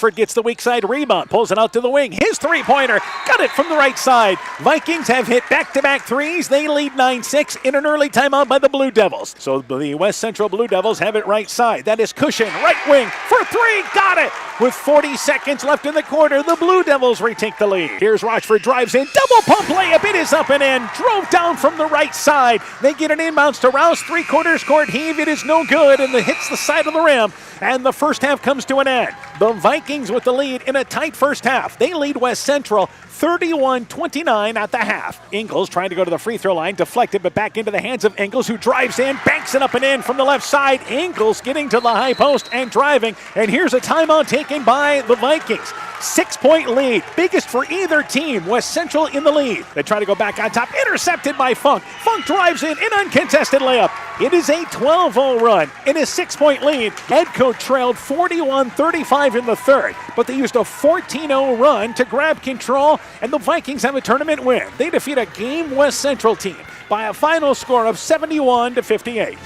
Rochford gets the weak side rebound, pulls it out to the wing. His three-pointer, got it from the right side. Vikings have hit back-to-back threes. They lead 9-6 in an early timeout by the Blue Devils. So the West Central Blue Devils have it right side. That is Cushion, right wing for three, got it! With 40 seconds left in the quarter, the Blue Devils retake the lead. Here's Rochford, drives in, double pump layup, it is up and in. Drove down from the right side. They get an inbounds to Rouse, three-quarters court heave, it is no good, and it hits the side of the rim. And the first half comes to an end. The Vikings with the lead in a tight first half. They lead West Central 31-29 at the half. Ingles trying to go to the free throw line, deflected, but back into the hands of Ingles, who drives in, banks it up and in from the left side. Ingles getting to the high post and driving. And here's a timeout taken by the Vikings. 6-point lead, biggest for either team. West Central in the lead. They try to go back on top, intercepted by Funk. Funk drives in, an uncontested layup. It is a 12-0 run in a 6-point lead. Edco trailed 41-35 in the third, but they used a 14-0 run to grab control, and the Vikings have a tournament win. They defeat a game West Central team by a final score of 71-58.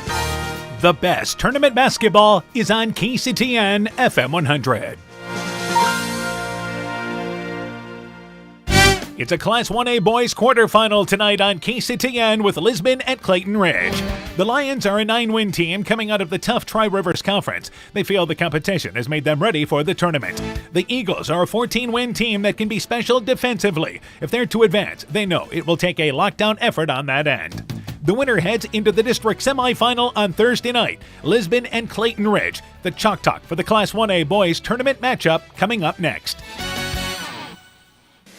The best tournament basketball is on KCTN FM 100. It's a Class 1A boys quarterfinal tonight on KCTN with Lisbon at Clayton Ridge. The Lions are a 9-win team coming out of the tough Tri-Rivers Conference. They feel the competition has made them ready for the tournament. The Eagles are a 14-win team that can be special defensively. If they're to advance, they know it will take a lockdown effort on that end. The winner heads into the district semifinal on Thursday night. Lisbon and Clayton Ridge. The Chalk Talk for the Class 1A boys tournament matchup coming up next.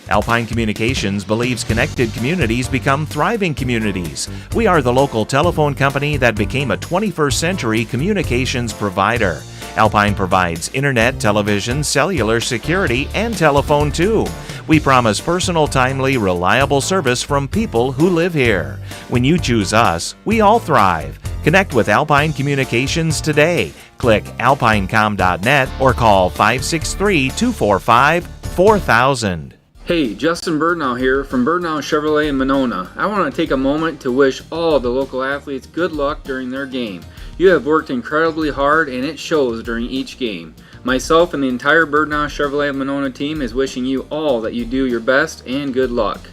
Alpine Communications believes connected communities become thriving communities. We are the local telephone company that became a 21st century communications provider. Alpine provides internet, television, cellular security, and telephone too. We promise personal, timely, reliable service from people who live here. When you choose us, we all thrive. Connect with Alpine Communications today. Click alpinecom.net or call 563-245-4000. Hey, Justin Birdnow here from Birdnow Chevrolet in Monona. I want to take a moment to wish all the local athletes good luck during their game. You have worked incredibly hard and it shows during each game. Myself and the entire Birdnow Chevrolet Monona team is wishing you all that you do your best and good luck.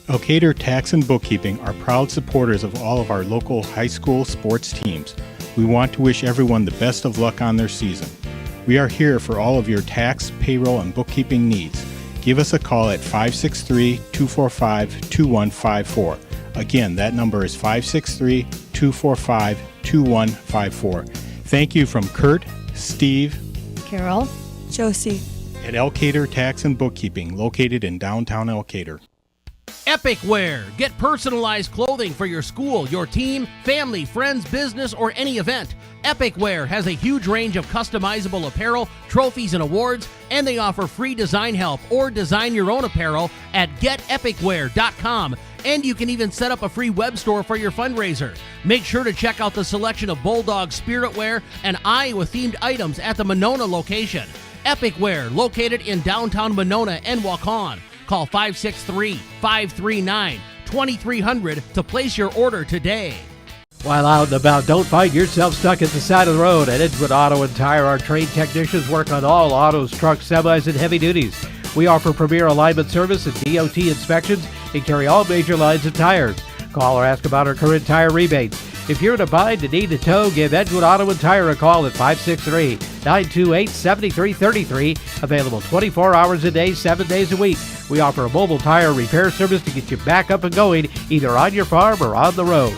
Elkader Tax and Bookkeeping are proud supporters of all of our local high school sports teams. We want to wish everyone the best of luck on their season. We are here for all of your tax, payroll, and bookkeeping needs. Give us a call at 563-245-2154. Again, that number is 563-245-2154. Thank you from Kurt, Steve, Carol, Josie at Elkader Tax and Bookkeeping, located in downtown Elkader. Epic Wear. Get personalized clothing for your school, your team, family, friends, business, or any event. Epic Wear has a huge range of customizable apparel, trophies, and awards, and they offer free design help or design your own apparel at getepicwear.com. And you can even set up a free web store for your fundraiser. Make sure to check out the selection of Bulldog Spirit Wear and Iowa-themed items at the Monona location. Epic Wear, located in downtown Monona and Waukon. Call 563-539-2300 to place your order today. While out and about, don't find yourself stuck at the side of the road. At Edgewood Auto and Tire, our trained technicians work on all autos, trucks, semis, and heavy duties. We offer premier alignment service and DOT inspections and carry all major lines of tires. Call or ask about our current tire rebates. If you're in a bind and need a tow, give Edgewood Auto and Tire a call at 563-928-7333. Available 24 hours a day, 7 days a week. We offer a mobile tire repair service to get you back up and going, either on your farm or on the road.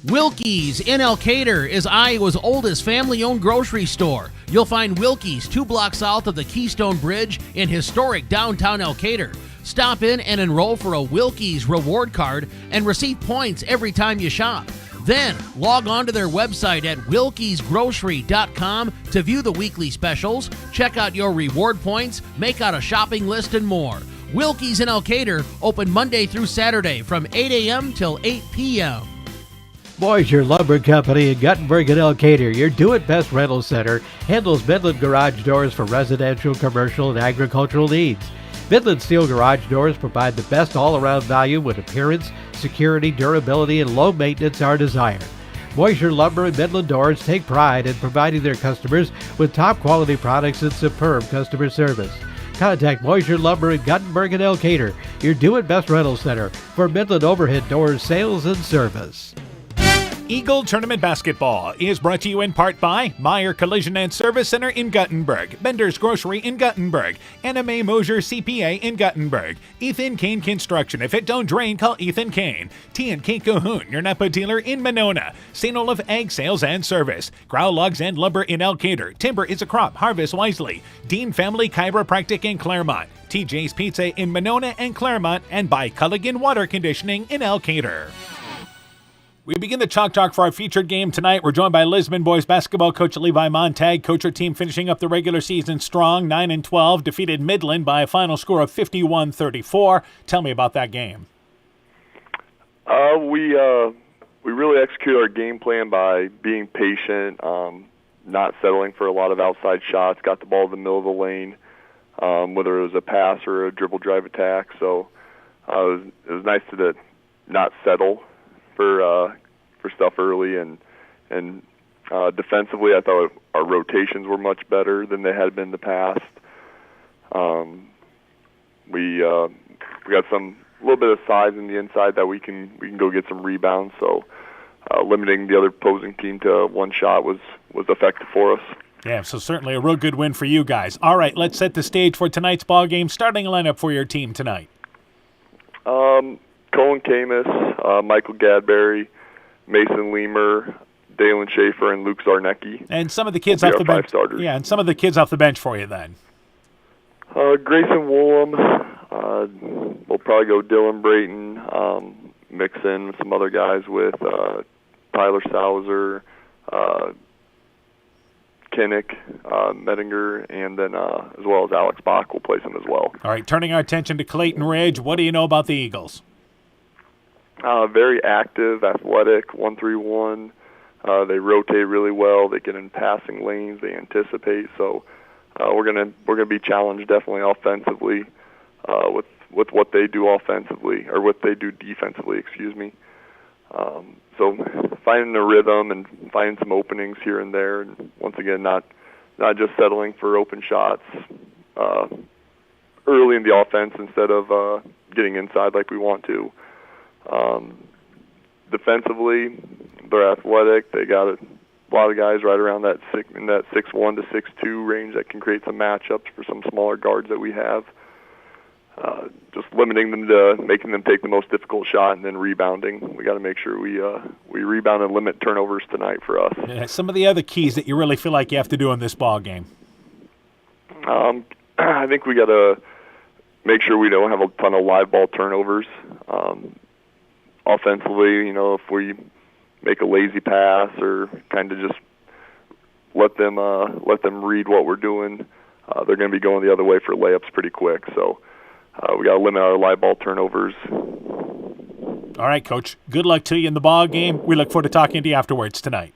Wilkie's in Elkader is Iowa's oldest family-owned grocery store. You'll find Wilkie's 2 blocks south of the Keystone Bridge in historic downtown Elkader. Stop in and enroll for a Wilkie's reward card and receive points every time you shop. Then log on to their website at wilkiesgrocery.com to view the weekly specials, check out your reward points, make out a shopping list, and more. Wilkie's in Elkader, open Monday through Saturday from 8 a.m. till 8 p.m. Boiser Lumber Company in Guttenberg and Elkader, your do-it-best rental center, handles Midland garage doors for residential, commercial, and agricultural needs. Midland Steel garage doors provide the best all-around value when appearance, security, durability, and low maintenance are desired. Moisure Lumber and Midland Doors take pride in providing their customers with top quality products and superb customer service. Contact Moisure Lumber in Guttenberg and Elkader, your do-it-best rental center for Midland overhead doors sales and service. Eagle Tournament Basketball is brought to you in part by Meyer Collision and Service Center in Guttenberg, Bender's Grocery in Guttenberg, Anna Mae Mosier CPA in Guttenberg, Ethan Kane Construction. If it don't drain, call Ethan Kane. T&K Cahoon, your Napa dealer in Monona, St. Olaf Ag Sales and Service, Grow Logs and Lumber in Elkader, Timber is a Crop, Harvest Wisely, Dean Family Chiropractic in Claremont, TJ's Pizza in Monona and Claremont, and by Culligan Water Conditioning in Elkader. We begin the Chalk Talk for our featured game tonight. We're joined by Lisbon boys basketball coach Levi Montag. Coach, your team finishing up the regular season strong, 9-12, defeated Midland by a final score of 51-34. Tell me about that game. We really executed our game plan by being patient, not settling for a lot of outside shots, got the ball in the middle of the lane, whether it was a pass or a dribble drive attack. So it was nice to not settle for stuff early, and defensively, I thought our rotations were much better than they had been in the past. We got a little bit of size in the inside that we can go get some rebounds. So limiting the other opposing team to one shot was effective for us. Yeah, so certainly a real good win for you guys. All right, let's set the stage for tonight's ball game. Starting lineup for your team tonight. Colin Camus, Michael Gadberry, Mason Leamer, Dalen Schaefer, and Luke Zarnecki. And some of the kids off the bench. Starters. Yeah, and some of the kids off the bench for you then. Grayson Woolham. We'll probably go Dylan Brayton, mix in some other guys with Tyler Sauser, Kinnick, Mettinger, and then as well as Alex Bach will play some as well. All right, turning our attention to Clayton Ridge. What do you know about the Eagles? Very active, athletic, 1-3-1. They rotate really well. They get in passing lanes. They anticipate. So we're gonna be challenged definitely offensively with what they do offensively, or what they do defensively. Excuse me. So finding a rhythm and finding some openings here and there, and once again not just settling for open shots early in the offense instead of getting inside like we want to. Defensively, they're athletic. They got a lot of guys right around that 6'1" to 6'2" range that can create some matchups for some smaller guards that we have. Just limiting them to making them take the most difficult shot and then rebounding. We got to make sure we rebound and limit turnovers tonight for us. Yeah, some of the other keys that you really feel like you have to do in this ball game. I think we got to make sure we don't have a ton of live ball turnovers. Offensively, if we make a lazy pass or kind of just let them read what we're doing, they're going to be going the other way for layups pretty quick. So we got to limit our live ball turnovers. All right, Coach. Good luck to you in the ball game. We look forward to talking to you afterwards tonight.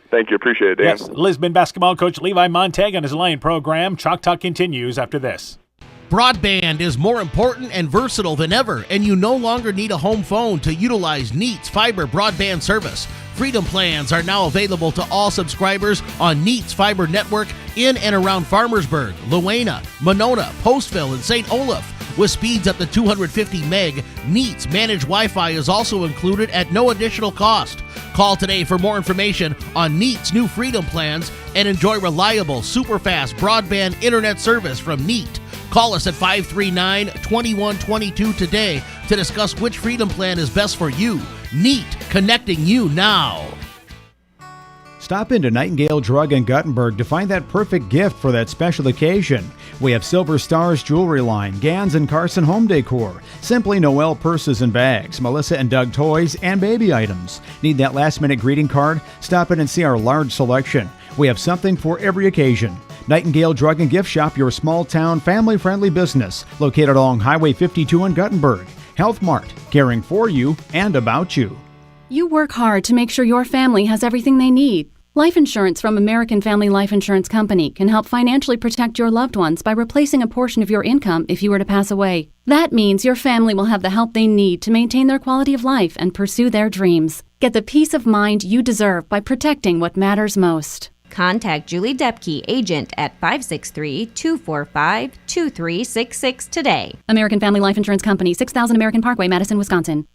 Thank you. Appreciate it, Dan. Yes, Lisbon basketball coach Levi Montag on his Lion program. Chalk Talk continues after this. Broadband is more important and versatile than ever, and you no longer need a home phone to utilize Neat's fiber broadband service. Freedom plans are now available to all subscribers on Neat's fiber network in and around Farmersburg, Luena, Monona, Postville, and St. Olaf. With speeds up to 250 meg, Neat's managed Wi-Fi is also included at no additional cost. Call today for more information on Neat's new Freedom plans and enjoy reliable, super-fast broadband internet service from Neat. Call us at 539-2122 today to discuss which Freedom plan is best for you. Neat, connecting you now. Stop into Nightingale Drug in Guttenberg to find that perfect gift for that special occasion. We have Silver Stars jewelry line, Gans and Carson home decor, Simply Noel purses and bags, Melissa and Doug toys, and baby items. Need that last-minute greeting card? Stop in and see our large selection. We have something for every occasion. Nightingale Drug and Gift Shop, your small-town, family-friendly business, located along Highway 52 in Guttenberg. Health Mart, caring for you and about you. You work hard to make sure your family has everything they need. Life insurance from American Family Life Insurance Company can help financially protect your loved ones by replacing a portion of your income if you were to pass away. That means your family will have the help they need to maintain their quality of life and pursue their dreams. Get the peace of mind you deserve by protecting what matters most. Contact Julie Depke, agent at 563-245-2366 today. American Family Life Insurance Company, 6000 American Parkway, Madison, Wisconsin.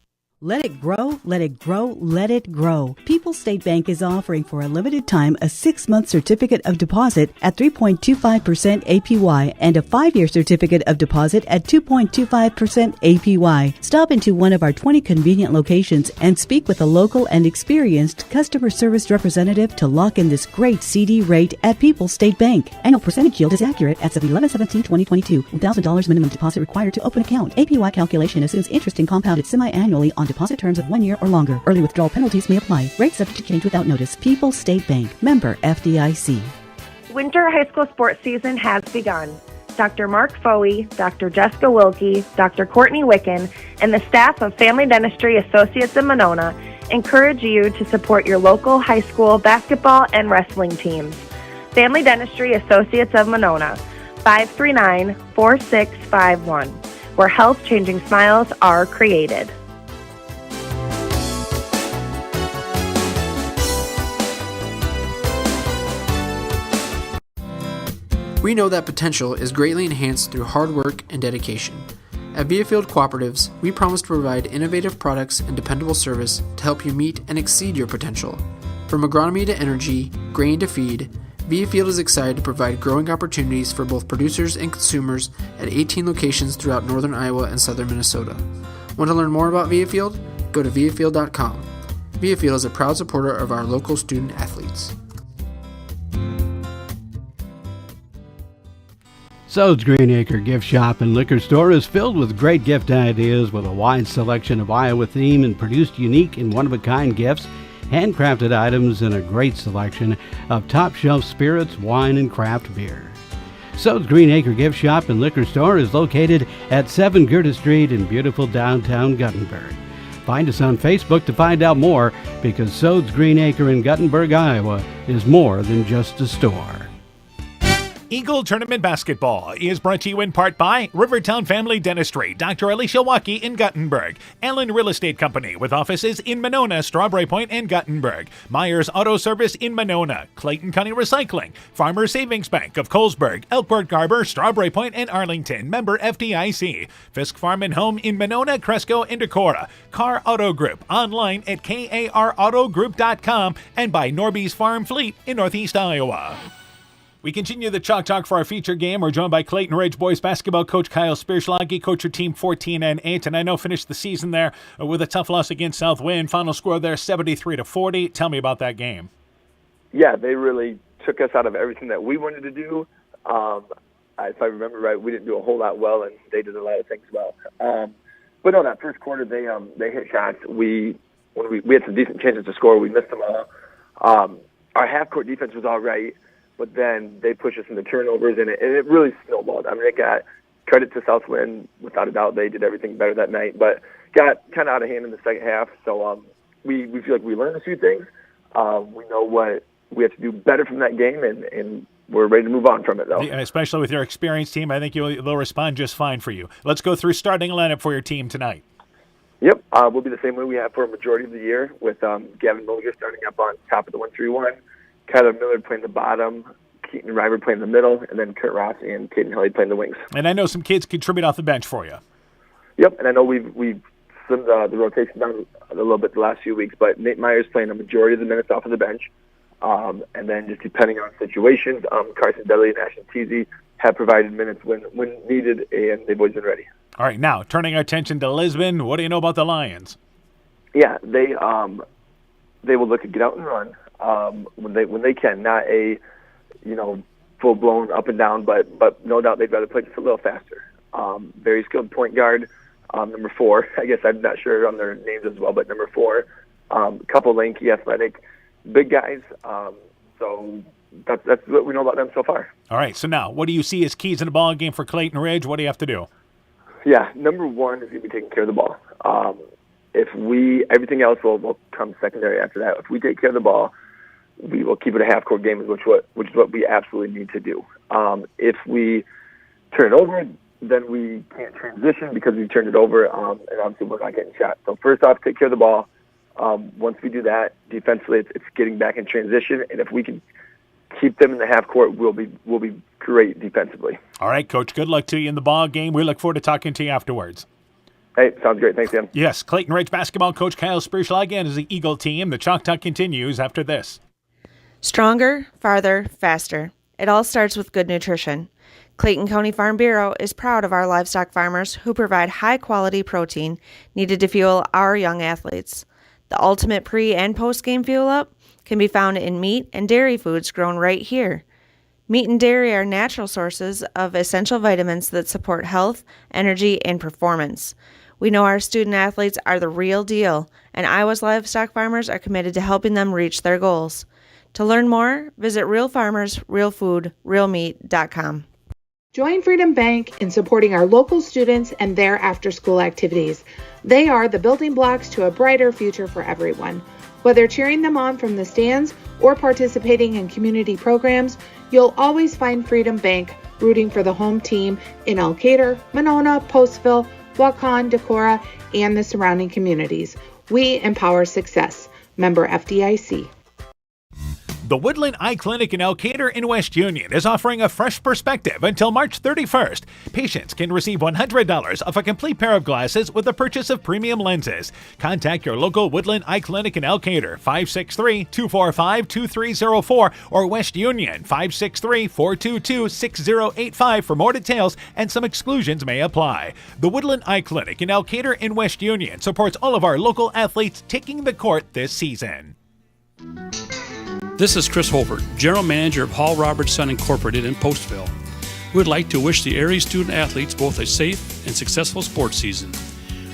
Let it grow, let it grow, let it grow. People's State Bank is offering for a limited time a 6-month certificate of deposit at 3.25% APY and a 5-year certificate of deposit at 2.25% APY. Stop into one of our 20 convenient locations and speak with a local and experienced customer service representative to lock in this great CD rate at People's State Bank. Annual percentage yield is accurate as of 11/17/2022. $1,000 minimum deposit required to open account. APY calculation assumes interest and compounded semi-annually on deposit terms of 1 year or longer. Early withdrawal penalties may apply. Rates subject to change without notice. People's State Bank. Member FDIC. Winter high school sports season has begun. Dr. Mark Foey, Dr. Jessica Wilkie, Dr. Courtney Wicken, and the staff of Family Dentistry Associates in Monona encourage you to support your local high school basketball and wrestling teams. Family Dentistry Associates of Monona, 539-4651, where health-changing smiles are created. We know that potential is greatly enhanced through hard work and dedication. At Viafield Cooperatives, we promise to provide innovative products and dependable service to help you meet and exceed your potential. From agronomy to energy, grain to feed, Viafield is excited to provide growing opportunities for both producers and consumers at 18 locations throughout northern Iowa and southern Minnesota. Want to learn more about Viafield? Go to viafield.com. Viafield is a proud supporter of our local student athletes. Sode's Green Acre Gift Shop and Liquor Store is filled with great gift ideas with a wide selection of Iowa theme and produced unique and one-of-a-kind gifts, handcrafted items, and a great selection of top-shelf spirits, wine, and craft beer. Sode's Green Acre Gift Shop and Liquor Store is located at 7 Gerda Street in beautiful downtown Guttenberg. Find us on Facebook to find out more, because Sode's Green Acre in Guttenberg, Iowa is more than just a store. Eagle Tournament Basketball is brought to you in part by Rivertown Family Dentistry, Dr. Alicia Waukee in Guttenberg, Allen Real Estate Company with offices in Monona, Strawberry Point, and Guttenberg, Myers Auto Service in Monona, Clayton County Recycling, Farmer Savings Bank of Colesburg, Elkport Garber, Strawberry Point, and Arlington, member FDIC, Fisk Farm and Home in Monona, Cresco, and Decorah, Carr Auto Group, online at karautogroup.com, and by Norby's Farm Fleet in Northeast Iowa. We continue the Chalk Talk for our feature game. We're joined by Clayton Ridge boys basketball coach Kyle Spierschlage. Coach your team 14-8, and I know finished the season there with a tough loss against Southwind. Final score there 73-40. Tell me about that game. Yeah, they really took us out of everything that we wanted to do. If I remember right, we didn't do a whole lot well, and they did a lot of things well. But no, that first quarter they hit shots. We had some decent chances to score. We missed them all. Our half court defense was all right. But then they pushed us into turnovers, and it really snowballed. I mean, it got credit to Southwind. Without a doubt, they did everything better that night, but got kind of out of hand in the second half. So we feel like we learned a few things. We know what we have to do better from that game, and we're ready to move on from it, though. Yeah, especially with your experienced team, I think they'll respond just fine for you. Let's go through starting lineup for your team tonight. Yep, we'll be the same way we have for a majority of the year, with Gavin Mulliger starting up on top of the 1-3-1. Kyler Miller playing the bottom, Keaton River playing the middle, and then Kurt Ross and Caden Helly playing the wings. And I know some kids contribute off the bench for you. Yep, and I know we've slimmed the rotation down a little bit the last few weeks, but Nate Myers playing a majority of the minutes off of the bench. And then just depending on situations, Carson Dudley and Ashton Teasy have provided minutes when needed, and they've always been ready. All right, now turning our attention to Lisbon, what do you know about the Lions? Yeah, they will look to get out and run. When they can, not a full blown up and down, but no doubt they'd rather play just a little faster. Very skilled point guard, number 4. I guess I'm not sure on their names as well, but number 4. Couple lanky, athletic, big guys. So that's what we know about them so far. All right. So now, what do you see as keys in the ball game for Clayton Ridge? What do you have to do? Yeah, number 1 is going to be taking care of the ball. Everything else will come secondary after that. If we take care of the ball, we will keep it a half-court game, which is what we absolutely need to do. If we turn it over, then we can't transition because we turned it over, and obviously we're not getting shots. So first off, take care of the ball. Once we do that, defensively, it's getting back in transition, and if we can keep them in the half court, we'll be great defensively. All right, Coach, good luck to you in the ball game. We look forward to talking to you afterwards. Hey, sounds great. Thanks, Dan. Yes, Clayton Ridge basketball coach Kyle Spurschlag and his Eagle team. The Chalk Talk continues after this. Stronger, farther, faster. It all starts with good nutrition. Clayton County Farm Bureau is proud of our livestock farmers who provide high-quality protein needed to fuel our young athletes. The ultimate pre- and post-game fuel-up can be found in meat and dairy foods grown right here. Meat and dairy are natural sources of essential vitamins that support health, energy, and performance. We know our student athletes are the real deal, and Iowa's livestock farmers are committed to helping them reach their goals. To learn more, visit realfarmersrealfoodrealmeat.com. Join Freedom Bank in supporting our local students and their after-school activities. They are the building blocks to a brighter future for everyone. Whether cheering them on from the stands or participating in community programs, you'll always find Freedom Bank rooting for the home team in Elkader, Monona, Postville, Waukon, Decorah, and the surrounding communities. We empower success. Member FDIC. The Woodland Eye Clinic in Elkader in West Union is offering a fresh perspective until March 31st. Patients can receive $100 off a complete pair of glasses with the purchase of premium lenses. Contact your local Woodland Eye Clinic in Elkader, 563-245-2304, or West Union, 563-422-6085 for more details, and some exclusions may apply. The Woodland Eye Clinic in Elkader in West Union supports all of our local athletes taking the court this season. This is Chris Holbert, General Manager of Hall Roberts Son Incorporated in Postville. We would like to wish the area student athletes both a safe and successful sports season.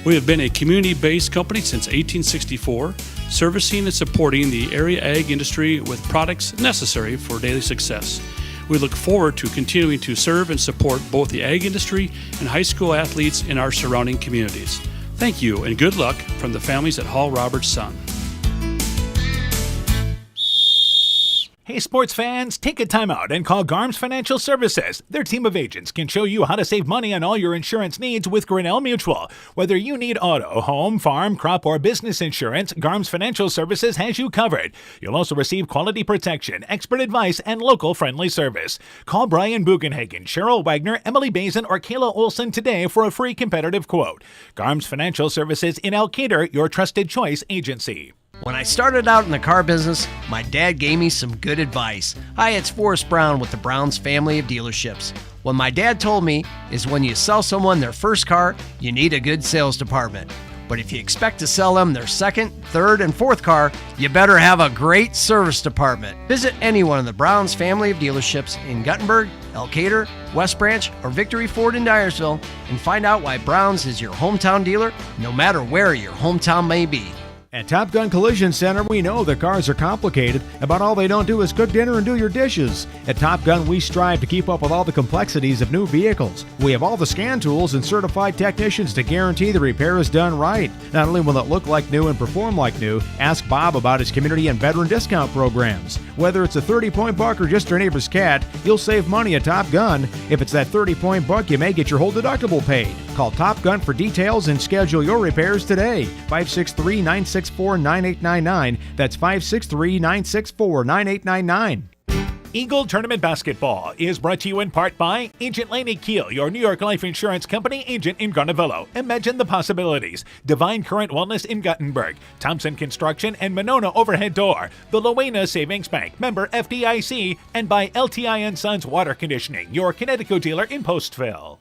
We have been a community-based company since 1864, servicing and supporting the area ag industry with products necessary for daily success. We look forward to continuing to serve and support both the ag industry and high school athletes in our surrounding communities. Thank you and good luck from the families at Hall Roberts Son. Hey sports fans, take a time out and call Garms Financial Services. Their team of agents can show you how to save money on all your insurance needs with Grinnell Mutual. Whether you need auto, home, farm, crop, or business insurance, Garms Financial Services has you covered. You'll also receive quality protection, expert advice, and local friendly service. Call Brian Bugenhagen, Cheryl Wagner, Emily Bazin, or Kayla Olson today for a free competitive quote. Garms Financial Services in Elkader, your trusted choice agency. When I started out in the car business, my dad gave me some good advice. Hi, it's Forrest Brown with the Brown's family of dealerships. What my dad told me is when you sell someone their first car, you need a good sales department. But if you expect to sell them their second, third, and fourth car, you better have a great service department. Visit any one of the Brown's family of dealerships in Guttenberg, Elkader, West Branch, or Victory Ford in Dyersville and find out why Brown's is your hometown dealer, no matter where your hometown may be. At Top Gun Collision Center, we know that cars are complicated. About all they don't do is cook dinner and do your dishes. At Top Gun, we strive to keep up with all the complexities of new vehicles. We have all the scan tools and certified technicians to guarantee the repair is done right. Not only will it look like new and perform like new, ask Bob about his community and veteran discount programs. Whether it's a 30-point buck or just your neighbor's cat, you'll save money at Top Gun. If it's that 30-point buck, you may get your whole deductible paid. Call Top Gun for details and schedule your repairs today. 563-964-9899. That's 563-964-9899. Eagle Tournament Basketball is brought to you in part by Agent Laney Keel, your New York Life Insurance Company agent in Garnavillo. Imagine the possibilities. Divine Current Wellness in Guttenberg, Thompson Construction and Monona Overhead Door, the Loena Savings Bank, member FDIC, and by LTI & Sons Water Conditioning, your Connecticut dealer in Postville.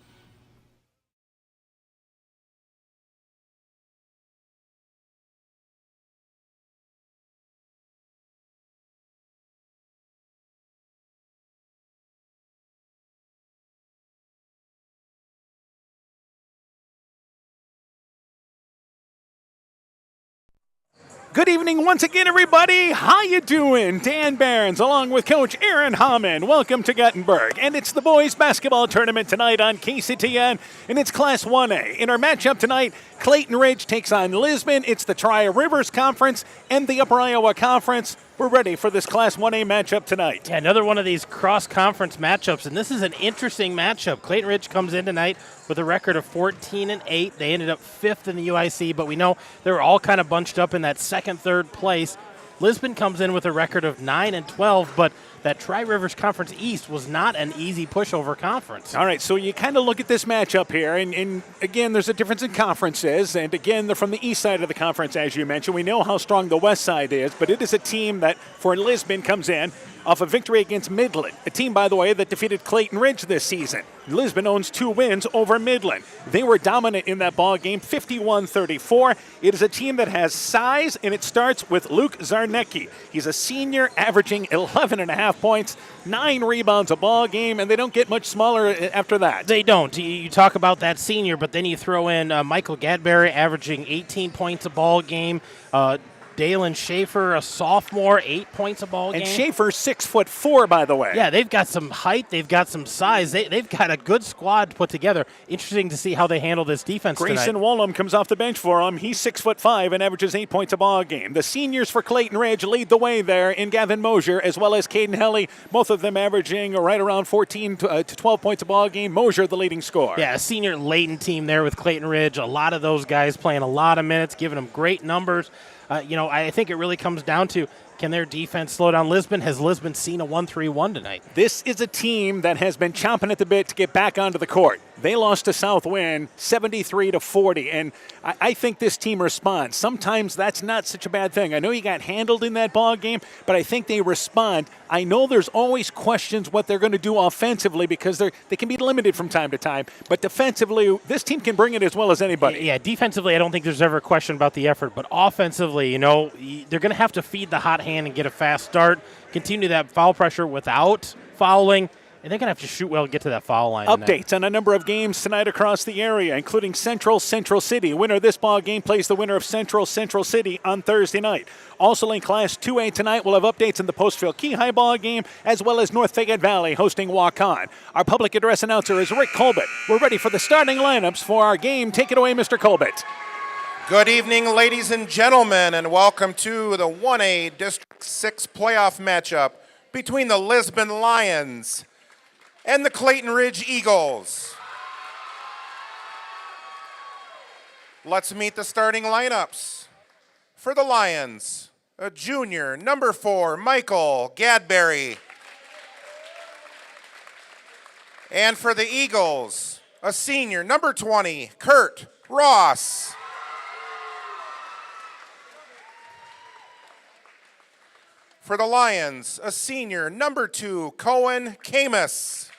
Good evening once again, everybody. How you doing? Dan Barons along with Coach Aaron Hamann. Welcome to Guttenberg. And it's the boys basketball tournament tonight on KCTN, and it's Class 1A. In our matchup tonight, Clayton Ridge takes on Lisbon. It's the Tri-Rivers Conference and the Upper Iowa Conference. We're ready for this Class 1A matchup tonight. Yeah, another one of these cross-conference matchups, and this is an interesting matchup. Clayton Ridge comes in tonight with a record of 14-8. They ended up 5th in the UIC, but we know they were all kind of bunched up in that second, third place. Lisbon comes in with a record of 9-12, but that Tri-Rivers Conference East was not an easy pushover conference. All right, so you kind of look at this matchup here, and again, there's a difference in conferences, and again, they're from the east side of the conference, as you mentioned. We know how strong the west side is, but it is a team that, for Lisbon, comes in off a victory against Midland, a team, by the way, that defeated Clayton Ridge this season. Lisbon owns 2 wins over Midland. They were dominant in that ball game, 51-34. It is a team that has size, and it starts with Luke Zarnecki. He's a senior, averaging 11.5 points, 9 rebounds a ball game, and they don't get much smaller after that. They don't. You talk about that senior, but then you throw in Michael Gadberry, averaging 18 points a ball game. Dalen Schaefer, a sophomore, 8 points a ball game. And Schaefer's 6'4", by the way. Yeah, they've got some height. They've got some size. They've got a good squad put together. Interesting to see how they handle this defense Grayson tonight. Wallum comes off the bench for them. He's 6'5" and averages 8 points a ball game. The seniors for Clayton Ridge lead the way there in Gavin Mosier as well as Caden Helly, both of them averaging right around 14 to 12 points a ball game. Mosier the leading scorer. Yeah, a senior latent team there with Clayton Ridge. A lot of those guys playing a lot of minutes, giving them great numbers. I think it really comes down to, can their defense slow down Lisbon? Has Lisbon seen a 1-3-1 tonight? This is a team that has been chomping at the bit to get back onto the court. They lost to Southwind 73-40, and I think this team responds. Sometimes that's not such a bad thing. I know you got handled in that ball game, but I think they respond. I know there's always questions what they're going to do offensively because they can be limited from time to time, but defensively, this team can bring it as well as anybody. Yeah, defensively, I don't think there's ever a question about the effort, but offensively, they're going to have to feed the hot hand and get a fast start, continue that foul pressure without fouling. And they're going to have to shoot well to get to that foul line. Updates on a number of games tonight across the area, including Central City. Winner of this ball game plays the winner of Central City on Thursday night. Also in Class 2A tonight, we'll have updates in the Postville Key High ball game, as well as North Fayette Valley hosting Waukon. Our public address announcer is Rick Colbert. We're ready for the starting lineups for our game. Take it away, Mr. Colbert. Good evening, ladies and gentlemen, and welcome to the 1A District 6 playoff matchup between the Lisbon Lions and the Clayton Ridge Eagles. Let's meet the starting lineups. For the Lions, a junior, number 4, Michael Gadberry. And for the Eagles, a senior, number 20, Kurt Ross. For the Lions, a senior, number 2, Cohen Camus.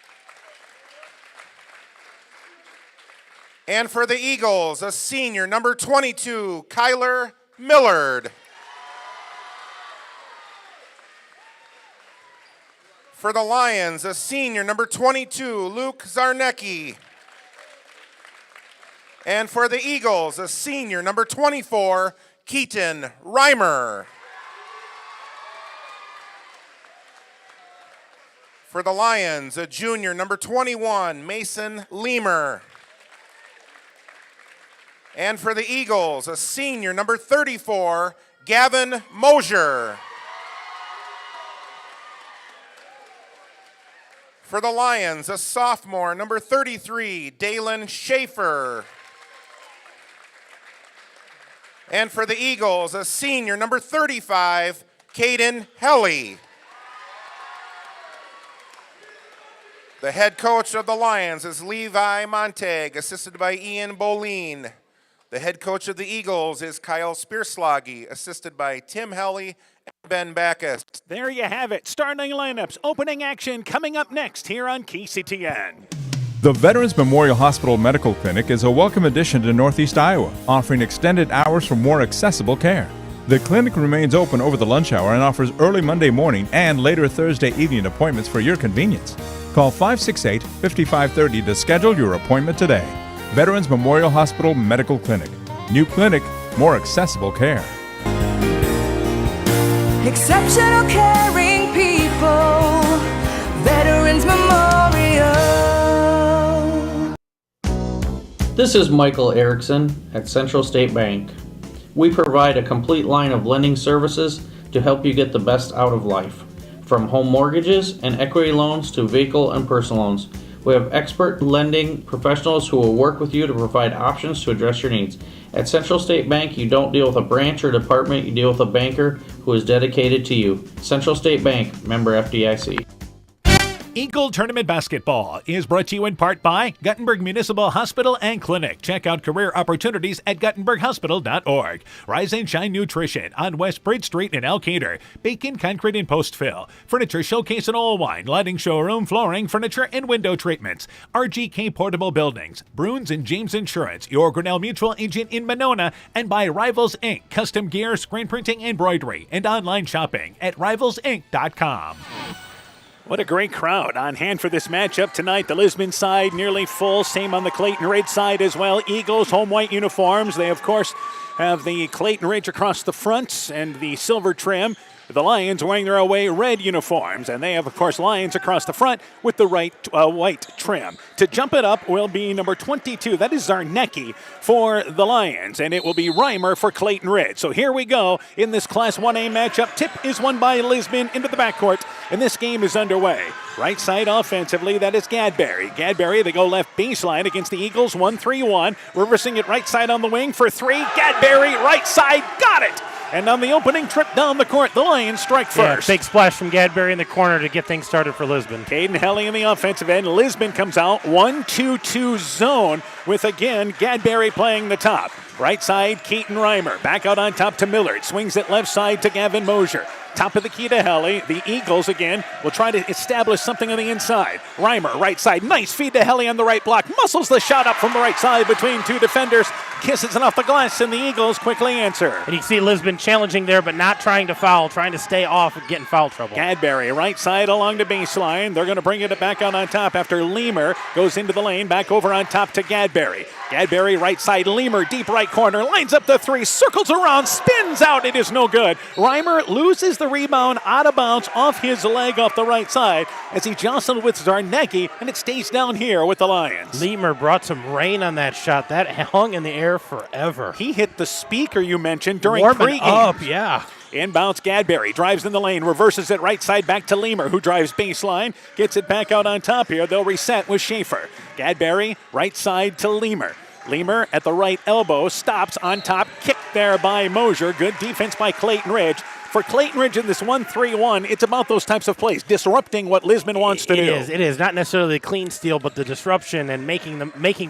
And for the Eagles, a senior, number 22, Kyler Millard. For the Lions, a senior, number 22, Luke Zarnecki. And for the Eagles, a senior, number 24, Keaton Reimer. For the Lions, a junior, number 21, Mason Leamer. And for the Eagles, a senior, number 34, Gavin Mosier. For the Lions, a sophomore, number 33, Dalen Schaefer. And for the Eagles, a senior, number 35, Caden Helly. The head coach of the Lions is Levi Montag, assisted by Ian Boleen. The head coach of the Eagles is Kyle Spearsloggy, assisted by Tim Helly and Ben Backus. There you have it. Starting lineups, opening action coming up next here on KCTN. The Veterans Memorial Hospital Medical Clinic is a welcome addition to Northeast Iowa, offering extended hours for more accessible care. The clinic remains open over the lunch hour and offers early Monday morning and later Thursday evening appointments for your convenience. Call 568-5530 to schedule your appointment today. Veterans Memorial Hospital Medical Clinic. New clinic, more accessible care. Exceptional caring people. Veterans Memorial. This is Michael Erickson at Central State Bank. We provide a complete line of lending services to help you get the best out of life. From home mortgages and equity loans to vehicle and personal loans, we have expert lending professionals who will work with you to provide options to address your needs. At Central State Bank, you don't deal with a branch or department, you deal with a banker who is dedicated to you. Central State Bank, member FDIC. Eagle Tournament Basketball is brought to you in part by Guttenberg Municipal Hospital and Clinic. Check out career opportunities at guttenberghospital.org. Rise and Shine Nutrition on West Bridge Street in Elkader. Bacon Concrete and Postville. Furniture Showcase and Oilwine. Lighting Showroom, Flooring, Furniture, and Window Treatments. RGK Portable Buildings. Bruins and James Insurance. Your Grinnell Mutual Agent in Monona. And by Rivals Inc. Custom gear, screen printing, embroidery, and online shopping at rivalsinc.com. What a great crowd on hand for this matchup tonight. The Lisbon side nearly full. Same on the Clayton Ridge side as well. Eagles, home white uniforms. They, of course, have the Clayton Ridge across the front and the silver trim. The Lions wearing their away red uniforms, and they have, of course, Lions across the front with the white trim. To jump it up will be number 22. That is Zarnecki for the Lions, and it will be Reimer for Clayton Ridge. So here we go in this Class 1A matchup. Tip is won by Lisbon into the backcourt, and this game is underway. Right side offensively, that is Gadberry. Gadberry, they go left baseline against the Eagles, 1-3-1. Reversing it right side on the wing for three. Gadberry, right side, got it! And on the opening trip down the court, the Lions strike first. Big splash from Gadberry in the corner to get things started for Lisbon. Caden Helly in the offensive end. Lisbon comes out 1-2-2 zone with, again, Gadberry playing the top. Right side, Keaton Reimer. Back out on top to Millard. Swings it left side to Gavin Mosier. Top of the key to Helly. The Eagles, again, will try to establish something on the inside. Reimer, right side. Nice feed to Helly on the right block. Muscles the shot up from the right side between two defenders. Kisses it off the glass, and the Eagles quickly answer. And you can see Lisbon challenging there, but not trying to foul, trying to stay off and get in foul trouble. Gadberry, right side along the baseline. They're going to bring it back out on top after Leamer goes into the lane. Back over on top to Gadberry. Gadberry, right side. Leamer, deep right corner. Lines up the three. Circles around. Spins out. It is no good. Reimer loses the rebound out of bounds off his leg off the right side as he jostled with Zarnecki, and it stays down here with the Lions. Leamer brought some rain on that shot. That hung in the air forever. He hit the speaker you mentioned during Warming pregame. up, yeah. Inbounds Gadberry, drives in the lane, reverses it right side back to Leamer, who drives baseline, gets it back out on top here. They'll reset with Schaefer. Gadberry, right side to Leamer. Leamer at the right elbow, stops on top, kicked there by Mosier. Good defense by Clayton Ridge. For Clayton Ridge in this 1-3-1, it's about those types of plays, disrupting what Lisbon wants to do. It is. Not necessarily the clean steal, but the disruption and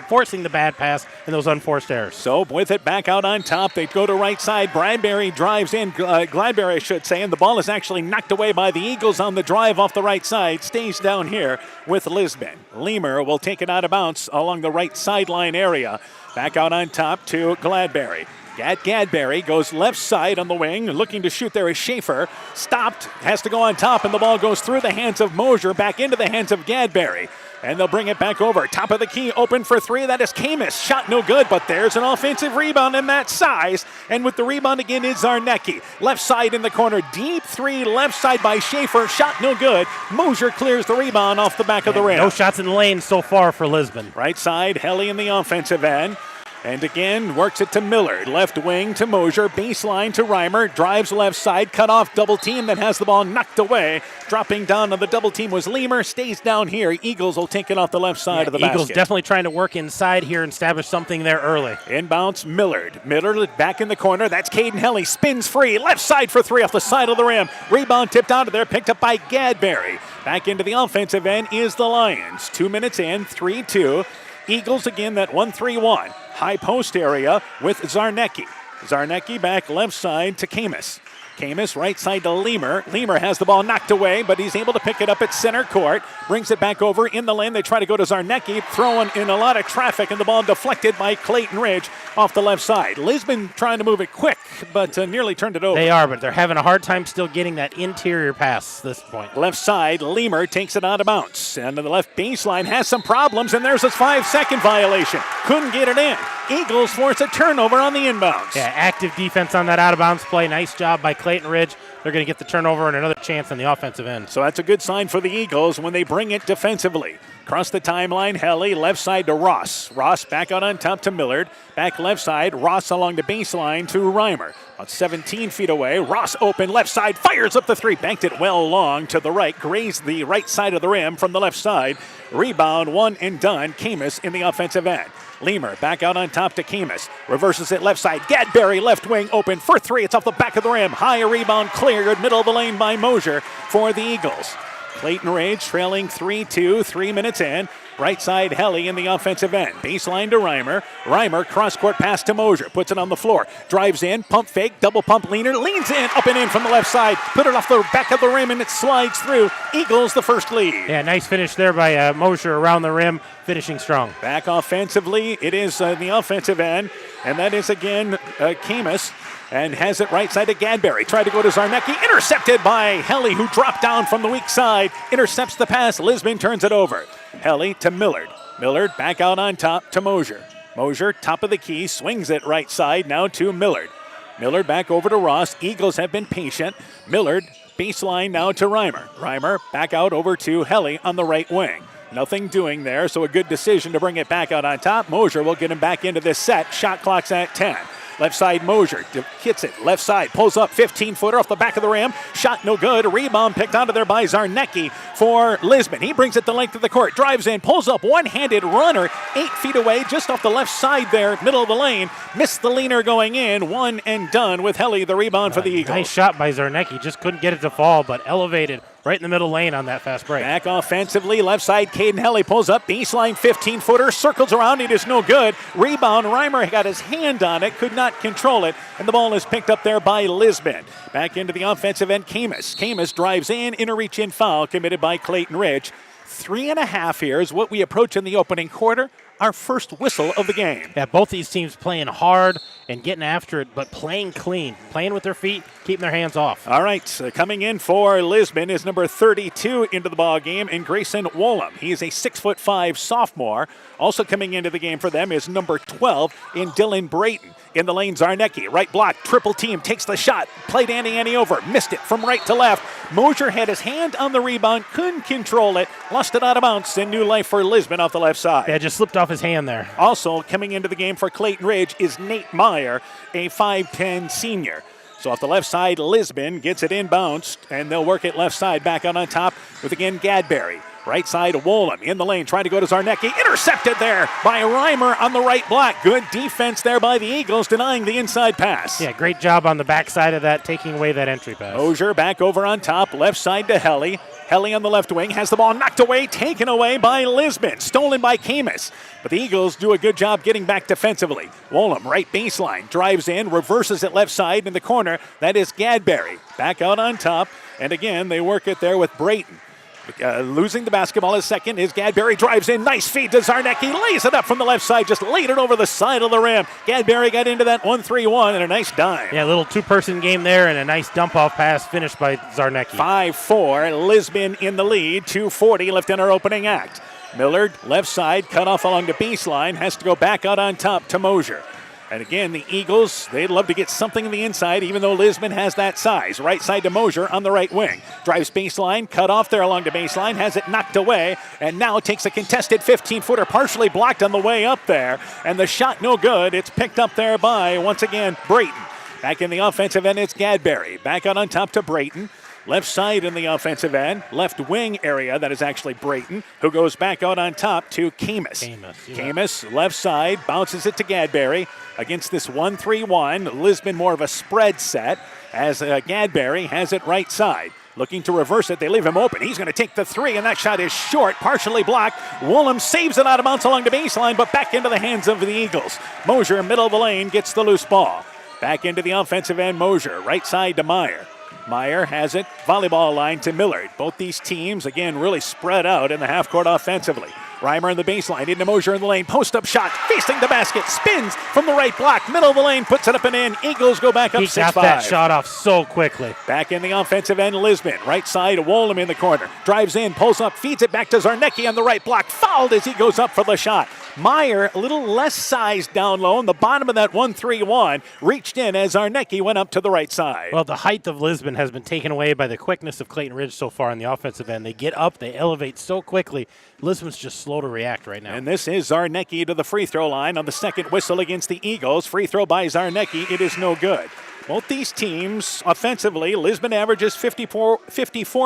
forcing the bad pass and those unforced errors. So with it back out on top, they go to right side. Gladberry drives in, Gladberry I should say, and the ball is actually knocked away by the Eagles on the drive off the right side. Stays down here with Lisbon. Leamer will take it out of bounds along the right sideline area. Back out on top to Gladberry. Gadberry goes left side on the wing, looking to shoot there is Schaefer. Stopped, has to go on top, and the ball goes through the hands of Mosier, back into the hands of Gadberry. And they'll bring it back over. Top of the key, open for three. That is Camus. Shot no good, but there's an offensive rebound in that size. And with the rebound again is Zarnecki. Left side in the corner. Deep three, left side by Schaefer. Shot no good. Mosier clears the rebound off the back of the rim. No shots in the lane so far for Lisbon. Right side, Helly in the offensive end. And again, works it to Millard. Left wing to Mosier. Baseline to Reimer. Drives left side. Cut off double team. Then has the ball knocked away. Dropping down on the double team was Leamer. Stays down here. Eagles will take it off the left side of the basket. Eagles definitely trying to work inside here and establish something there early. Inbounds Millard. Millard back in the corner. That's Caden Helly. Spins free. Left side for three off the side of the rim. Rebound tipped out of there. Picked up by Gadberry. Back into the offensive end is the Lions. 2 minutes in. 3-2. Eagles again, that 1-3-1. High post area with Zarnecki. Zarnecki back left side to Camus. Camus right side to Leamer. Leamer has the ball knocked away, but he's able to pick it up at center court. Brings it back over in the lane. They try to go to Zarnecki, throwing in a lot of traffic, and the ball deflected by Clayton Ridge off the left side. Lisbon trying to move it quick, but nearly turned it over. They are, but they're having a hard time still getting that interior pass at this point. Left side, Leamer takes it out of bounds. And the left baseline has some problems, and there's a 5-second violation. Couldn't get it in. Eagles force a turnover on the inbounds. Yeah, active defense on that out-of-bounds play. Nice job by Clayton Ridge. they're going to get the turnover and another chance on the offensive end. So that's a good sign for the Eagles when they bring it defensively. Across the timeline, Helly, left side to Ross. Ross back out on top to Millard. Back left side, Ross along the baseline to Reimer. About 17 feet away, Ross open, left side, fires up the three. Banked it well long to the right, grazed the right side of the rim from the left side. Rebound, one and done. Camus in the offensive end. Lemur back out on top to Camus. Reverses it left side. Gadberry left wing open for three. It's off the back of the rim. High rebound cleared. Middle of the lane by Mosier for the Eagles. Clayton Rage trailing 3-2, 3 minutes in. Right side, Helly in the offensive end. Baseline to Reimer. Reimer, cross-court pass to Mosier. Puts it on the floor. Drives in, pump fake, double pump leaner. Leans in, up and in from the left side. Put it off the back of the rim, and it slides through. Eagles the first lead. Yeah, nice finish there by Mosier around the rim, finishing strong. Back offensively, it is the offensive end, and that is again Camus. And has it right side to Gadberry. Tried to go to Zarnecki. Intercepted by Helly, who dropped down from the weak side. Intercepts the pass. Lisbon turns it over. Helly to Millard. Millard back out on top to Mosier. Mosier, top of the key, swings it right side now to Millard. Millard back over to Ross. Eagles have been patient. Millard, baseline now to Reimer. Reimer back out over to Helly on the right wing. Nothing doing there, so a good decision to bring it back out on top. Mosier will get him back into this set. Shot clock's at 10. Left side, Mosier hits it. Left side, pulls up, 15-footer off the back of the rim. Shot no good. Rebound picked out of there by Zarnecki for Lisbon. He brings it the length of the court. Drives in, pulls up, one-handed runner, 8 feet away, just off the left side there, middle of the lane. Missed the leaner going in. One and done with Helly, the rebound for the Eagles. Nice shot by Zarnecki. Just couldn't get it to fall, but elevated right in the middle lane on that fast break. Back offensively, left side, Caden Helly pulls up, baseline 15-footer, circles around, it is no good. Rebound, Reimer got his hand on it, could not control it, and the ball is picked up there by Lisbon. Back into the offensive end, Camus. Camus drives in, inner reach in foul committed by Clayton Ridge. 3.5 here is what we approach in the opening quarter. Our first whistle of the game. Yeah, both these teams playing hard and getting after it, but playing clean. Playing with their feet, keeping their hands off. All right, so coming in for Lisbon is number 32 into the ball game, and Grayson Wollum. He is a 6'5" sophomore. Also coming into the game for them is number 12 in Dylan Brayton. In the lane, Zarnecki, right block, triple team, takes the shot, played Andy over, missed it from right to left. Mosier had his hand on the rebound, couldn't control it, lost it out of bounds, and new life for Lisbon off the left side. Yeah, just slipped off his hand there. Also coming into the game for Clayton Ridge is Nate Meyer, a 5'10" senior. So off the left side, Lisbon gets it inbounds, and they'll work it left side back out on top with again Gadberry. Right side, Wollum in the lane, trying to go to Zarnecki. Intercepted there by Reimer on the right block. Good defense there by the Eagles, denying the inside pass. Yeah, great job on the backside of that, taking away that entry pass. Mosier back over on top, left side to Helly. Helly on the left wing has the ball knocked away, taken away by Lisbon, stolen by Camus. But the Eagles do a good job getting back defensively. Wollum, right baseline, drives in, reverses it left side in the corner. That is Gadberry. Back out on top, and again, they work it there with Brayton. Losing the basketball is second is Gadberry, drives in, nice feed to Zarnecki, lays it up from the left side, just laid it over the side of the rim. Gadberry got into that 1-3-1 and a nice dime. Yeah, a little two-person game there and a nice dump-off pass finished by Zarnecki. 5-4, Lisbon in the lead, 2:40 left in our opening act. Millard, left side, cut off along the baseline, has to go back out on top to Mosier. And again, the Eagles, they'd love to get something in the inside, even though Lisbon has that size. Right side to Mosier on the right wing. Drives baseline, cut off there along the baseline, has it knocked away, and now takes a contested 15-footer, partially blocked on the way up there. And the shot no good. It's picked up there by, once again, Brayton. Back in the offensive end, it's Gadberry. Back out on top to Brayton. Left side in the offensive end, left wing area, that is actually Brayton, who goes back out on top to Camus. Camus, left side, bounces it to Gadberry against this 1-3-1. Lisbon more of a spread set as Gadberry has it right side. Looking to reverse it, they leave him open. He's going to take the three, and that shot is short, partially blocked. Wollum saves it out of bounds along the baseline, but back into the hands of the Eagles. Mosier, middle of the lane, gets the loose ball. Back into the offensive end, Mosier, right side to Meyer. Meyer has it, volleyball line to Millard. Both these teams, again, really spread out in the half court offensively. Reimer in the baseline, into Mosier in the lane, post-up shot, facing the basket, spins from the right block, middle of the lane, puts it up and in. Eagles go back up 6-5. He got that shot off so quickly. Back in the offensive end, Lisbon. Right side, Wollum in the corner. Drives in, pulls up, feeds it back to Zarnecki on the right block. Fouled as he goes up for the shot. Meyer, a little less size down low, in the bottom of that 1-3-1, reached in as Zarnecki went up to the right side. Well, the height of Lisbon has been taken away by the quickness of Clayton Ridge so far on the offensive end. They get up, they elevate so quickly. Lisbon's just slow to react right now. And this is Zarnecki to the free throw line on the second whistle against the Eagles. Free throw by Zarnecki. It is no good. Both these teams, offensively, Lisbon averages 54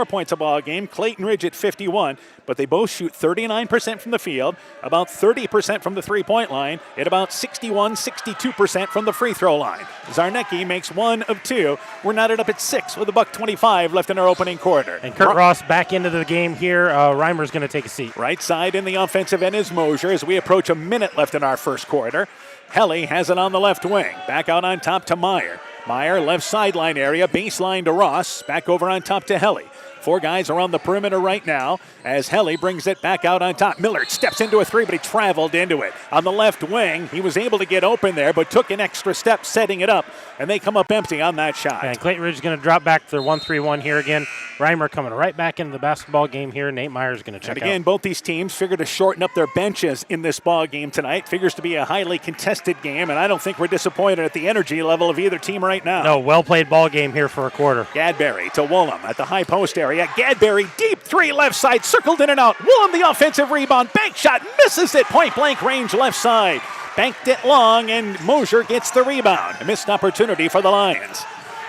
points a ball game, Clayton Ridge at 51, but they both shoot 39% from the field, about 30% from the three-point line, and about 62% from the free throw line. Zarnecki makes 1 of 2. We're knotted up at 6 with $1:25 left in our opening quarter. And Kurt Ross back into the game here. Reimer's going to take a seat. Right side in the offensive end is Mosier as we approach a minute left in our first quarter. Helly has it on the left wing. Back out on top to Meyer. Meyer, left sideline area, baseline to Ross. Back over on top to Helly. 4 guys around the perimeter right now as Helly brings it back out on top. Millard steps into a 3, but he traveled into it. On the left wing, he was able to get open there, but took an extra step setting it up, and they come up empty on that shot. And Clayton Ridge is going to drop back to their 1-3-1 here again. Reimer coming right back into the basketball game here. Nate Meyer's going to check out. And again, both these teams figure to shorten up their benches in this ball game tonight. Figures to be a highly contested game, and I don't think we're disappointed at the energy level of either team right now. No, well-played ball game here for a quarter. Gadberry to Wollum at the high post area. Gadberry, deep 3 left side, circled in and out. Wollum the offensive rebound. Bank shot, misses it. Point-blank range left side. Banked it long, and Mosier gets the rebound. A missed opportunity for the Lions.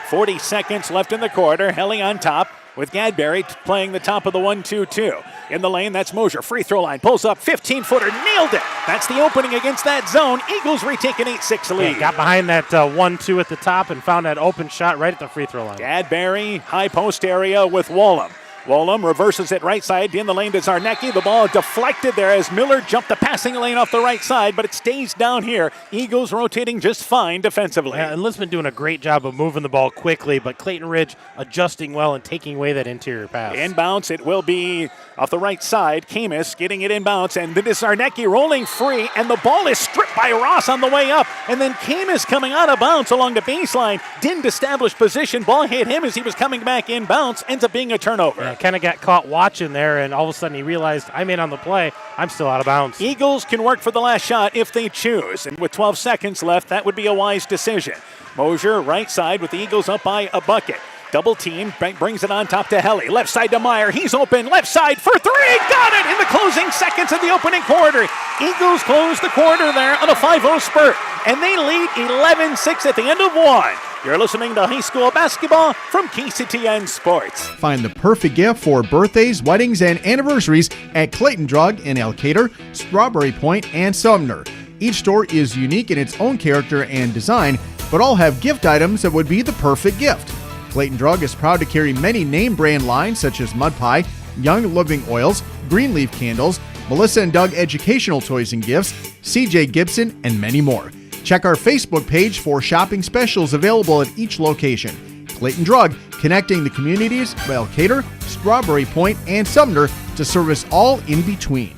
40 seconds left in the quarter. Helly on top with Gadberry playing the top of the 1-2-2. In the lane, that's Mosier. Free throw line, pulls up, 15-footer, nailed it. That's the opening against that zone. Eagles retake an 8-6 lead. Yeah, got behind that 1-2 at the top and found that open shot right at the free throw line. Gadberry, high post area with Wollum. Wollum reverses it right side in the lane to Zarnecki. The ball deflected there as Miller jumped the passing lane off the right side, but it stays down here. Eagles rotating just fine defensively. Yeah, and Lisbon doing a great job of moving the ball quickly, but Clayton Ridge adjusting well and taking away that interior pass. Inbounds, it will be off the right side. Camus getting it inbounds, and then is Zarnecki rolling free, and the ball is stripped by Ross on the way up, and then Camus coming out of bounds along the baseline. Didn't establish position. Ball hit him as he was coming back inbounds. Ends up being a turnover. Yeah, kind of got caught watching there, and all of a sudden he realized, I'm in on the play. I'm still out of bounds. Eagles can work for the last shot if they choose, and with 12 seconds left, that would be a wise decision. Mosier, right side with the Eagles up by a bucket. Double team, brings it on top to Helly. Left side to Meyer. He's open. Left side for 3. Got it in the closing seconds of the opening quarter. Eagles close the quarter there on a 5-0 spurt, and they lead 11-6 at the end of 1. You're listening to high school basketball from KCTN Sports. Find the perfect gift for birthdays, weddings, and anniversaries at Clayton Drug in Elkader, Strawberry Point, and Sumner. Each store is unique in its own character and design, but all have gift items that would be the perfect gift. Clayton Drug is proud to carry many name brand lines such as Mud Pie, Young Living Oils, Greenleaf Candles, Melissa and Doug Educational Toys and Gifts, CJ Gibson, and many more. Check our Facebook page for shopping specials available at each location. Clayton Drug, connecting the communities of Elkader, Strawberry Point, and Sumner to service all in between.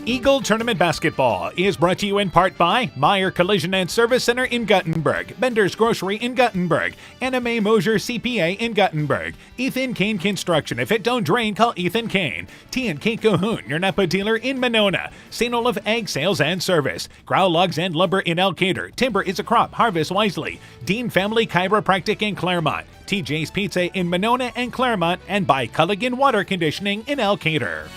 Eagle Tournament Basketball is brought to you in part by Meyer Collision and Service Center in Guttenberg, Bender's Grocery in Guttenberg, NMA Mosier CPA in Guttenberg, Ethan Kane Construction. If it don't drain, call Ethan Kane. T&K Cahoon, your Napa dealer in Monona, St. Olaf Ag Sales and Service, Grow Logs and Lumber in Elkader, Timber is a crop, harvest wisely, Dean Family Chiropractic in Claremont, TJ's Pizza in Monona and Claremont, and by Culligan Water Conditioning in Elkader.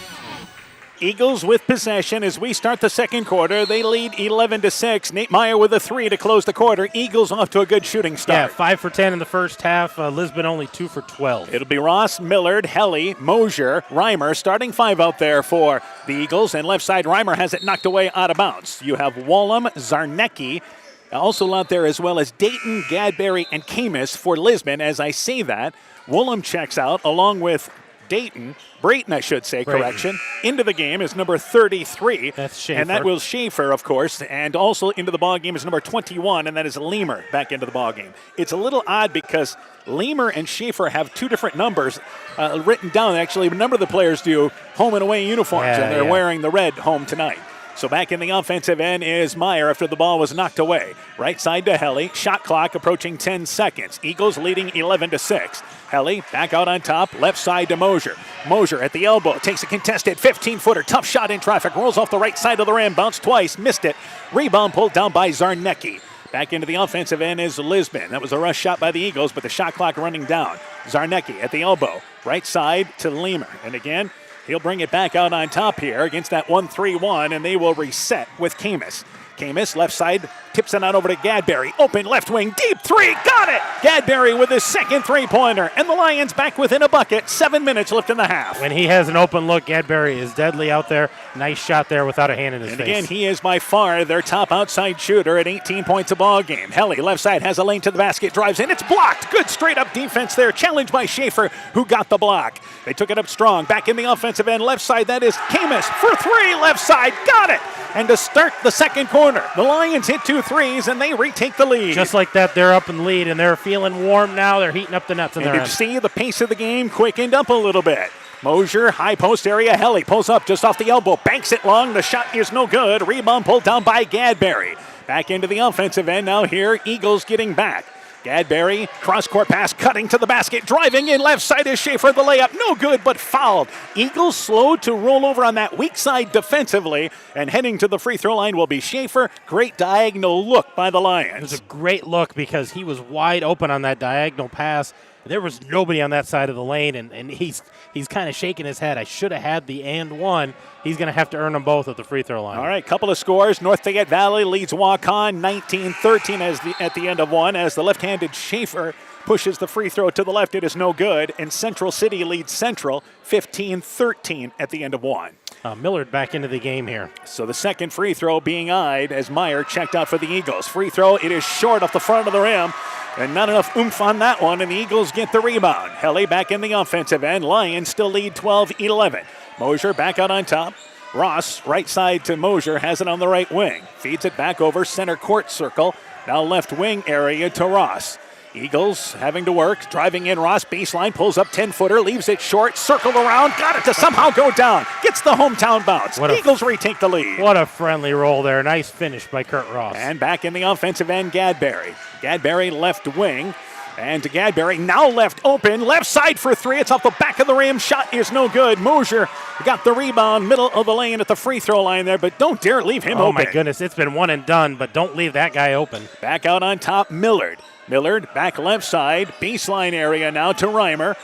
Eagles with possession as we start the second quarter. They lead 11-6. Nate Meyer with a 3 to close the quarter. Eagles off to a good shooting start. Yeah, 5 for 10 in the first half. Lisbon only 2 for 12. It'll be Ross, Millard, Helly, Mosier, Reimer, starting 5 out there for the Eagles. And left side, Reimer has it knocked away out of bounds. You have Wollum, Zarnecki, also out there as well as Dayton, Gadberry, and Camus for Lisbon. As I say that, Wollum checks out along with Brayton, I should say, correction. Into the game is number 33. That's Schaefer. And that was Schaefer, of course. And also into the ball game is number 21, and that is Lemur back into the ball game. It's a little odd because Lemur and Schaefer have two different numbers written down. Actually, a number of the players do home and away uniforms, and they're wearing the red home tonight. So back in the offensive end is Meyer after the ball was knocked away. Right side to Helly. Shot clock approaching 10 seconds. Eagles leading 11-6. Helly back out on top. Left side to Mosier. Mosier at the elbow. Takes a contested 15-footer. Tough shot in traffic. Rolls off the right side of the rim. Bounced twice. Missed it. Rebound pulled down by Zarnecki. Back into the offensive end is Lisbon. That was a rush shot by the Eagles, but the shot clock running down. Zarnecki at the elbow. Right side to Lemur. And again, he'll bring it back out on top here against that 1-3-1, and they will reset with Camus. Camus, left side, tips it out over to Gadberry. Open left wing, deep three, got it! Gadberry with his second three-pointer, and the Lions back within a bucket. 7 minutes left in the half. When he has an open look, Gadberry is deadly out there. Nice shot there without a hand in his face. And again, he is by far their top outside shooter at 18 points a ball game. Helly, left side, has a lane to the basket, drives in. It's blocked. Good straight-up defense there. Challenged by Schaefer, who got the block. They took it up strong. Back in the offensive end, left side, that is Camus for three, left side, got it! And to start the second quarter, the Lions hit 2 threes, and they retake the lead. Just like that, they're up in the lead, and they're feeling warm now. They're heating up the nets in their end. Did you see the pace of the game quickened up a little bit? Mosier, high post area. Helly pulls up just off the elbow. Banks it long. The shot is no good. Rebound pulled down by Gadberry. Back into the offensive end now here. Eagles getting back. Gadberry, cross-court pass, cutting to the basket, driving in left side is Schaefer, the layup, no good, but fouled. Eagles slowed to roll over on that weak side defensively, and heading to the free throw line will be Schaefer. Great diagonal look by the Lions. It was a great look because he was wide open on that diagonal pass. There was nobody on that side of the lane, and he's kind of shaking his head. I should have had the and one. He's going to have to earn them both at the free throw line. All right, couple of scores. North Fayette Valley leads Waukon 19-13 at the end of one as the left-handed Schaefer pushes the free throw to the left. It is no good. And Central City leads Central 15-13 at the end of one. Millard back into the game here. So the second free throw being eyed as Meyer checked out for the Eagles. Free throw, it is short off the front of the rim. And not enough oomph on that one, and the Eagles get the rebound. Helly back in the offensive end. Lions still lead 12-11. Mosier back out on top. Ross, right side to Mosier, has it on the right wing. Feeds it back over center court circle. Now left wing area to Ross. Eagles having to work, driving in Ross, baseline, pulls up 10-footer, leaves it short, circled around, got it to somehow go down, gets the hometown bounce. Eagles retake the lead. What a friendly roll there. Nice finish by Kurt Ross. And back in the offensive end, Gadberry. Gadberry left wing, and to Gadberry, now left open, left side for three. It's off the back of the rim. Shot is no good. Mosier got the rebound, middle of the lane at the free throw line there, but don't dare leave him open. Oh, my goodness. It's been one and done, but don't leave that guy open. Back out on top, Millard. Millard back left side, baseline area now to Reimer.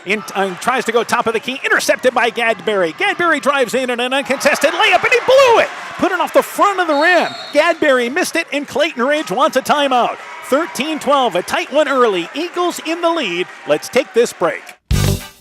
Tries to go top of the key, intercepted by Gadberry. Gadberry drives in and an uncontested layup, and he blew it. Put it off the front of the rim. Gadberry missed it, and Clayton Ridge wants a timeout. 13-12, a tight one early. Eagles in the lead. Let's take this break.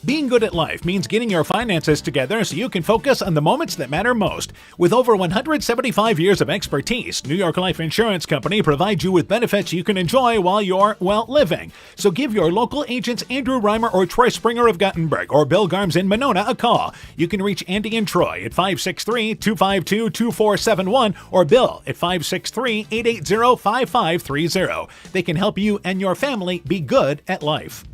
Being good at life means getting your finances together so you can focus on the moments that matter most. With over 175 years of expertise, New York Life Insurance Company provides you with benefits you can enjoy while you're, living. So give your local agents Andrew Reimer or Troy Springer of Gothenburg or Bill Garms in Monona a call. You can reach Andy and Troy at 563-252-2471 or Bill at 563-880-5530. They can help you and your family be good at life.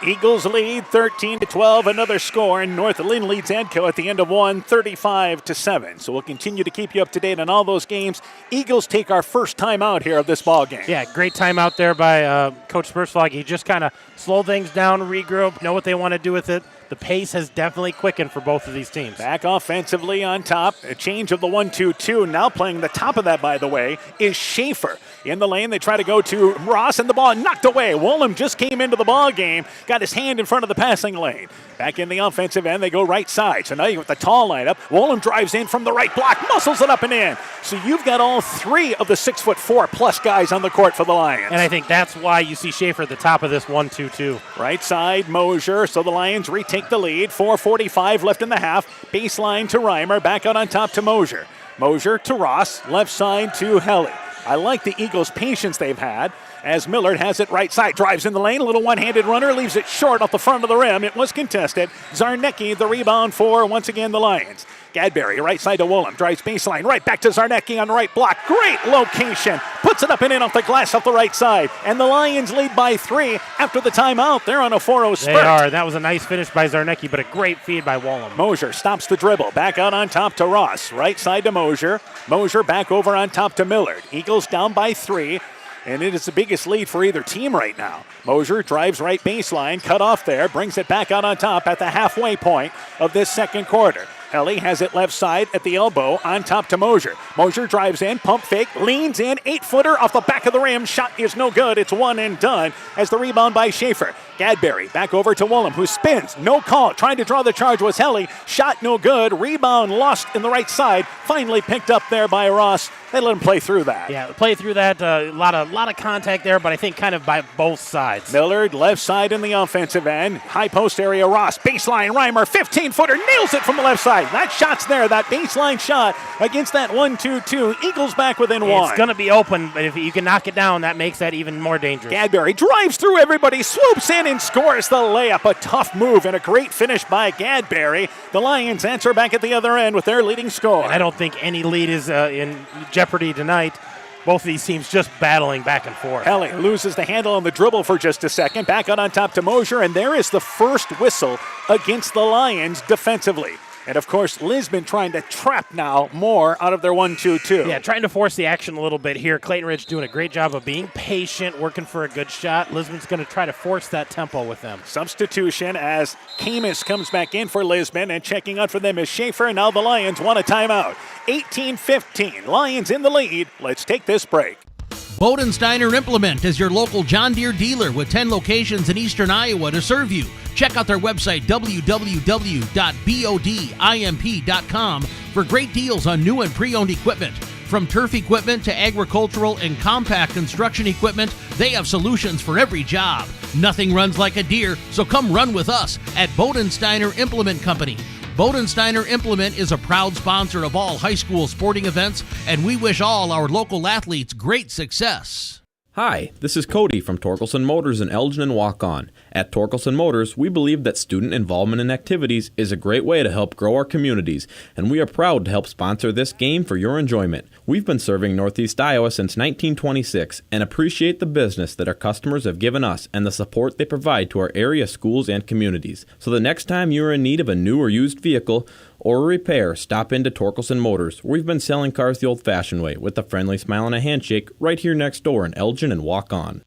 Eagles lead 13-12. Another score, and North Lynn leads Edco at the end of one, 35-7. So we'll continue to keep you up to date on all those games. Eagles take our first time out here of this ball game. Yeah, great time out there by Coach Sperslag. He just kind of slow things down, regroup, know what they want to do with it. The pace has definitely quickened for both of these teams. Back offensively on top. A change of the 1-2-2. Now playing the top of that, by the way, is Schaefer. In the lane, they try to go to Ross, and the ball knocked away. Wollum just came into the ball game, got his hand in front of the passing lane. Back in the offensive end, they go right side. So now you got the tall lineup. Wollum drives in from the right block, muscles it up and in. So you've got all three of the 6'4" guys on the court for the Lions. And I think that's why you see Schaefer at the top of this 1-2-2. Right side, Mosier. So the Lions retake the lead. 4:45 left in the half. Baseline to Reimer. Back out on top to Mosier. Mosier to Ross. Left side to Helly. I like the Eagles' patience they've had as Millard has it right side. Drives in the lane. A little one-handed runner. Leaves it short off the front of the rim. It was contested. Zarnecki the rebound for, once again, the Lions. Gadberry, right side to Wollum. Drives baseline. Right back to Zarnecki on the right block. Great location. Puts it up and in off the glass off the right side. And the Lions lead by 3 after the timeout. They're on a 4-0 spurt. They are. That was a nice finish by Zarnecki, but a great feed by Wollum. Mosier stops the dribble. Back out on top to Ross. Right side to Mosier. Mosier back over on top to Millard. Eagles down by 3. And it is the biggest lead for either team right now. Mosier drives right baseline, cut off there, brings it back out on top at the halfway point of this second quarter. Helly has it left side at the elbow on top to Mosier. Mosier drives in, pump fake, leans in, 8-footer off the back of the rim. Shot is no good. It's one and done as the rebound by Schaefer. Gadberry back over to Wollum, who spins. No call. Trying to draw the charge was Helly. Shot no good. Rebound lost in the right side. Finally picked up there by Ross. They let him play through that. Yeah, play through that. A lot of contact there, but I think kind of by both sides. Millard left side in the offensive end. High post area. Ross baseline. Reimer 15-footer nails it from the left side. That shot's there. That baseline shot against that 1-2-2. Eagles back within 1. It's going to be open, but if you can knock it down, that makes that even more dangerous. Gadberry drives through everybody, swoops in and scores the layup. A tough move and a great finish by Gadberry. The Lions answer back at the other end with their leading score. And I don't think any lead is in jeopardy tonight. Both of these teams just battling back and forth. Helly loses the handle on the dribble for just a second. Back out on top to Mosier, and there is the first whistle against the Lions defensively. And, of course, Lisbon trying to trap now more out of their 1-2-2. Yeah, trying to force the action a little bit here. Clayton Ridge doing a great job of being patient, working for a good shot. Lisbon's going to try to force that tempo with them. Substitution as Camus comes back in for Lisbon, and checking out for them is Schaefer. Now the Lions want a timeout. 18-15, Lions in the lead. Let's take this break. Bodensteiner Implement is your local John Deere dealer with 10 locations in eastern Iowa to serve you. Check out their website, www.bodimp.com, for great deals on new and pre-owned equipment. From turf equipment to agricultural and compact construction equipment, they have solutions for every job. Nothing runs like a Deere, so come run with us at Bodensteiner Implement Company. Bodensteiner Implement is a proud sponsor of all high school sporting events, and we wish all our local athletes great success. Hi, this is Cody from Torkelson Motors in Elgin and Walk-On. At Torkelson Motors, we believe that student involvement in activities is a great way to help grow our communities, and we are proud to help sponsor this game for your enjoyment. We've been serving Northeast Iowa since 1926 and appreciate the business that our customers have given us and the support they provide to our area schools and communities. So the next time you are in need of a new or used vehicle or a repair, stop into Torkelson Motors. We've been selling cars the old-fashioned way with a friendly smile and a handshake right here next door in Elgin and Walk-On.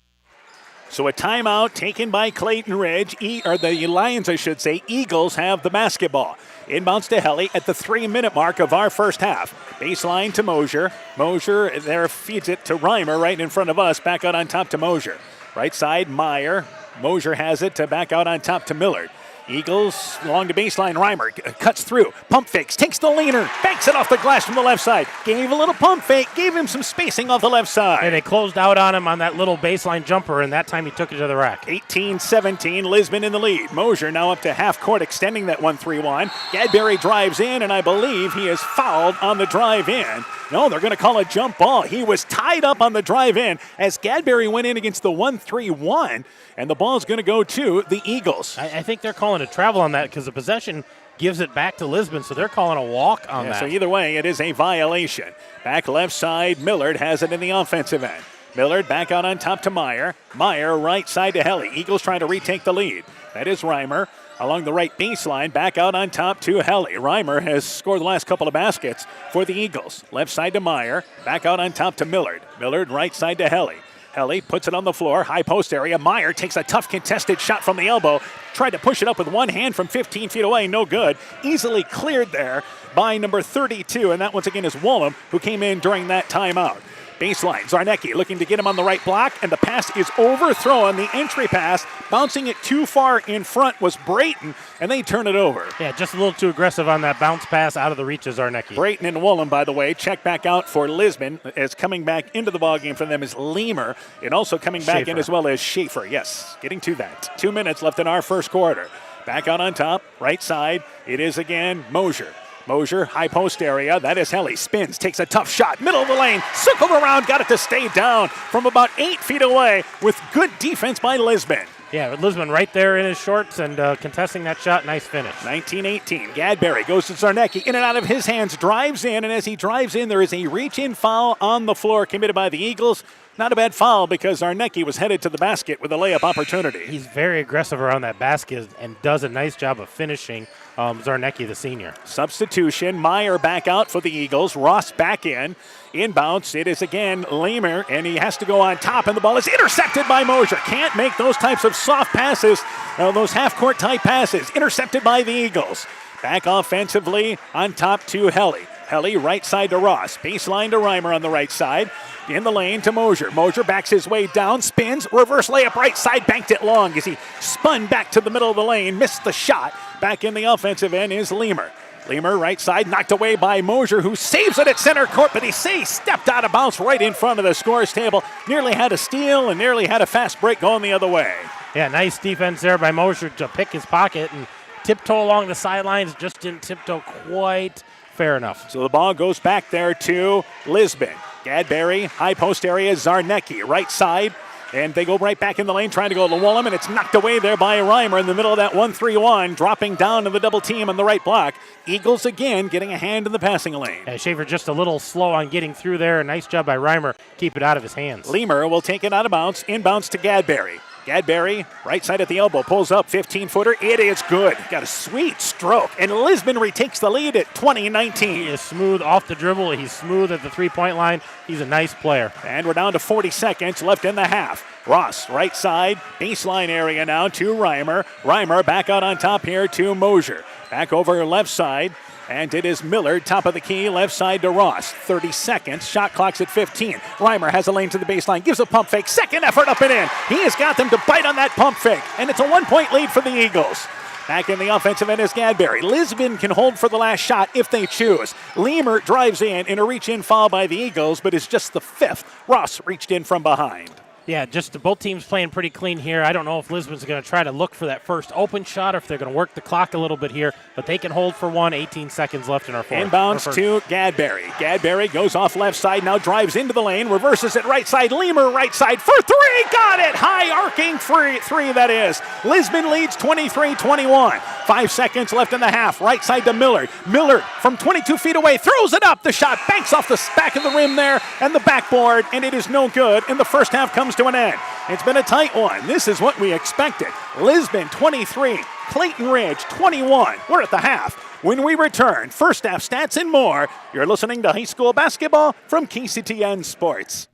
So a timeout taken by Clayton Ridge, or the Lions, I should say. Eagles have the basketball. Inbounds to Helly at the 3-minute mark of our first half. Baseline to Mosier. Mosier there feeds it to Reimer right in front of us. Back out on top to Mosier. Right side, Meyer. Mosier has it to back out on top to Millard. Eagles along the baseline. Reimer cuts through, pump fakes, takes the leaner, banks it off the glass from the left side. Gave a little pump fake, gave him some spacing off the left side. And they closed out on him on that little baseline jumper, and that time he took it to the rack. 18-17, Lisbon in the lead. Mosier now up to half court, extending that 1-3-1. Gadberry drives in, and I believe he is fouled on the drive in. No, they're going to call a jump ball. He was tied up on the drive in as Gadberry went in against the 1-3-1, and the ball's going to go to the Eagles. I think they're calling a travel on that because the possession gives it back to Lisbon, so they're calling a walk on that. So either way, it is a violation. Back left side, Millard has it in the offensive end. Millard back out on top to Meyer. Meyer right side to Helly. Eagles trying to retake the lead. That is Reimer. Along the right baseline, back out on top to Helly. Reimer has scored the last couple of baskets for the Eagles. Left side to Meyer. Back out on top to Millard. Millard right side to Helly. Helly puts it on the floor, high post area. Meyer takes a tough contested shot from the elbow. Tried to push it up with one hand from 15 feet away, no good. Easily cleared there by number 32, and that once again is Wollum, who came in during that timeout. Baseline, Zarnecki looking to get him on the right block, and the pass is overthrown. The entry pass, bouncing it too far in front, was Brayton, and they turn it over. Yeah, just a little too aggressive on that bounce pass out of the reach of Zarnecki. Brayton and Wollum, by the way, check back out for Lisbon. As coming back into the ballgame for them is Leamer, and also coming back in as well as Schaefer. Yes, getting to that. 2 minutes left in our first quarter. Back out on top, right side, it is again Mosier. Mosier, high post area. That is Helly. Spins, takes a tough shot. Middle of the lane. Circled around. Got it to stay down from about 8 feet away with good defense by Lisbon. Yeah, Lisbon right there in his shorts and contesting that shot. Nice finish. 19-18. Gadberry goes to Zarnecki. In and out of his hands. Drives in. And as he drives in, there is a reach-in foul on the floor committed by the Eagles. Not a bad foul because Zarnecki was headed to the basket with a layup opportunity. He's very aggressive around that basket and does a nice job of finishing Zarnecki, the senior. Substitution. Meyer back out for the Eagles. Ross back in. Inbounds. It is again Lamer, and he has to go on top, and the ball is intercepted by Mosier. Can't make those types of soft passes, those half-court type passes. Intercepted by the Eagles. Back offensively on top to Helly. Helly right side to Ross. Baseline to Reimer on the right side. In the lane to Mosier. Mosier backs his way down, spins, reverse layup right side, banked it long as he spun back to the middle of the lane, missed the shot. Back in the offensive end is Leamer. Leamer right side, knocked away by Mosier, who saves it at center court, but he stepped out of bounds right in front of the scorer's table. Nearly had a steal and nearly had a fast break going the other way. Yeah, nice defense there by Mosier to pick his pocket and tiptoe along the sidelines. Just didn't tiptoe quite fair enough. So the ball goes back there to Lisbon. Gadberry, high post area, Zarnecki, right side. And they go right back in the lane trying to go to Wallem, and it's knocked away there by Reimer in the middle of that 1-3-1, dropping down to the double team on the right block. Eagles again getting a hand in the passing lane. Yeah, Schaefer just a little slow on getting through there. Nice job by Reimer. Keep it out of his hands. Leamer will take it out of bounds, inbounds to Gadberry. Gadberry, right side at the elbow, pulls up, 15-footer. It is good. Got a sweet stroke. And Lisbon retakes the lead at 20-19. He is smooth off the dribble. He's smooth at the three-point line. He's a nice player. And we're down to 40 seconds left in the half. Ross, right side, baseline area now to Reimer. Reimer back out on top here to Mosier. Back over left side. And it is Miller, top of the key, left side to Ross. 30 seconds, shot clock's at 15. Reimer has a lane to the baseline, gives a pump fake, second effort up and in. He has got them to bite on that pump fake, and it's a 1-point lead for the Eagles. Back in the offensive end is Gadberry. Lisbon can hold for the last shot if they choose. Leamer drives in a reach-in foul by the Eagles, but is just the fifth. Ross reached in from behind. Yeah, just both teams playing pretty clean here. I don't know if Lisbon's going to try to look for that first open shot or if they're going to work the clock a little bit here, but they can hold for one. 18 seconds left in our fourth. Inbounds to Gadberry. Gadberry goes off left side, now drives into the lane, reverses it right side. Leamer right side for three. Got it! High arcing three, that is. Lisbon leads 23-21. 5 seconds left in the half. Right side to Miller. Miller from 22 feet away throws it up. The shot banks off the back of the rim there and the backboard, and it is no good. And the first half comes to an end. It's been a tight one. This is what we expected. Lisbon 23, Clayton Ridge 21. We're at the half. When we return, first half stats and more. You're listening to high school basketball from KCTN Sports.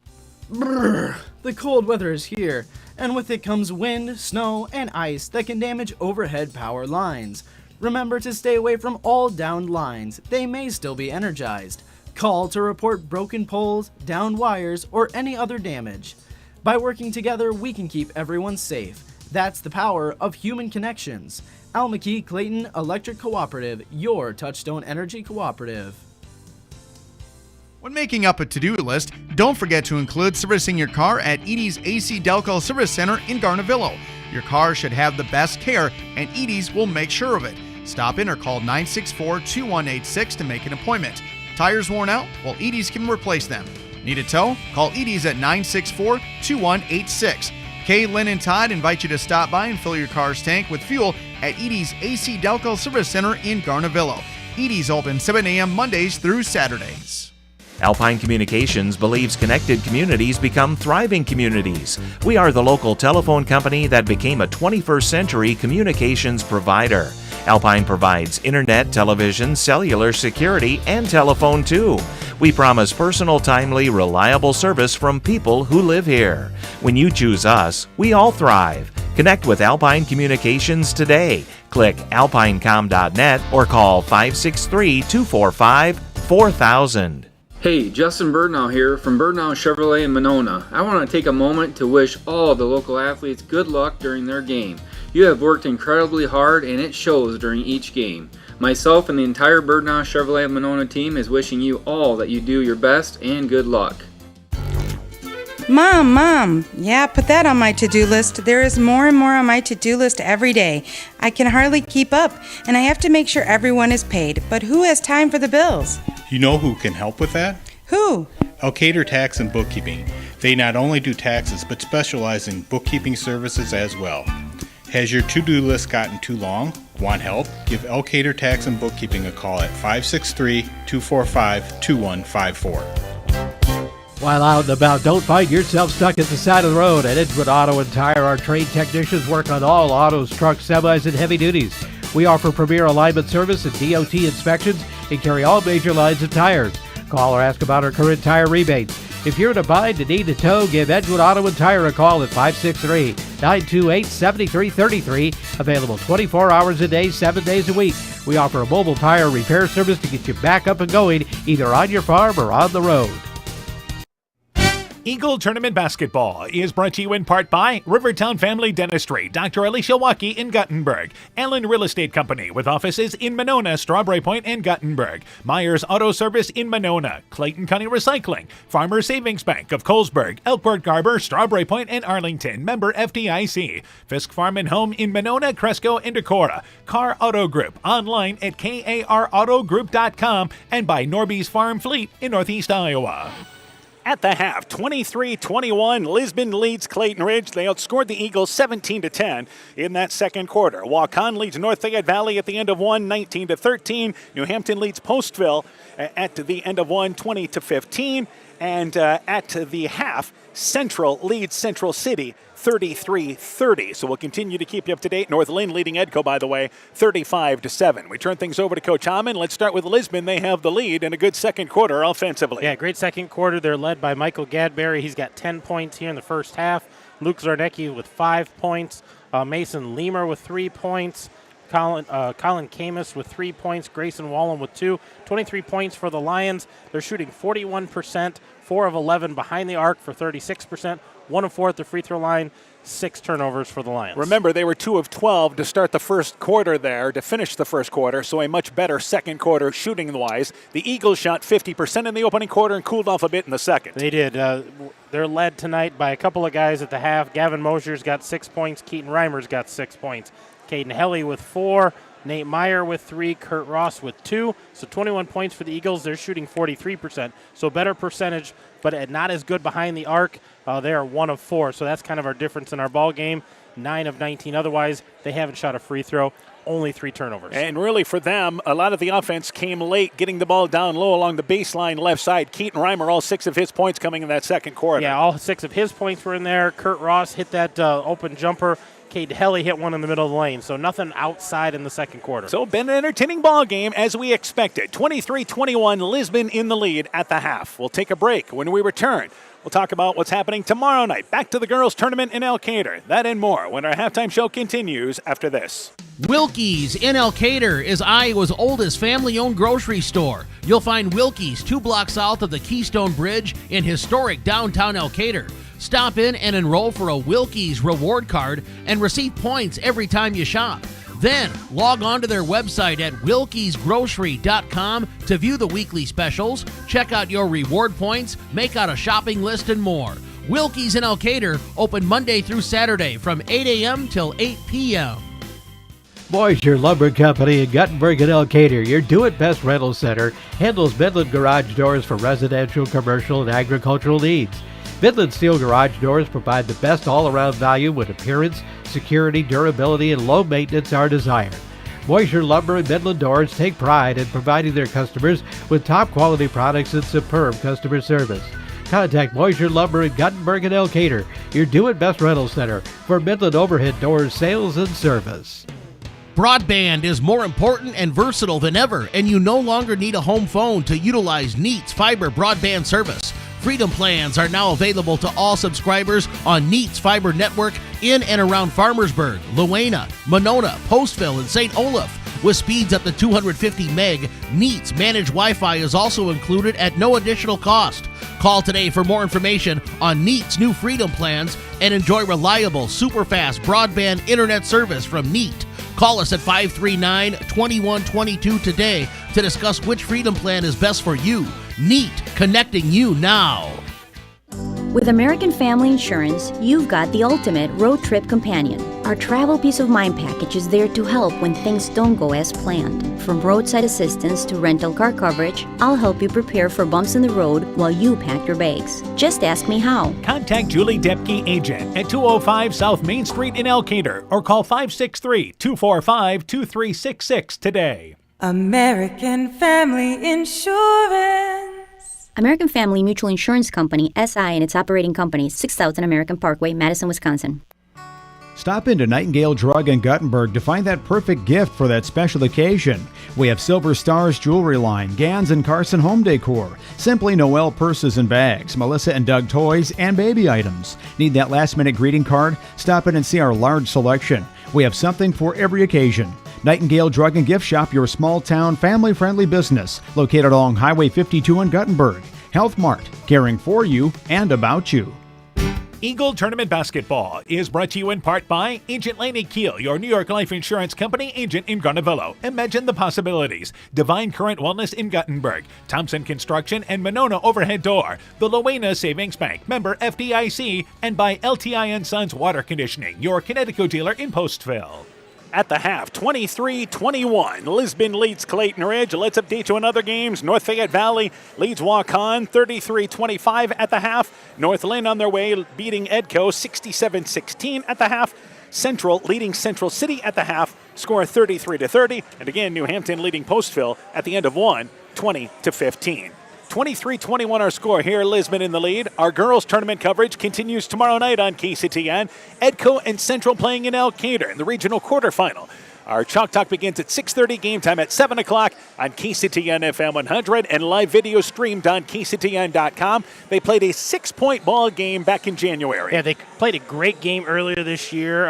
Brrr, the cold weather is here, and with it comes wind, snow, and ice that can damage overhead power lines. Remember to stay away from all downed lines. They may still be energized. Call to report broken poles, downed wires, or any other damage. By working together, we can keep everyone safe. That's the power of human connections. Al McKee Clayton Electric Cooperative, your Touchstone Energy Cooperative. When making up a to-do list, don't forget to include servicing your car at Edie's AC Delco Service Center in Garnavillo. Your car should have the best care, and Edie's will make sure of it. Stop in or call 964-2186 to make an appointment. Tires worn out? Well, Edie's can replace them. Need a tow? Call Edie's at 964-2186. Kay, Lynn, and Todd invite you to stop by and fill your car's tank with fuel at Edie's AC Delco Service Center in Garnavillo. Edie's open 7 a.m. Mondays through Saturdays. Alpine Communications believes connected communities become thriving communities. We are the local telephone company that became a 21st century communications provider. Alpine provides internet, television, cellular security, and telephone too. We promise personal, timely, reliable service from people who live here. When you choose us, we all thrive. Connect with Alpine Communications today. Click alpinecom.net or call 563-245-4000. Hey, Justin Birdnow here from Birdnow Chevrolet in Monona. I want to take a moment to wish all the local athletes good luck during their game. You have worked incredibly hard and it shows during each game. Myself and the entire Birdnow Chevrolet Monona team is wishing you all that you do your best and good luck. Mom, yeah, put that on my to-do list. There is more and more on my to-do list every day. I can hardly keep up, and I have to make sure everyone is paid. But who has time for the bills? You know who can help with that? Who? Elkader Tax and Bookkeeping. They not only do taxes, but specialize in bookkeeping services as well. Has your to-do list gotten too long? Want help? Give Elkader Tax and Bookkeeping a call at 563-245-2154. While out and about, don't find yourself stuck at the side of the road. At Edgewood Auto and Tire, our trained technicians work on all autos, trucks, semis, and heavy duties. We offer premier alignment service and DOT inspections and carry all major lines of tires. Call or ask about our current tire rebates. If you're in a bind and need a tow, give Edgewood Auto and Tire a call at 563-928-7333. Available 24 hours a day, 7 days a week. We offer a mobile tire repair service to get you back up and going, either on your farm or on the road. Eagle Tournament Basketball is brought to you in part by Rivertown Family Dentistry, Dr. Alicia Waukee in Guttenberg, Allen Real Estate Company with offices in Monona, Strawberry Point, and Guttenberg, Myers Auto Service in Monona, Clayton County Recycling, Farmer Savings Bank of Colesburg, Elkport Garber, Strawberry Point, and Arlington, member FDIC, Fisk Farm and Home in Monona, Cresco, and Decorah, Carr Auto Group, online at karautogroup.com, and by Norby's Farm Fleet in Northeast Iowa. At the half, 23-21, Lisbon leads Clayton Ridge. They outscored the Eagles 17-10 in that second quarter. Waukon leads North Fayette Valley at the end of one, 19-13. New Hampton leads Postville at the end of one, 20-15. And at the half, Central leads Central City 33-30. So we'll continue to keep you up to date. North Lynn leading Edco, by the way, 35-7. We turn things over to Coach Hammond. Let's start with Lisbon. They have the lead in a good second quarter offensively. Yeah, great second quarter. They're led by Michael Gadberry. He's got 10 points here in the first half. Luke Zarnecki with 5 points. Mason Leamer with 3 points. Colin Camus with 3 points. Grayson Wallen with 2. 23 points for the Lions. They're shooting 41%, 4 of 11 behind the arc for 36%. 1 of 4 at the free throw line, 6 turnovers for the Lions. Remember, they were 2 of 12 to start the first quarter there, to finish the first quarter, so a much better second quarter shooting-wise. The Eagles shot 50% in the opening quarter and cooled off a bit in the second. They did. They're led tonight by a couple of guys at the half. Gavin Mosier's got 6 points. Keaton Reimer's got 6 points. Caden Helly with 4. Nate Meyer with 3, Kurt Ross with 2. So 21 points for the Eagles. They're shooting 43%. So better percentage, but not as good behind the arc. They are 1 of 4. So that's kind of our difference in our ball game. 9 of 19 otherwise. They haven't shot a free throw. Only 3 turnovers. And really for them, a lot of the offense came late, getting the ball down low along the baseline left side. Keaton Reimer, all 6 of his points coming in that second quarter. Yeah, all 6 of his points were in there. Kurt Ross hit that open jumper. Cade Helly hit one in the middle of the lane, so nothing outside in the second quarter. So been an entertaining ball game as we expected. 23-21, Lisbon in the lead at the half. We'll take a break. When we return, we'll talk about what's happening tomorrow night. Back to the girls' tournament in Elkader. That and more when our halftime show continues after this. Wilkie's in Elkader is Iowa's oldest family-owned grocery store. You'll find Wilkie's 2 blocks south of the Keystone Bridge in historic downtown Elkader. Stop in and enroll for a Wilkie's reward card and receive points every time you shop. Then log on to their website at wilkiesgrocery.com to view the weekly specials, check out your reward points, make out a shopping list, and more. Wilkie's in Elkader, open Monday through Saturday from 8 a.m. till 8 p.m. Moisture Lumber Company in Guttenberg and Elkader, your do-it-best rental center, handles Midland garage doors for residential, commercial, and agricultural needs. Midland Steel garage doors provide the best all-around value when appearance, security, durability, and low maintenance are desired. Moisture Lumber and Midland Doors take pride in providing their customers with top-quality products and superb customer service. Contact Moisture Lumber in Guttenberg and Elkader, your do-it-best rental center for Midland overhead doors sales and service. Broadband is more important and versatile than ever, and you no longer need a home phone to utilize Neat's fiber broadband service. Freedom plans are now available to all subscribers on Neat's fiber network in and around Farmersburg, Luena, Monona, Postville, and St. Olaf. With speeds up to 250 meg, Neat's managed Wi-Fi is also included at no additional cost. Call today for more information on Neat's new Freedom plans and enjoy reliable, super-fast broadband internet service from Neat. Call us at 539-2122 today to discuss which Freedom plan is best for you. Neat, connecting you now. With American Family Insurance, you've got the ultimate road trip companion. Our travel peace of mind package is there to help when things don't go as planned. From roadside assistance to rental car coverage, I'll help you prepare for bumps in the road while you pack your bags. Just ask me how. Contact Julie Depke, agent, at 205 South Main Street in Elkader or call 563-245-2366 today. American Family Insurance. American Family Mutual Insurance Company, SI, and its operating companies, 6000 American Parkway, Madison, Wisconsin. Stop into Nightingale Drug in Guttenberg to find that perfect gift for that special occasion. We have Silver Stars jewelry line, Gans and Carson home decor, Simply Noel purses and bags, Melissa and Doug toys, and baby items. Need that last-minute greeting card? Stop in and see our large selection. We have something for every occasion. Nightingale Drug and Gift Shop, your small-town, family-friendly business, located along Highway 52 in Guttenberg. Health Mart, caring for you and about you. Eagle Tournament Basketball is brought to you in part by Agent Laney Keel, your New York Life Insurance Company agent in Garnavillo. Imagine the possibilities. Divine Current Wellness in Guttenberg, Thompson Construction and Monona Overhead Door, the Luena Savings Bank, member FDIC, and by LTI & Sons Water Conditioning, your Connecticut dealer in Postville. At the half, 23-21. Lisbon leads Clayton Ridge. Let's update you on other games. North Fayette Valley leads Waukon 33-25 at the half. North Lynn on their way beating Edco 67-16 at the half. Central leading Central City at the half. Score 33-30. And again, New Hampton leading Postville at the end of one, 20-15. 23-21 our score here, Lisbon in the lead. Our girls tournament coverage continues tomorrow night on KCTN. Edco and Central playing in Elkader in the regional quarterfinal. Our Chalk Talk begins at 6:30, game time at 7 o'clock on KCTN FM 100 and live video streamed on KCTN.com. They played a 6-point ball game back in January. Yeah, they played a great game earlier this year.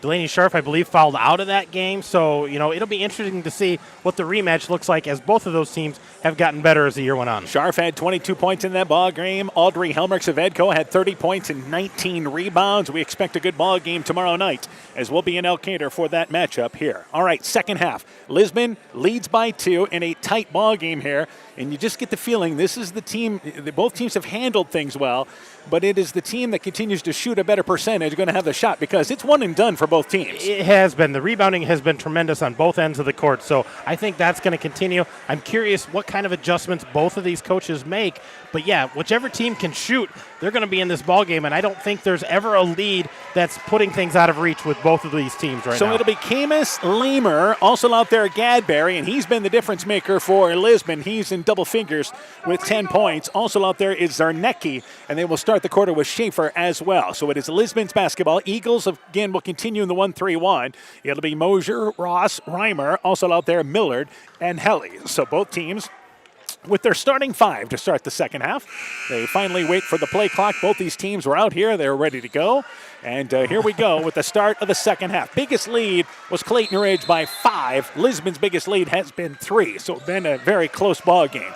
Delaney Scharf, I believe, fouled out of that game. So, it'll be interesting to see what the rematch looks like as both of those teams have gotten better as the year went on. Scharf had 22 points in that ball game. Audrey Helmerich of Edco had 30 points and 19 rebounds. We expect a good ball game tomorrow night as we'll be in Elkader for that matchup here. All right, second half. Lisbon leads by 2 in a tight ball game here. And you just get the feeling this is the team, both teams have handled things well, but it is the team that continues to shoot a better percentage going to have the shot because it's one and done for both teams. It has been. The rebounding has been tremendous on both ends of the court, so I think that's going to continue. I'm curious what kind of adjustments both of these coaches make, but yeah, whichever team can shoot, they're going to be in this ball game, and I don't think there's ever a lead that's putting things out of reach with both of these teams right now. So it'll be Camus Lamer, also out there Gadberry, and he's been the difference maker for Lisbon. He's in double figures with 10 points. Also out there is Zarnecki, and they will start the quarter with Schaefer as well. So it is Lisbon's basketball. Eagles, again, will continue in the 1-3-1. It'll be Mosier, Ross, Reimer, also out there Millard, and Helly. So both teams with their starting 5 to start the second half. They finally wait for the play clock. Both these teams were out here. They're ready to go. And here we go with the start of the second half. Biggest lead was Clayton Ridge by 5. Lisbon's biggest lead has been 3. So it's been a very close ball game.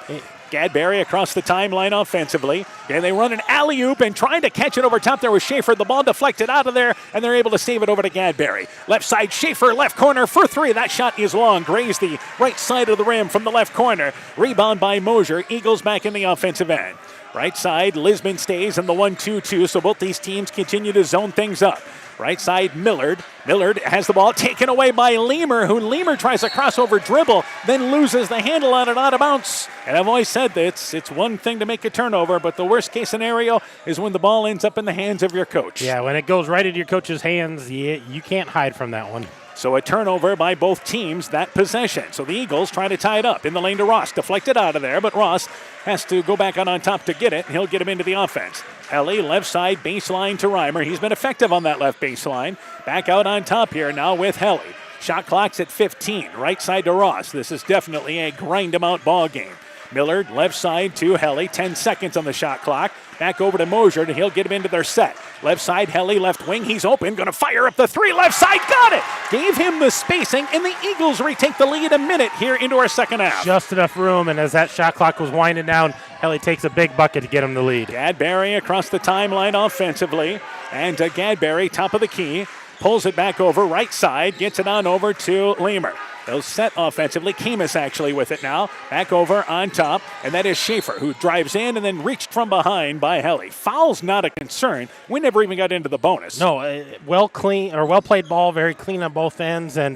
Gadberry across the timeline offensively. And they run an alley-oop and trying to catch it over top there with Schaefer. The ball deflected out of there, and they're able to save it over to Gadberry. Left side, Schaefer, left corner for 3. That shot is long. Grazed the right side of the rim from the left corner. Rebound by Mosier. Eagles back in the offensive end. Right side, Lisbon stays in the 1-2-2, so both these teams continue to zone things up. Right side, Millard. Millard has the ball taken away by Leamer, who Leamer tries a crossover dribble, then loses the handle on it out of bounds. And I've always said that it's one thing to make a turnover, but the worst case scenario is when the ball ends up in the hands of your coach. Yeah, when it goes right into your coach's hands, you can't hide from that one. So a turnover by both teams, that possession. So the Eagles try to tie it up in the lane to Ross. Deflected out of there, but Ross has to go back out on top to get it, and he'll get him into the offense. Helly, left side baseline to Reimer. He's been effective on that left baseline. Back out on top here now with Helly. Shot clock's at 15. Right side to Ross. This is definitely a grind-em-out ball game. Millard, left side to Helly. 10 seconds on the shot clock. Back over to Mosier, and he'll get him into their set. Left side, Helly, left wing. He's open. Going to fire up the 3. Left side, got it! Gave him the spacing, and the Eagles retake the lead a minute here into our second half. Just enough room, and as that shot clock was winding down, Helly takes a big bucket to get him the lead. Gadberry across the timeline offensively. And Gadberry, top of the key, pulls it back over right side, gets it on over to Leamer. They'll set offensively. Camus actually with it now. Back over on top, and that is Schaefer, who drives in and then reached from behind by Helly. Foul's not a concern. We never even got into the bonus. No, well played ball, very clean on both ends, and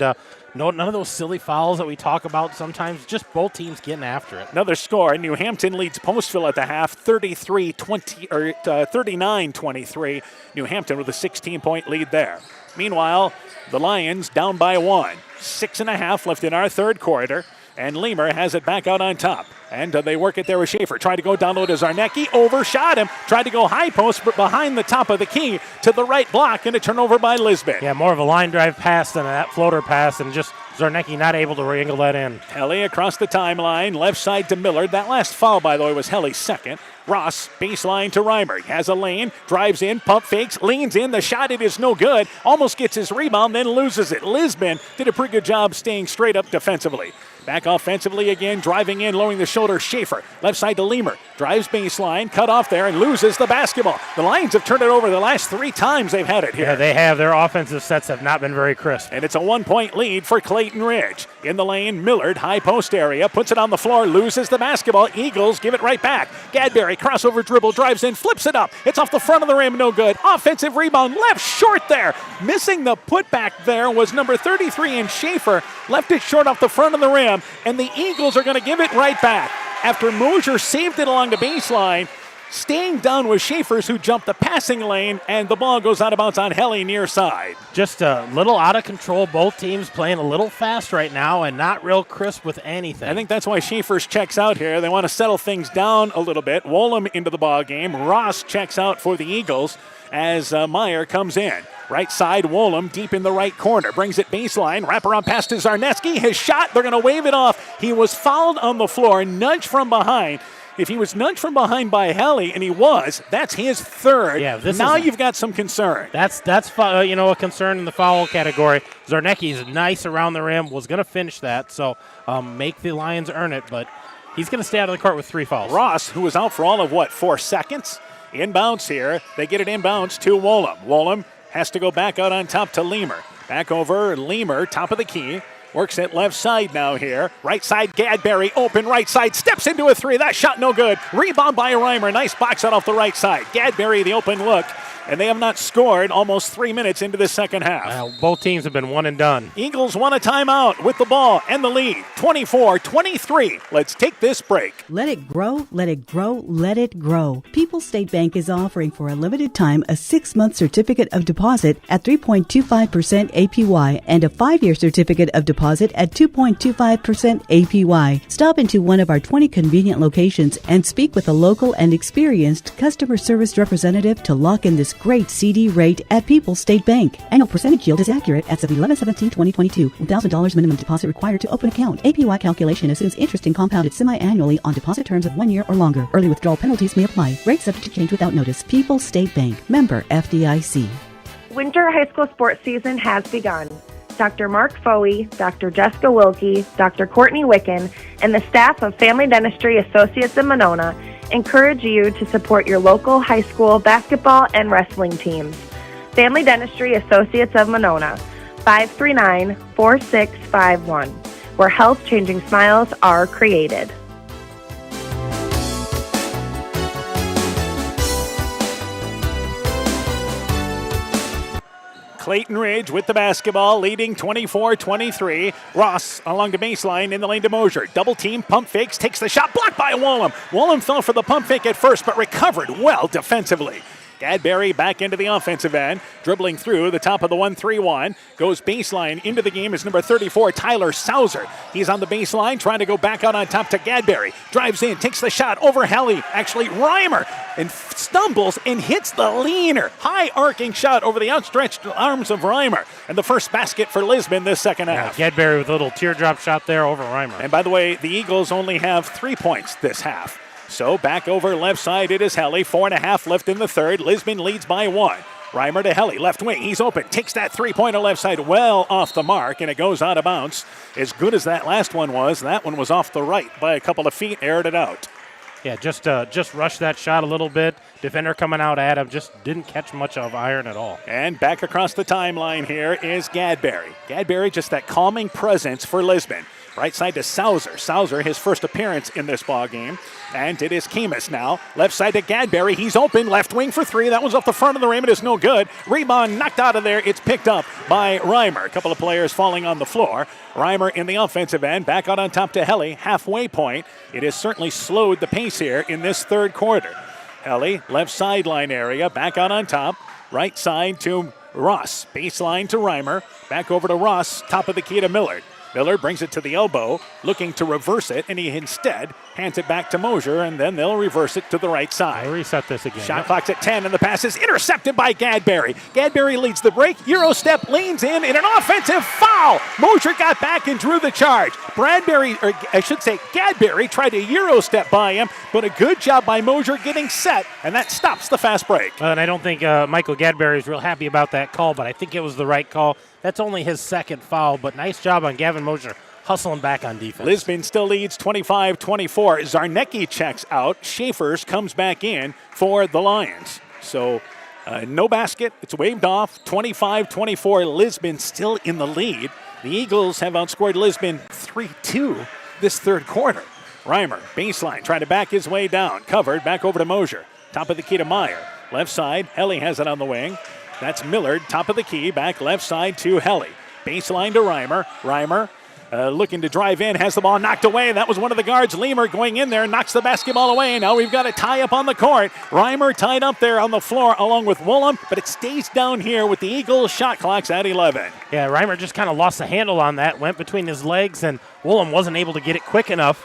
none of those silly fouls that we talk about sometimes. Just both teams getting after it. Another score. New Hampton leads Postville at the half, 39-23. New Hampton with a 16-point lead there. Meanwhile, the Lions down by 1. 6.5 left in our third quarter, and Leamer has it back out on top. And they work it there with Schaefer. Tried to go down low to Zarnecki, overshot him. Tried to go high post, but behind the top of the key to the right block, and a turnover by Lisbon. Yeah, more of a line drive pass than that floater pass, and just Zarnecki not able to wrangle that in. Helly across the timeline, left side to Millard. That last foul, by the way, was Helly's second. Ross, baseline to Reimer. He has a lane, drives in, pump fakes, leans in. The shot, it is no good. Almost gets his rebound, then loses it. Lisbon did a pretty good job staying straight up defensively. Back offensively again, driving in, lowering the shoulder. Schaefer, left side to Leamer. Drives baseline, cut off there, and loses the basketball. The Lions have turned it over the last 3 times they've had it here. Yeah, they have. Their offensive sets have not been very crisp. And it's a 1-point lead for Clayton Ridge. In the lane, Millard, high post area, puts it on the floor, loses the basketball. Eagles give it right back. Gadberry, crossover dribble, drives in, flips it up. It's off the front of the rim, no good. Offensive rebound, left short there. Missing the putback there was number 33 in Schaefer. Left it short off the front of the rim, and the Eagles are going to give it right back. After Mosier saved it along the baseline, staying down with Schaefer's, who jumped the passing lane, and the ball goes out of bounds on Helly near side. Just a little out of control. Both teams playing a little fast right now and not real crisp with anything. I think that's why Schaefer's checks out here. They want to settle things down a little bit. Wollum into the ball game. Ross checks out for the Eagles as Meyer comes in. Right side, Wollum deep in the right corner. Brings it baseline. Wraparound pass to Zarneski. His shot, they're going to wave it off. He was fouled on the floor, nudged from behind. If he was nudged from behind by Helly, and he was, that's his third. Yeah, now you've got some concern. That's a concern in the foul category. Zarnecki's nice around the rim, was going to finish that, so make the Lions earn it, but he's going to stay out of the court with 3 fouls. Ross, who was out for all of, 4 seconds? Inbounds here. They get it inbounds to Wollum. Wollum has to go back out on top to Leamer. Back over, Leamer, top of the key. Works it left side now here. Right side, Gadberry, open right side, steps into a 3. That shot no good. Rebound by Reimer. Nice box out off the right side. Gadberry, the open look. And they have not scored almost 3 minutes into the second half. Both teams have been one and done. Eagles want a timeout with the ball and the lead. 24-23. Let's take this break. Let it grow, let it grow, let it grow. People's State Bank is offering for a limited time a 6-month certificate of deposit at 3.25% APY and a 5-year certificate of deposit at 2.25% APY. Stop into one of our 20 convenient locations and speak with a local and experienced customer service representative to lock in this great CD rate at People's State Bank. Annual percentage yield is accurate as of 11/17/2022. $1,000 minimum deposit required to open account. APY calculation assumes interest and compounded semi-annually on deposit terms of 1 year or longer. Early withdrawal penalties may apply. Rates subject to change without notice. People's State Bank. Member FDIC. Winter high school sports season has begun. Dr. Mark Foey, Dr. Jessica Wilkie, Dr. Courtney Wicken, and the staff of Family Dentistry Associates in Monona encourage you to support your local high school basketball and wrestling teams. Family Dentistry Associates of Monona, 539-4651, where health-changing smiles are created. Clayton Ridge with the basketball, leading 24-23. Ross along the baseline in the lane to Mosier. Double team, pump fakes, takes the shot, blocked by Wollum. Wollum fell for the pump fake at first, but recovered well defensively. Gadberry back into the offensive end, dribbling through the top of the 1-3-1. Goes baseline into the game is number 34, Tyler Sauser. He's on the baseline, trying to go back out on top to Gadberry. Drives in, takes the shot over Helly. Actually, Reimer, and stumbles and hits the leaner. High arcing shot over the outstretched arms of Reimer. And the first basket for Lisbon this second half. Gadberry with a little teardrop shot there over Reimer. And by the way, the Eagles only have 3 points this half. So back over left side, it is Helly. 4.5 left in the third. Lisbon leads by 1. Reimer to Helly, left wing. He's open. Takes that three-pointer left side well off the mark, and it goes out of bounds. As good as that last one was, that one was off the right by a couple of feet, aired it out. Yeah, just rushed that shot a little bit. Defender coming out at him, just didn't catch much of iron at all. And back across the timeline here is Gadberry. Gadberry, just that calming presence for Lisbon. Right side to Sauser. Sauser, his first appearance in this ball game. And it is Kemis now. Left side to Gadberry. He's open. Left wing for three. That was off the front of the rim. It is no good. Rebound knocked out of there. It's picked up by Reimer. A couple of players falling on the floor. Reimer in the offensive end. Back out on top to Helly. Halfway point. It has certainly slowed the pace here in this third quarter. Helly, left sideline area. Back out on top. Right side to Ross. Baseline to Reimer. Back over to Ross. Top of the key to Millard. Millard brings it to the elbow, looking to reverse it, and he instead hands it back to Mosier, and then they'll reverse it to the right side. I'll reset this again. Shot clock's at 10, and the pass is intercepted by Gadberry. Gadberry leads the break. Euro step, leans in an offensive foul. Mosier got back and drew the charge. Gadberry tried to Euro step by him, but a good job by Mosier getting set, and that stops the fast break. And I don't think Michael Gadberry is real happy about that call, but I think it was the right call. That's only his second foul, but nice job on Gavin Mosier hustling back on defense. Lisbon still leads 25-24. Zarnecki checks out. Schaefer's comes back in for the Lions. So no basket. It's waved off. 25-24. Lisbon still in the lead. The Eagles have outscored Lisbon 3-2 this third quarter. Reimer, baseline, trying to back his way down. Covered, back over to Mosier. Top of the key to Meyer. Left side, Helly has it on the wing. That's Millard, top of the key, back left side to Helly. Baseline to Reimer. Reimer looking to drive in, has the ball knocked away. That was one of the guards. Leamer going in there, knocks the basketball away. Now we've got a tie up on the court. Reimer tied up there on the floor along with Woolham, but it stays down here with the Eagles shot clocks at 11. Yeah, Reimer just kind of lost the handle on that, went between his legs, and Woolham wasn't able to get it quick enough.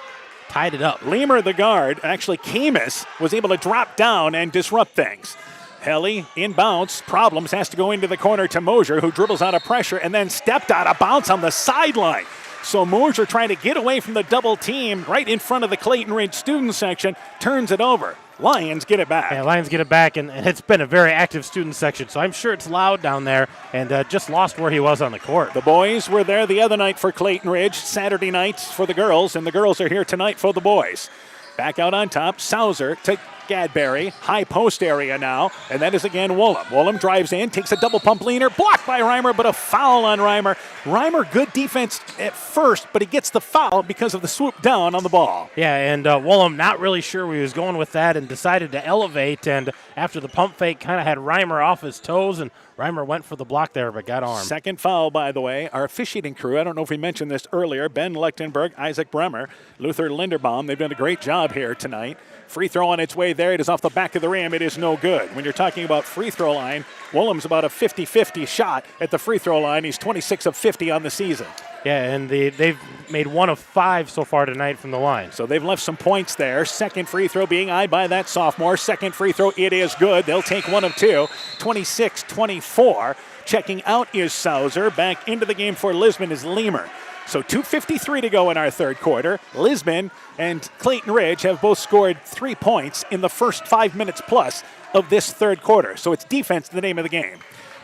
Tied it up. Leamer, the guard, actually Camus, was able to drop down and disrupt things. Helly inbounds, problems, has to go into the corner to Mosier, who dribbles out of pressure and then stepped out of bounds on the sideline. So Mosier trying to get away from the double team right in front of the Clayton Ridge student section, turns it over. Lions get it back. Yeah, Lions get it back, and it's been a very active student section, so I'm sure it's loud down there, and just lost where he was on the court. The boys were there the other night for Clayton Ridge, Saturday nights for the girls, and the girls are here tonight for the boys. Back out on top, Sauser to Gadberry, high post area now, and that is again Woolham. Woolham drives in, takes a double pump leaner, blocked by Reimer, but a foul on Reimer. Reimer, good defense at first, but he gets the foul because of the swoop down on the ball. Yeah, and Woolham not really sure where he was going with that and decided to elevate, and after the pump fake kind of had Reimer off his toes, and Reimer went for the block there, but got armed. Second foul, by the way. Our officiating crew, I don't know if we mentioned this earlier, Ben Lechtenberg, Isaac Bremer, Luther Linderbaum, they've done a great job here tonight. Free throw on its way there. It is off the back of the rim. It is no good. When you're talking about free throw line, Woolham's about a 50-50 shot at the free throw line. He's 26 of 50 on the season. Yeah, and they've made 1 of 5 so far tonight from the line. So they've left some points there. Second free throw being eyed by that sophomore. Second free throw, it is good. They'll take 1 of 2. 26-24. Checking out is Sauser. Back into the game for Lisbon is Leamer. So 2:53 to go in our third quarter. Lisbon and Clayton Ridge have both scored 3 points in the first 5 minutes plus of this third quarter. So it's defense the name of the game.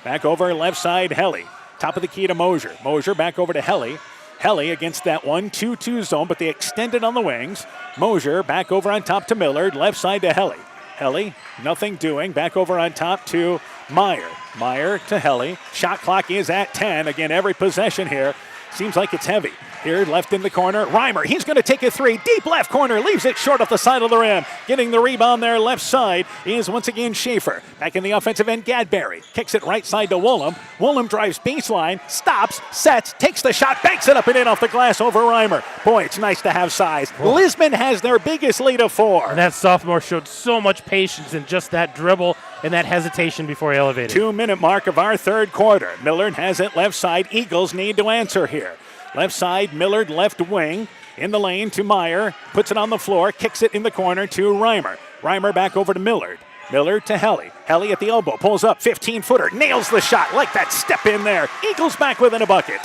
Back over left side, Helly. Top of the key to Mosier. Mosier back over to Helly. Helly against that 1-2-2 zone, but they extended on the wings. Mosier back over on top to Millard. Left side to Helly. Helly, nothing doing. Back over on top to Meyer. Meyer to Helly. Shot clock is at 10. Again, every possession here seems like it's heavy. Here, left in the corner, Reimer. He's going to take a three. Deep left corner, leaves it short off the side of the rim. Getting the rebound there, left side, is once again Schaefer. Back in the offensive end, Gadberry. Kicks it right side to Woolham. Woolham drives baseline, stops, sets, takes the shot, banks it up and in off the glass over Reimer. Boy, it's nice to have size. Whoa. Lisbon has their biggest lead of 4. And that sophomore showed so much patience in just that dribble and that hesitation before he elevated. 2-minute mark of our third quarter. Millard has it left side. Eagles need to answer here. Left side, Millard, left wing. In the lane to Meyer. Puts it on the floor. Kicks it in the corner to Reimer. Reimer back over to Millard. Millard to Helly. Helly at the elbow. Pulls up. 15-footer. Nails the shot. Like that step in there. Eagles back within a bucket.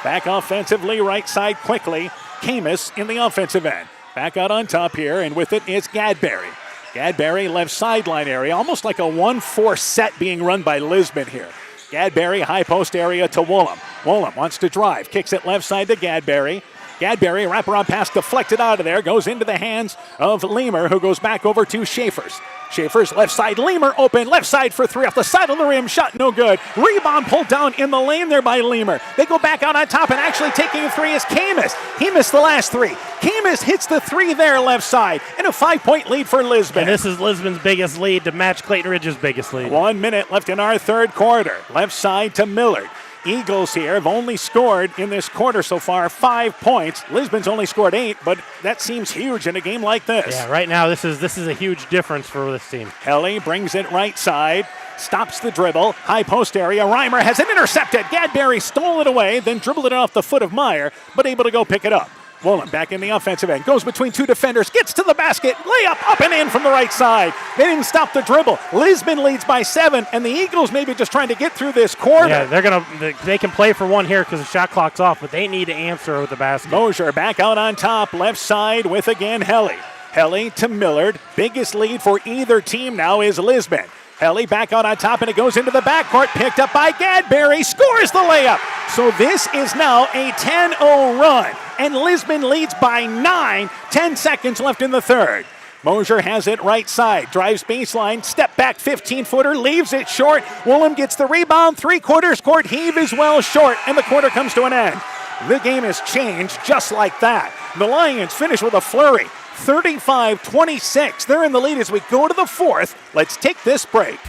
Back offensively. Right side quickly. Camus in the offensive end. Back out on top here. And with it is Gadberry. Gadberry left sideline area. Almost like a 1-4 set being run by Lisbon here. Gadberry, high post area to Woolham. Woolham wants to drive. Kicks it left side to Gadberry. Gadberry, wraparound pass deflected out of there, goes into the hands of Leamer, who goes back over to Schaefer's. Schaefer's left side, Leamer open, left side for three off the side of the rim, shot no good. Rebound pulled down in the lane there by Leamer. They go back out on top, and actually taking a three is Camus. He missed the last three. Camus hits the three there left side, and a 5-point lead for Lisbon. And this is Lisbon's biggest lead to match Clayton Ridge's biggest lead. 1 minute left in our third quarter. Left side to Millard. Eagles here have only scored in this quarter so far 5 points. Lisbon's only scored 8, but that seems huge in a game like this. Yeah, right now this is a huge difference for this team. Helly brings it right side, stops the dribble, high post area. Reimer has it intercepted. Gadberry stole it away, then dribbled it off the foot of Meyer, but able to go pick it up. Woolen back in the offensive end, goes between two defenders, gets to the basket, layup up and in from the right side. They didn't stop the dribble. Lisbon leads by 7, and the Eagles maybe just trying to get through this quarter. Yeah, they can play for one here because the shot clock's off, but they need to answer with the basket. Mosier back out on top, left side with again Helly. Helly to Millard. Biggest lead for either team now is Lisbon. Helly back out on top, and it goes into the backcourt, picked up by Gadberry, scores the layup. So this is now a 10-0 run, and Lisbon leads by 9, 10 seconds left in the third. Mosier has it right side, drives baseline, step back 15-footer, leaves it short. Woolen gets the rebound, three-quarters court heave is well short, and the quarter comes to an end. The game has changed just like that. The Lions finish with a flurry. 35-26. They're in the lead as we go to the fourth. Let's take this break.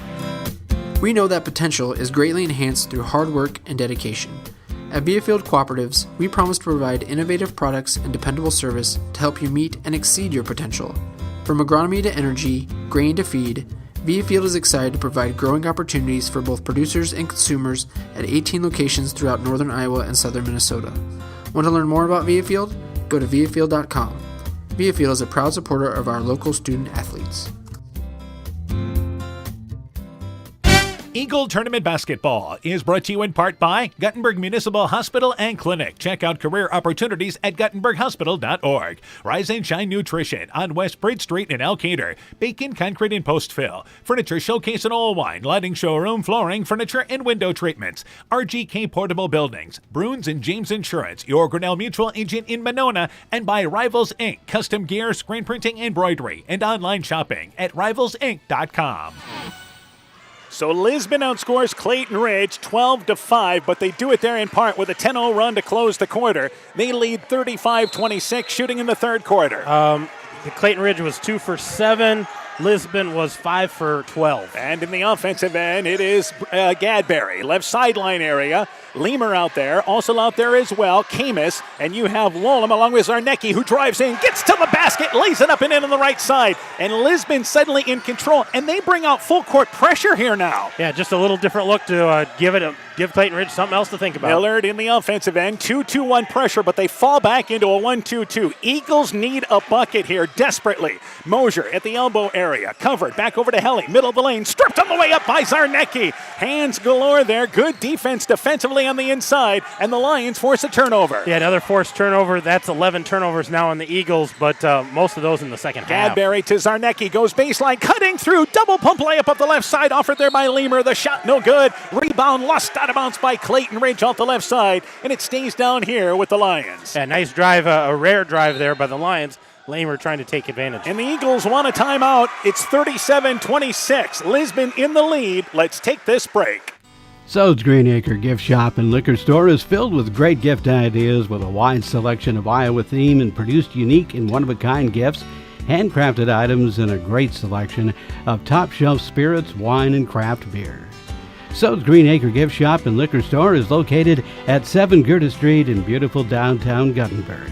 We know that potential is greatly enhanced through hard work and dedication. At Viafield Cooperatives, we promise to provide innovative products and dependable service to help you meet and exceed your potential. From agronomy to energy, grain to feed, Viafield is excited to provide growing opportunities for both producers and consumers at 18 locations throughout northern Iowa and southern Minnesota. Want to learn more about Viafield? Go to viafield.com. Viafield is a proud supporter of our local student athletes. Eagle Tournament Basketball is brought to you in part by Guttenberg Municipal Hospital and Clinic. Check out career opportunities at guttenberghospital.org. Rise and Shine Nutrition on West Bridge Street in Elkader. Bacon Concrete and Postville. Furniture Showcase in Oilwine. Lighting Showroom, Flooring, Furniture, and Window Treatments. RGK Portable Buildings. Bruins and James Insurance. Your Grinnell Mutual Agent in Monona. And by Rivals Inc. Custom gear, screen printing, embroidery, and online shopping at rivalsinc.com. So Lisbon outscores Clayton Ridge 12-5, but they do it there in part with a 10-0 run to close the quarter. They lead 35-26, shooting in the third quarter. Clayton Ridge was 2 for 7. Lisbon was 5 for 12. And in the offensive end, it is Gadberry. Left sideline area. Leamer out there. Also out there as well, Camus. And you have Wollum along with Zarnecki, who drives in, gets to the basket, lays it up and in on the right side. And Lisbon suddenly in control. And they bring out full court pressure here now. Yeah, just a little different look to give Clayton Ridge something else to think about. Millard in the offensive end, 2-2-1 pressure, but they fall back into a 1-2-2. Eagles need a bucket here desperately. Mosier at the elbow area, covered, back over to Helly, middle of the lane, stripped on the way up by Zarnecki. Hands galore there, good defense defensively on the inside, and the Lions force a turnover. Yeah, another forced turnover. That's 11 turnovers now on the Eagles, but most of those in the second half. Gadberry to Zarnecki, goes baseline, cutting through, double pump layup up the left side, offered there by Leamer. The shot no good. Rebound lost out of bounds by Clayton Ridge off the left side, and it stays down here with the Lions. Yeah, nice drive, a rare drive there by the Lions. Lamer trying to take advantage. And the Eagles want a timeout. It's 37-26. Lisbon in the lead. Let's take this break. Sode's Green Acre Gift Shop and Liquor Store is filled with great gift ideas with a wide selection of Iowa theme and produced unique and one-of-a-kind gifts, handcrafted items, and a great selection of top-shelf spirits, wine, and craft beers. Sode's Green Acre Gift Shop and Liquor Store is located at 7 Gerda Street in beautiful downtown Guttenberg.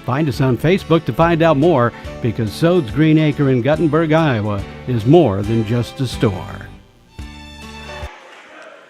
Find us on Facebook to find out more, because Sode's Green Acre in Guttenberg, Iowa is more than just a store.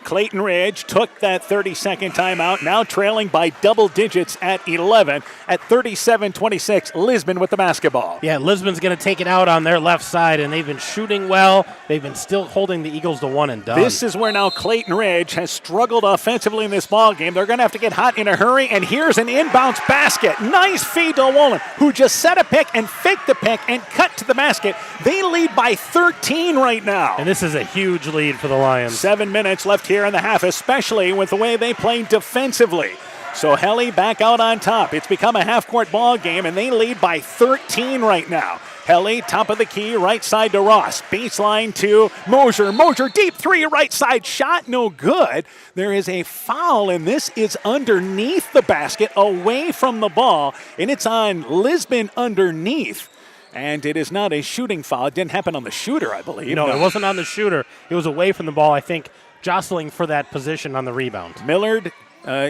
Clayton Ridge took that 30-second timeout, now trailing by double digits at 11 at 37-26. Lisbon with the basketball. Yeah, Lisbon's going to take it out on their left side, and they've been shooting well. They've been still holding the Eagles to one and done. This is where now Clayton Ridge has struggled offensively in this ball game. They're going to have to get hot in a hurry, and here's an inbounds basket. Nice feed to Woolen, who just set a pick and faked the pick and cut to the basket. They lead by 13 right now. And this is a huge lead for the Lions. 7 minutes left here in the half, especially with the way they play defensively. So Helly back out on top. It's become a half-court ball game, and they lead by 13 right now. Helly, top of the key, right side to Ross. Baseline to Mosier. Mosier, deep three, right side shot, no good. There is a foul, and this is underneath the basket, away from the ball, and it's on Lisbon underneath. And it is not a shooting foul. It didn't happen on the shooter, I believe. No, it wasn't on the shooter. It was away from the ball, I think, jostling for that position on the rebound. Millard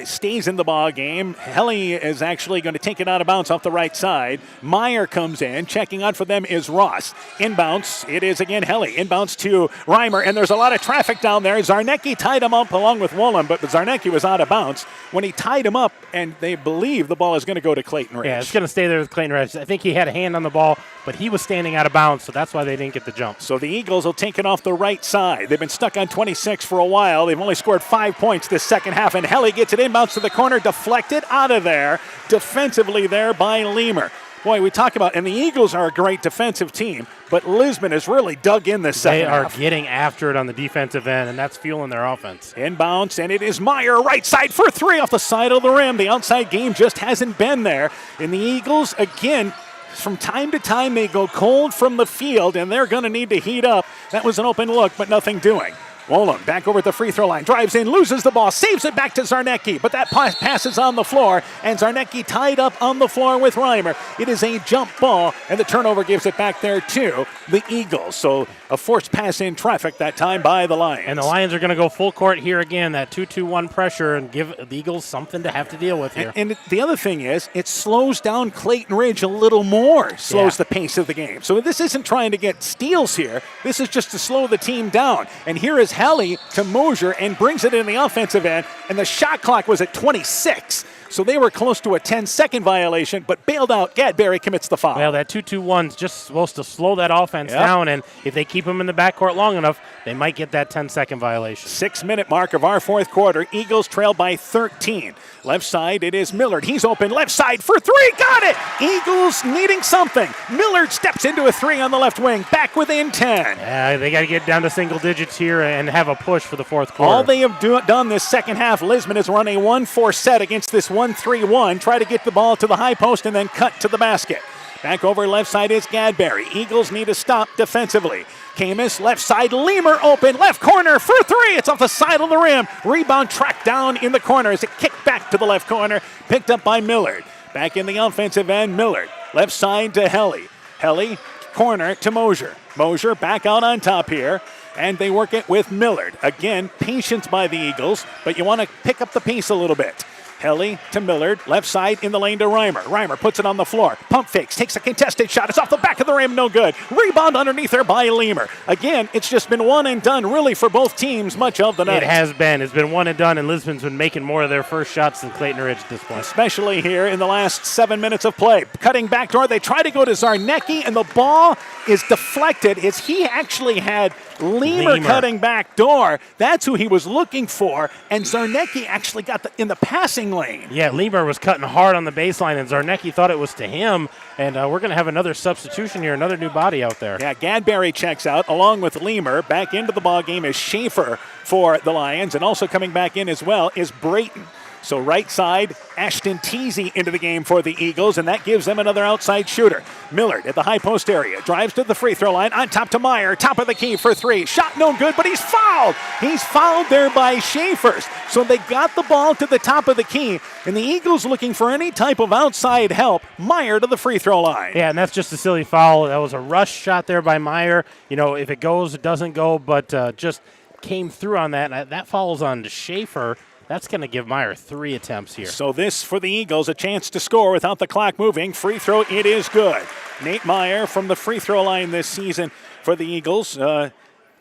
stays in the ball game. Helly is actually going to take it out of bounds off the right side. Meyer comes in. Checking out for them is Ross. Inbounds, it is again Helly. Inbounds to Reimer, and there's a lot of traffic down there. Zarnecki tied him up along with Woolen, but Zarnecki was out of bounds when he tied him up, and they believe the ball is going to go to Clayton Ridge. Yeah, it's going to stay there with Clayton Ridge. I think he had a hand on the ball, but he was standing out of bounds, so that's why they didn't get the jump. So the Eagles will take it off the right side. They've been stuck on 26 for a while. They've only scored 5 points this second half, and Helly gets it inbounds to the corner, deflected out of there, defensively there by Leamer. Boy, we talk about, and the Eagles are a great defensive team, but Lisbon has really dug in this second half. They are getting after it on the defensive end, and that's fueling their offense. Inbounds, and it is Meyer, right side for three off the side of the rim. The outside game just hasn't been there. And the Eagles, again, from time to time, they go cold from the field, and they're going to need to heat up. That was an open look, but nothing doing. Wolem back over at the free throw line, drives in, loses the ball, saves it back to Zarnecki, but that pass is on the floor, and Zarnecki tied up on the floor with Reimer. It is a jump ball, and the turnover gives it back there to the Eagles. So a forced pass in traffic that time by the Lions. And the Lions are going to go full court here again, that 2-2-1 pressure, and give the Eagles something to have to deal with here. And the other thing is, it slows down Clayton Ridge a little more, slows the pace of the game. So this isn't trying to get steals here. This is just to slow the team down. And here is Helly to Mosier and brings it in the offensive end, and the shot clock was at 26. So they were close to a 10-second violation, but bailed out. Gadberry commits the foul. Well, that 2-2-1 is just supposed to slow that offense down, and if they keep them in the backcourt long enough, they might get that 10-second violation. 6-minute mark of our fourth quarter. Eagles trail by 13. Left side, it is Millard. He's open. Left side for three. Got it! Eagles needing something. Millard steps into a three on the left wing. Back within 10. Yeah, they got to get down to single digits here and have a push for the fourth quarter. All they have done this second half, Lisbon has run a 1-4 set against this 1-3-1. Try to get the ball to the high post and then cut to the basket. Back over left side is Gadberry. Eagles need to stop defensively. Camus, left side, Leamer open, left corner for three. It's off the side of the rim. Rebound tracked down in the corner as it kicked back to the left corner, picked up by Millard. Back in the offensive end, Millard. Left side to Helly. Helly, corner to Mosier. Mosier back out on top here, and they work it with Millard. Again, patience by the Eagles, but you want to pick up the pace a little bit. Helly to Millard, left side in the lane to Reimer. Reimer puts it on the floor. Pump fakes, takes a contested shot. It's off the back of the rim, no good. Rebound underneath there by Leamer. Again, it's just been one and done really for both teams much of the night. It has been. It's been one and done, and Lisbon's been making more of their first shots than Clayton Ridge at this point. Especially here in the last 7 minutes of play. Cutting back door, they try to go to Zarnecki, and the ball is deflected as he actually had Leamer cutting back door. That's who he was looking for, and Zarnecki actually got in the passing lane. Yeah, Leamer was cutting hard on the baseline, and Zarnecki thought it was to him, and we're going to have another substitution here, another new body out there. Yeah, Gadberry checks out along with Leamer. Back into the ball game is Schaefer for the Lions, and also coming back in as well is Brayton. So right side, Ashton Teasy into the game for the Eagles, and that gives them another outside shooter. Millard at the high post area, drives to the free throw line, on top to Meyer, top of the key for three. Shot no good, but he's fouled. He's fouled there by Schaefer. So they got the ball to the top of the key, and the Eagles looking for any type of outside help. Meyer to the free throw line. Yeah, and that's just a silly foul. That was a rush shot there by Meyer. You know, if it goes, it doesn't go, but just came through on that, and that falls on to Schaefer. That's going to give Meyer 3 attempts here. So this for the Eagles, a chance to score without the clock moving. Free throw, it is good. Nate Meyer from the free throw line this season for the Eagles.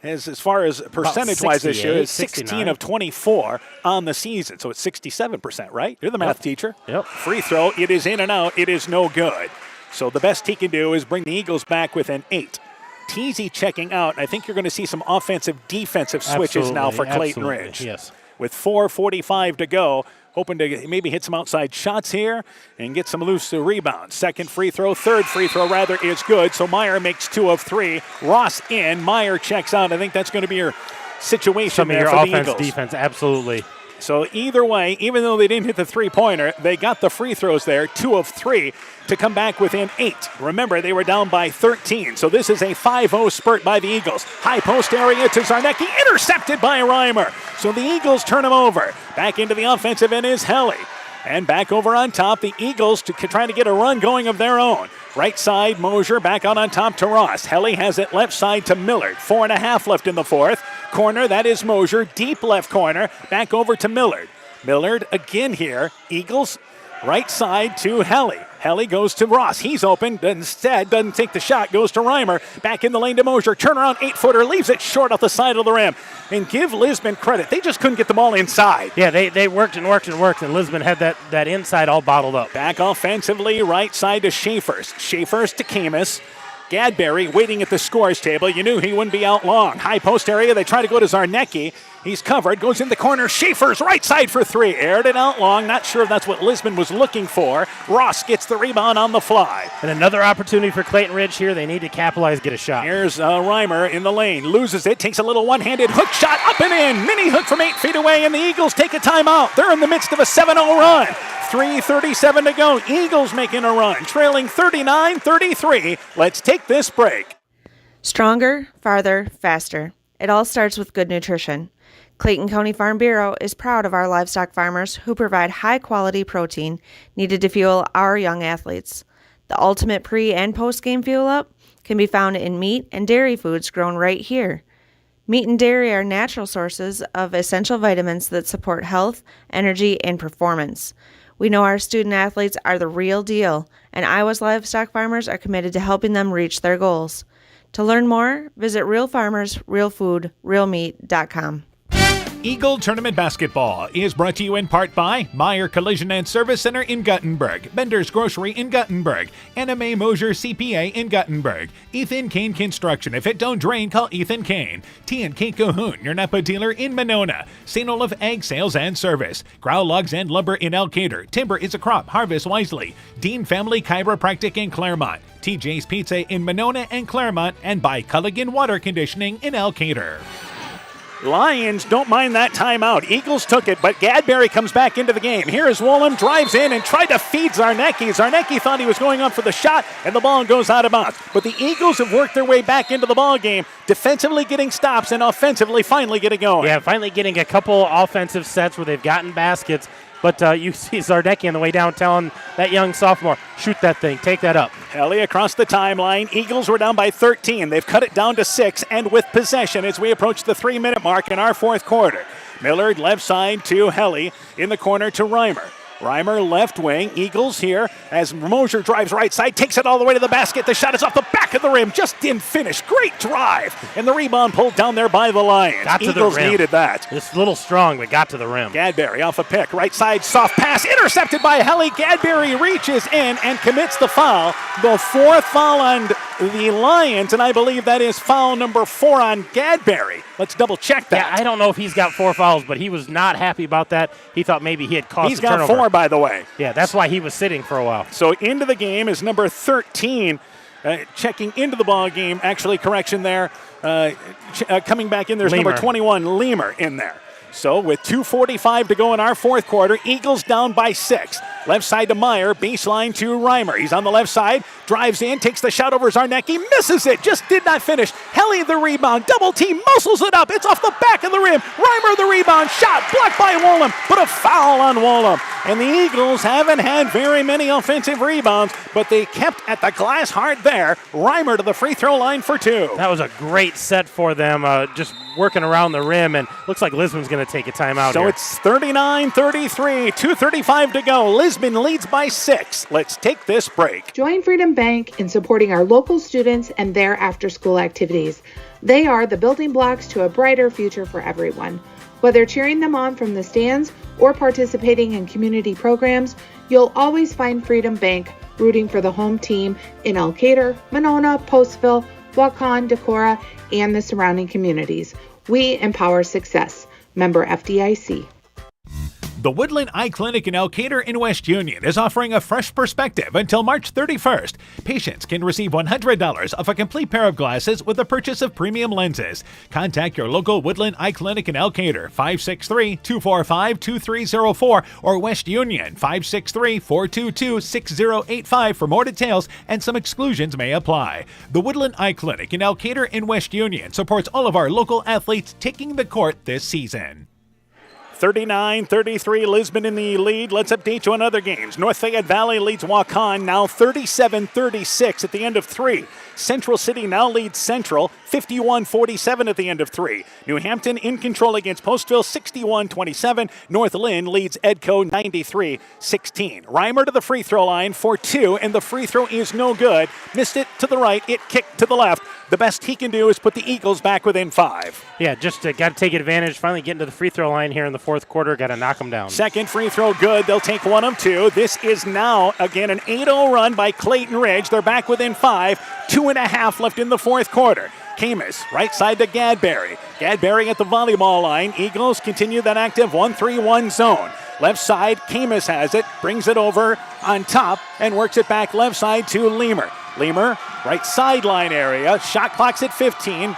As far as percentage-wise this year, is 16 of 24 on the season. So it's 67%, right? You're the math teacher. Yep. Free throw, it is in and out. It is no good. So the best he can do is bring the Eagles back with an 8. Teasy checking out. I think you're going to see some offensive-defensive switches now for Clayton Ridge. Yes. With 4:45 to go, hoping to maybe hit some outside shots here and get some loose rebounds. Second free throw, third free throw rather is good. So Meyer makes 2 of 3. Ross in, Meyer checks out. I think that's going to be your situation some there of your for offense, the Eagles. defense, absolutely. So either way, even though they didn't hit the three-pointer, they got the free throws there, 2 of 3, to come back within 8. Remember, they were down by 13, so this is a 5-0 spurt by the Eagles. High post area to Zarnecki, intercepted by Reimer. So the Eagles turn him over. Back into the offensive end is Helly. And back over on top, the Eagles trying to get a run going of their own. Right side, Mosier back out on top to Ross. Helly has it left side to Millard. 4.5 left in the fourth. Corner, that is Mosier. Deep left corner, back over to Millard. Millard again here. Eagles right side to Helly. Helly goes to Ross. He's open. Instead, doesn't take the shot. Goes to Reimer. Back in the lane to Mosier. Turnaround 8-footer. Leaves it short off the side of the rim. And give Lisbon credit. They just couldn't get the ball inside. Yeah, they worked and worked and worked, and Lisbon had that inside all bottled up. Back offensively, right side to Schaefers. Schaefers to Camus. Gadberry waiting at the scores table. You knew he wouldn't be out long. High post area. They try to go to Zarnecki. He's covered. Goes in the corner. Schaefers right side for 3. Aired it out long. Not sure if that's what Lisbon was looking for. Ross gets the rebound on the fly. And another opportunity for Clayton Ridge here. They need to capitalize, get a shot. Here's Reimer in the lane. Loses it. Takes a little one-handed hook shot up and in. Mini hook from 8 feet away, and the Eagles take a timeout. They're in the midst of a 7-0 run. 3:37 to go. Eagles making a run. Trailing 39-33. Let's take this break. Stronger, farther, faster. It all starts with good nutrition. Clayton County Farm Bureau is proud of our livestock farmers who provide high-quality protein needed to fuel our young athletes. The ultimate pre- and post-game fuel-up can be found in meat and dairy foods grown right here. Meat and dairy are natural sources of essential vitamins that support health, energy, and performance. We know our student athletes are the real deal, and Iowa's livestock farmers are committed to helping them reach their goals. To learn more, visit realfarmersrealfoodrealmeat.com. Eagle Tournament Basketball is brought to you in part by Meyer Collision and Service Center in Guttenberg, Bender's Grocery in Guttenberg, NMA Mosier CPA in Guttenberg, Ethan Kane Construction. If it don't drain, call Ethan Kane. T&K Cahoon, your Napa dealer in Monona, St. Olaf Ag Sales and Service, Grow Logs and Lumber in Elkader, Timber is a Crop, Harvest Wisely, Dean Family Chiropractic in Claremont, TJ's Pizza in Monona and Claremont, and by Culligan Water Conditioning in Elkader. Lions don't mind that timeout. Eagles took it, but Gadberry comes back into the game. Here is Wollum, drives in and tried to feed Zarnecki. Zarnecki thought he was going up for the shot, and the ball goes out of bounds. But the Eagles have worked their way back into the ball game, defensively getting stops and offensively finally getting going. Yeah, finally getting a couple offensive sets where they've gotten baskets. But you see Zarnecki on the way down telling that young sophomore, shoot that thing, take that up. Helly across the timeline. Eagles were down by 13. They've cut it down to 6, and with possession as we approach the 3-minute mark in our fourth quarter. Millard left side to Helly, in the corner to Reimer. Reimer left wing. Eagles here as Mosier drives right side, takes it all the way to the basket. The shot is off the back of the rim, just didn't finish. Great drive, and the rebound pulled down there by the Lions. Got to Eagles the rim. Needed that. Just a little strong, but got to the rim. Gadberry off a pick, right side, soft pass, intercepted by Helly. Gadberry reaches in and commits the foul. The 4th foul on the Lions, and I believe that is foul number 4 on Gadberry. Let's double check that. Yeah, I don't know if he's got 4 fouls, but he was not happy about that. He thought maybe he had caused He's a got turnover. 4, by the way. Yeah, that's why he was sitting for a while. So into the game is number 13. Checking into the ball game. Actually, correction there. Coming back in, there's Lemur. number 21, Lemur, in there. So with 2:45 to go in our fourth quarter, Eagles down by 6. Left side to Meyer, baseline to Reimer. He's on the left side, drives in, takes the shot over Zarnecki, misses it, just did not finish. Helly the rebound, double team, muscles it up. It's off the back of the rim. Reimer the rebound, shot blocked by Wollum, but a foul on Wollum. And the Eagles haven't had very many offensive rebounds, but they kept at the glass hard there. Reimer to the free throw line for 2. That was a great set for them, just working around the rim, and looks like Lisbon's going to take a timeout So here. it's 39-33, 2:35 to go. Lisbon leads by 6. Let's take this break. Join Freedom Bank in supporting our local students and their after-school activities. They are the building blocks to a brighter future for everyone. Whether cheering them on from the stands or participating in community programs, you'll always find Freedom Bank rooting for the home team in Elkader, Monona, Postville, Waukon, Decorah, and the surrounding communities. We empower success. Member FDIC. The Woodland Eye Clinic in Elkader in West Union is offering a fresh perspective until March 31st. Patients can receive $100 off a complete pair of glasses with the purchase of premium lenses. Contact your local Woodland Eye Clinic in Elkader, 563-245-2304, or West Union, 563-422-6085 for more details, and some exclusions may apply. The Woodland Eye Clinic in Elkader in West Union supports all of our local athletes taking the court this season. 39-33, Lisbon in the lead. Let's update you on other games. North Fayette Valley leads Waukon now 37-36 at the end of 3. Central City now leads Central 51-47 at the end of 3. New Hampton in control against Postville 61-27. North Lynn leads Edco 93-16. Reimer to the free throw line for 2, and the free throw is no good. Missed it to the right, it kicked to the left. The best he can do is put the Eagles back within 5. Yeah, just got to take advantage. Finally getting to the free throw line here in the fourth quarter. Got to knock them down. Second free throw good. They'll take 1 of 2. This is now, again, an 8-0 run by Clayton Ridge. They're back within 5. 2.5 left in the fourth quarter. Camus, right side to Gadberry. Gadberry at the volleyball line. Eagles continue that active 1-3-1 zone. Left side, Camus has it, brings it over on top, and works it back left side to Leamer. Leamer, right sideline area. Shot clock's at 15.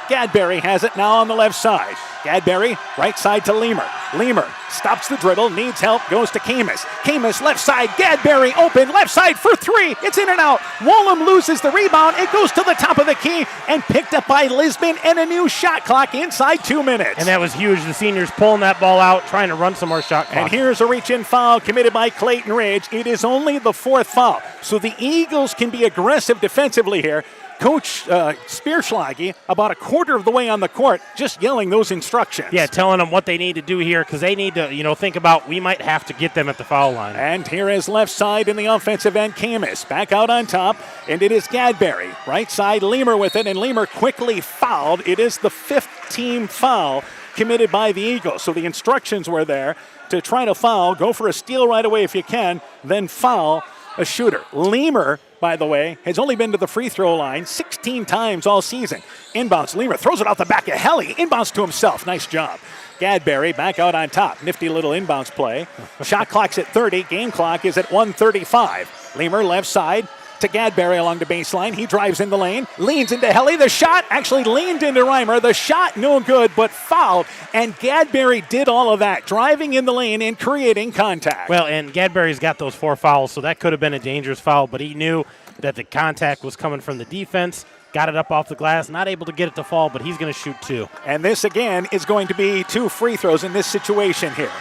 Gadberry has it now on the left side. Gadberry, right side to Leamer. Leamer stops the dribble, needs help, goes to Camus. Camus, left side, Gadberry open, left side for 3. It's in and out. Wollum loses the rebound. It goes to the top of the key and picked up by Lisbon, and a new shot clock inside 2 minutes. And that was huge. The seniors pulling that ball out, trying to run some more shot clock. And here's a reach-in foul committed by Clayton Ridge. It is only the 4th foul. So the Eagles can be aggressive defensively here. Coach Spearschlage, about a quarter of the way on the court, just yelling those instructions. Yeah, telling them what they need to do here because they need to, think about we might have to get them at the foul line. And here is left side in the offensive end, Camus. Back out on top, and it is Gadberry. Right side, Leamer with it, and Leamer quickly fouled. It is the 5th team foul committed by the Eagles. So the instructions were there to try to foul, go for a steal right away if you can, then foul a shooter. Leamer, by the way, has only been to the free throw line 16 times all season. Inbounds, Leamer throws it out the back of Helly. Inbounds to himself. Nice job. Gadberry back out on top. Nifty little inbounds play. Shot clock's at 30. Game clock is at 1:35. Leamer left side to Gadberry along the baseline. He drives in the lane, leans into Helly. The shot actually leaned into Reimer. The shot no good, but fouled. And Gadberry did all of that, driving in the lane and creating contact. Well, and Gadberry's got those 4 fouls, so that could have been a dangerous foul, but he knew that the contact was coming from the defense. Got it up off the glass, not able to get it to fall, but he's going to shoot 2. And this, again, is going to be 2 free throws in this situation here.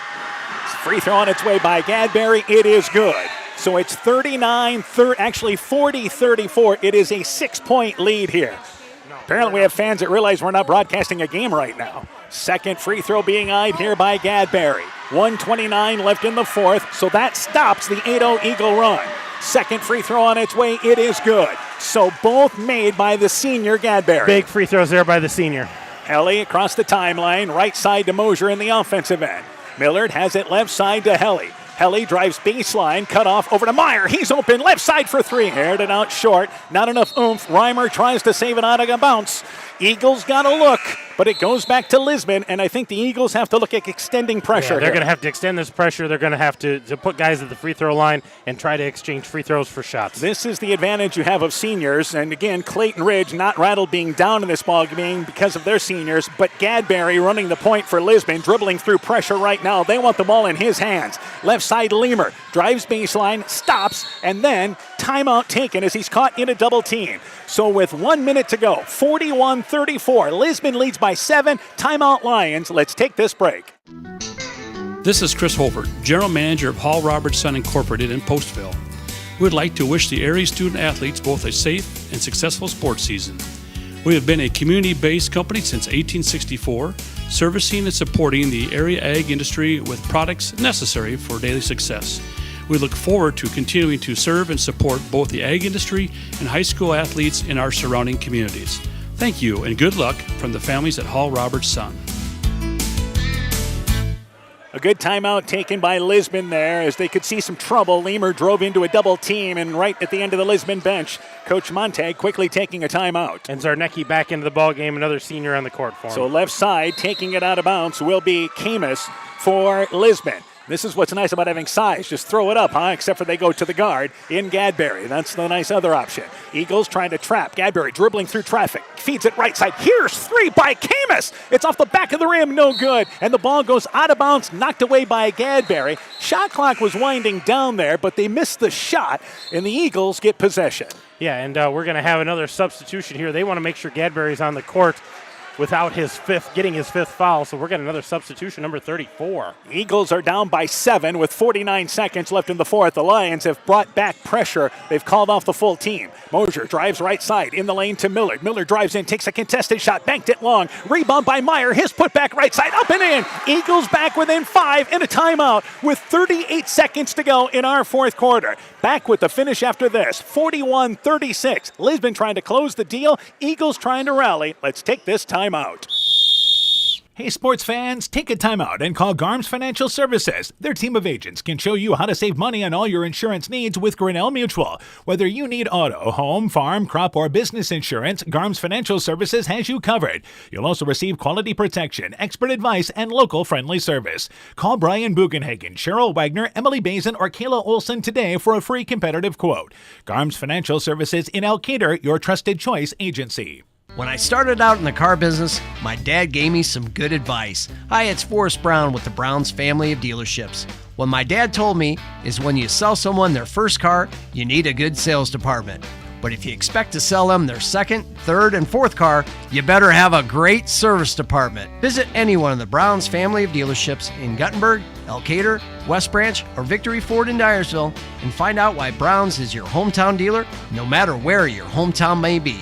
Free throw on its way by Gadberry. It is good. So it's 40-34. It is a 6-point lead here. Apparently we have fans that realize we're not broadcasting a game right now. Second free throw being eyed here by Gadberry. 1:29 left in the 4th, so that stops the 8-0 Eagle run. Second free throw on its way. It is good. So both made by the senior Gadberry. Big free throws there by the senior. Helly across the timeline, right side to Mosier in the offensive end. Millard has it left side to Helly. Helly drives baseline, cut off over to Meyer. He's open, left side for 3. Aired it out short, not enough oomph. Reimer tries to save it out of a bounce. Eagles got a look, but it goes back to Lisbon, and I think the Eagles have to look at extending pressure. Yeah, they're going to have to extend this pressure. They're going to have to put guys at the free throw line and try to exchange free throws for shots. This is the advantage you have of seniors, and again, Clayton Ridge not rattled being down in this ball game because of their seniors, but Gadberry running the point for Lisbon, dribbling through pressure right now. They want the ball in his hands. Left side, Leamer drives baseline, stops, and then timeout taken as he's caught in a double team. So with 1 minute to go, 41-34, Lisbon leads by 7. Timeout Lions. Let's take this break. This is Chris Holbert, General Manager of Hall Roberts Son Incorporated in Postville. We would like to wish the area student athletes both a safe and successful sports season. We have been a community-based company since 1864, servicing and supporting the area ag industry with products necessary for daily success. We look forward to continuing to serve and support both the ag industry and high school athletes in our surrounding communities. Thank you and good luck from the families at Hall Roberts Son. A good timeout taken by Lisbon there as they could see some trouble. Leamer drove into a double team, and right at the end of the Lisbon bench, Coach Montag quickly taking a timeout. And Zarnecki back into the ball game, another senior on the court for him. So left side taking it out of bounds will be Camus for Lisbon. This is what's nice about having size. Just throw it up, except for they go to the guard in Gadberry. That's the nice other option. Eagles trying to trap. Gadberry dribbling through traffic. Feeds it right side. Here's three by Camus. It's off the back of the rim. No good. And the ball goes out of bounds, knocked away by Gadberry. Shot clock was winding down there, but they missed the shot, and the Eagles get possession. Yeah, and we're going to have another substitution here. They want to make sure Gadberry's on the court without getting his fifth foul, so we're getting another substitution, number 34. Eagles are down by 7 with 49 seconds left in the fourth. The Lions have brought back pressure. They've called off the full team. Mosier drives right side in the lane to Millard. Millard drives in, takes a contested shot, banked it long. Rebound by Meyer. His put back right side, up and in. Eagles back within 5 and a timeout with 38 seconds to go in our fourth quarter. Back with the finish after this, 41-36. Lisbon trying to close the deal. Eagles trying to rally. Let's take this timeout. Hey sports fans, take a timeout and call Garms Financial Services. Their team of agents can show you how to save money on all your insurance needs with Grinnell Mutual. Whether you need auto, home, farm, crop, or business insurance, Garms Financial Services has you covered. You'll also receive quality protection, expert advice, and local friendly service. Call Brian Bugenhagen, Cheryl Wagner, Emily Bazin, or Kayla Olson today for a free competitive quote. Garms Financial Services in Elkader, your trusted choice agency. When I started out in the car business, my dad gave me some good advice. Hi, it's Forrest Brown with the Browns family of dealerships. What my dad told me is when you sell someone their first car, you need a good sales department. But if you expect to sell them their second, third, and fourth car, you better have a great service department. Visit any one of the Browns family of dealerships in Guttenberg, Elkader, West Branch, or Victory Ford in Dyersville and find out why Browns is your hometown dealer, no matter where your hometown may be.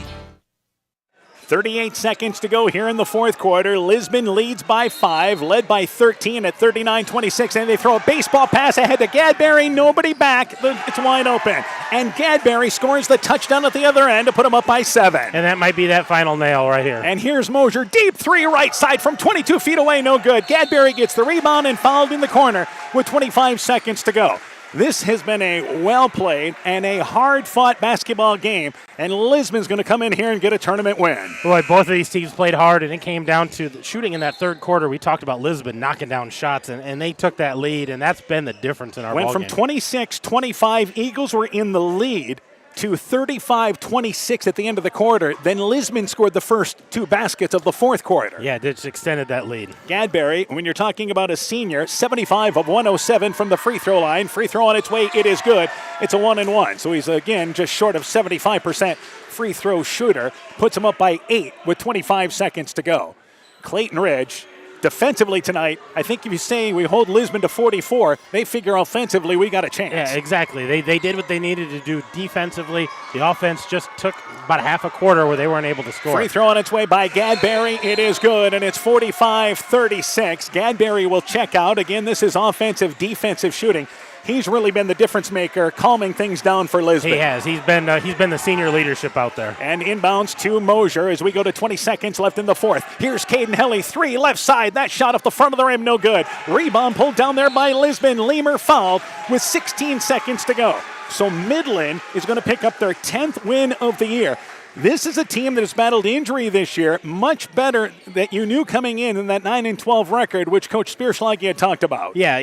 38 seconds to go here in the fourth quarter. Lisbon leads by 5, led by 13 at 39-26, and they throw a baseball pass ahead to Gadberry. Nobody back. It's wide open. And Gadberry scores the touchdown at the other end to put them up by 7. And that might be that final nail right here. And here's Mosier. Deep three right side from 22 feet away. No good. Gadberry gets the rebound and fouled in the corner with 25 seconds to go. This has been a well-played and a hard-fought basketball game, and Lisbon's going to come in here and get a tournament win. Boy, both of these teams played hard, and it came down to the shooting in that third quarter. We talked about Lisbon knocking down shots, and they took that lead, and that's been the difference in our ball game. Went from 26-25, Eagles were in the lead, to 35-26 at the end of the quarter. Then Lisbon scored the first 2 baskets of the fourth quarter. Yeah, it just extended that lead. Gadberry, when you're talking about a senior, 75 of 107 from the free throw line. Free throw on its way, it is good. It's a 1-and-1. So he's, again, just short of 75% free throw shooter. Puts him up by 8 with 25 seconds to go. Clayton Ridge, defensively tonight, I think if you say we hold Lisbon to 44, they figure offensively we got a chance. Yeah, exactly. They did what they needed to do defensively. The offense just took about half a quarter where they weren't able to score. Free throw on its way by Gadberry. It is good, and it's 45-36. Gadberry will check out. Again, this is offensive, defensive shooting. He's really been the difference maker, calming things down for Lisbon. He has. He's been the senior leadership out there. And inbounds to Mosier as we go to 20 seconds left in the fourth. Here's Caden Helly, 3 left side. That shot off the front of the rim, no good. Rebound pulled down there by Lisbon. Leamer fouled with 16 seconds to go. So Midland is going to pick up their 10th win of the year. This is a team that has battled injury this year, much better that you knew coming in than that 9-12 record, which Coach Spearschlag had talked about. Yeah,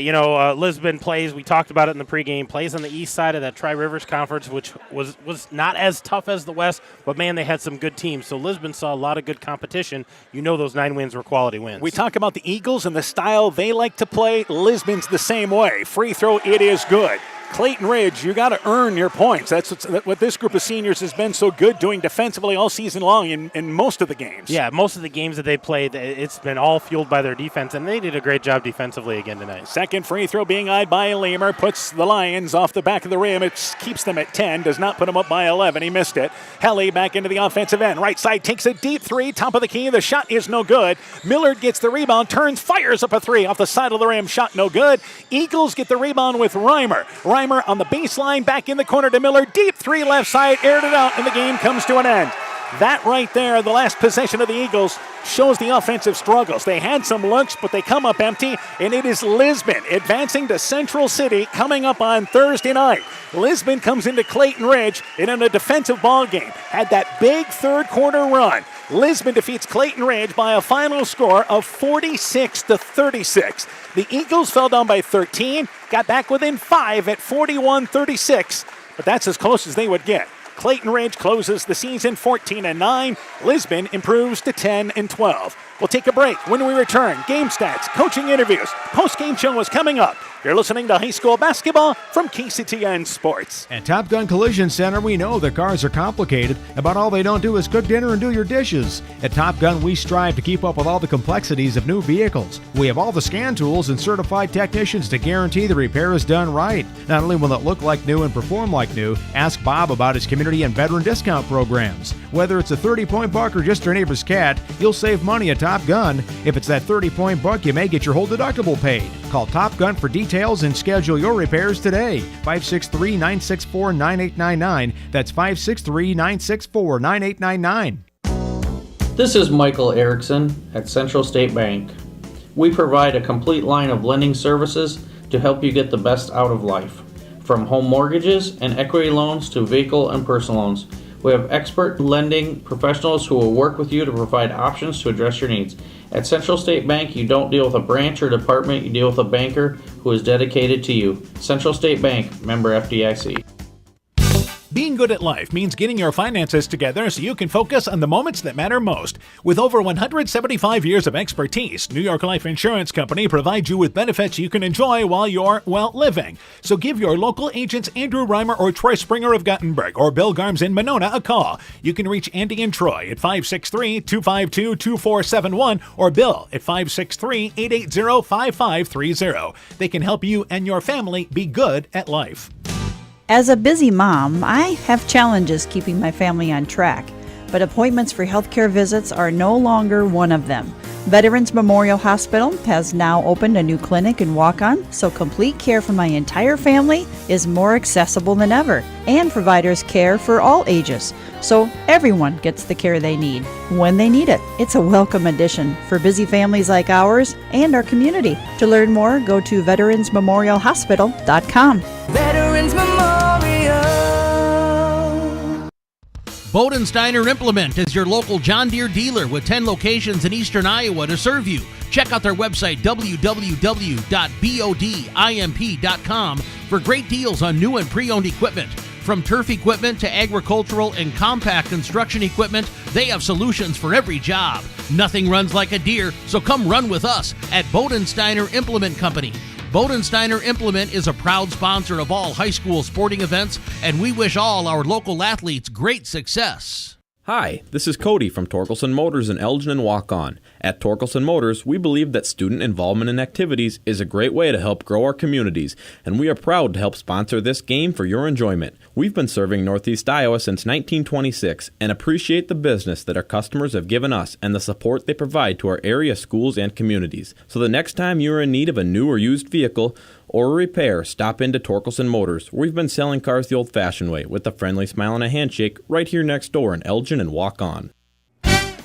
Lisbon plays, we talked about it in the pregame, plays on the east side of that Tri-Rivers Conference, which was not as tough as the West, but, man, they had some good teams. So Lisbon saw a lot of good competition. You know those 9 wins were quality wins. We talk about the Eagles and the style they like to play. Lisbon's the same way. Free throw, it is good. Clayton Ridge, you got to earn your points. That's what this group of seniors has been so good doing defensively all season long in most of the games. Yeah, most of the games that they played, it's been all fueled by their defense, and they did a great job defensively again tonight. Second free throw being eyed by Leamer, puts the Lions off the back of the rim. It keeps them at 10, does not put them up by 11. He missed it. Helly back into the offensive end. Right side takes a deep 3, top of the key. The shot is no good. Millard gets the rebound, turns, fires up a 3 off the side of the rim. Shot no good. Eagles get the rebound with Reimer. Reimer on the baseline, back in the corner to Miller. Deep 3 left side, aired it out, and the game comes to an end. That right there, the last possession of the Eagles, shows the offensive struggles. They had some looks, but they come up empty, and it is Lisbon advancing to Central City coming up on Thursday night. Lisbon comes into Clayton Ridge and in a defensive ball game. Had that big third quarter run. Lisbon defeats Clayton Ridge by a final score of 46-36. The Eagles fell down by 13, got back within 5 at 41-36, but that's as close as they would get. Clayton Ridge closes the season 14-9. Lisbon improves to 10-12. We'll take a break. When we return, game stats, coaching interviews, post-game show is coming up. You're listening to high school basketball from KCTN Sports. At Top Gun Collision Center, we know that cars are complicated. About all they don't do is cook dinner and do your dishes. At Top Gun, we strive to keep up with all the complexities of new vehicles. We have all the scan tools and certified technicians to guarantee the repair is done right. Not only will it look like new and perform like new, ask Bob about his community and veteran discount programs. Whether it's a 30-point buck or just your neighbor's cat, you'll save money at Top Gun. If it's that 30-point buck, you may get your whole deductible paid. Call Top Gun for details and schedule your repairs today. 563-964-9899. That's 563-964-9899. This is Michael Erickson at Central State Bank. We provide a complete line of lending services to help you get the best out of life. From home mortgages and equity loans to vehicle and personal loans. We have expert lending professionals who will work with you to provide options to address your needs. At Central State Bank, you don't deal with a branch or department, you deal with a banker who is dedicated to you. Central State Bank, member FDIC. Being good at life means getting your finances together so you can focus on the moments that matter most. With over 175 years of expertise, New York Life Insurance Company provides you with benefits you can enjoy while you're, living. So give your local agents Andrew Reimer or Troy Springer of Guttenberg or Bill Garms in Monona a call. You can reach Andy and Troy at 563-252-2471 or Bill at 563-880-5530. They can help you and your family be good at life. As a busy mom, I have challenges keeping my family on track, but appointments for healthcare visits are no longer one of them. Veterans Memorial Hospital has now opened a new clinic and walk-on, so complete care for my entire family is more accessible than ever, and providers care for all ages, so everyone gets the care they need when they need it. It's a welcome addition for busy families like ours and our community. To learn more, go to veteransmemorialhospital.com. Veterans Memorial. Bodensteiner Implement is your local John Deere dealer with 10 locations in eastern Iowa to serve you. Check out their website, www.bodimp.com, for great deals on new and pre-owned equipment. From turf equipment to agricultural and compact construction equipment, they have solutions for every job. Nothing runs like a Deere, so come run with us at Bodensteiner Implement Company. Bodensteiner Implement is a proud sponsor of all high school sporting events, and we wish all our local athletes great success. Hi, this is Cody from Torkelson Motors in Elgin and Waukon. At Torkelson Motors, we believe that student involvement in activities is a great way to help grow our communities, and we are proud to help sponsor this game for your enjoyment. We've been serving Northeast Iowa since 1926 and appreciate the business that our customers have given us and the support they provide to our area schools and communities. So the next time you are in need of a new or used vehicle or a repair, stop into Torkelson Motors. We've been selling cars the old-fashioned way with a friendly smile and a handshake right here next door in Elgin and Waukon.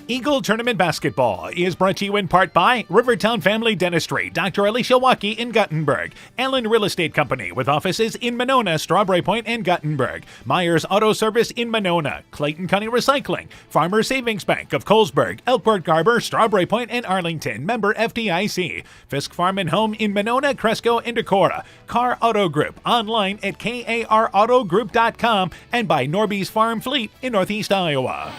Eagle Tournament Basketball is brought to you in part by Rivertown Family Dentistry, Dr. Alicia Waukee in Guttenberg, Allen Real Estate Company with offices in Monona, Strawberry Point, and Guttenberg, Myers Auto Service in Monona, Clayton County Recycling, Farmer Savings Bank of Colesburg, Elkport Garber, Strawberry Point, and Arlington, member FDIC, Fisk Farm and Home in Monona, Cresco, and Decorah, Car Auto Group, online at karautogroup.com, and by Norby's Farm Fleet in Northeast Iowa.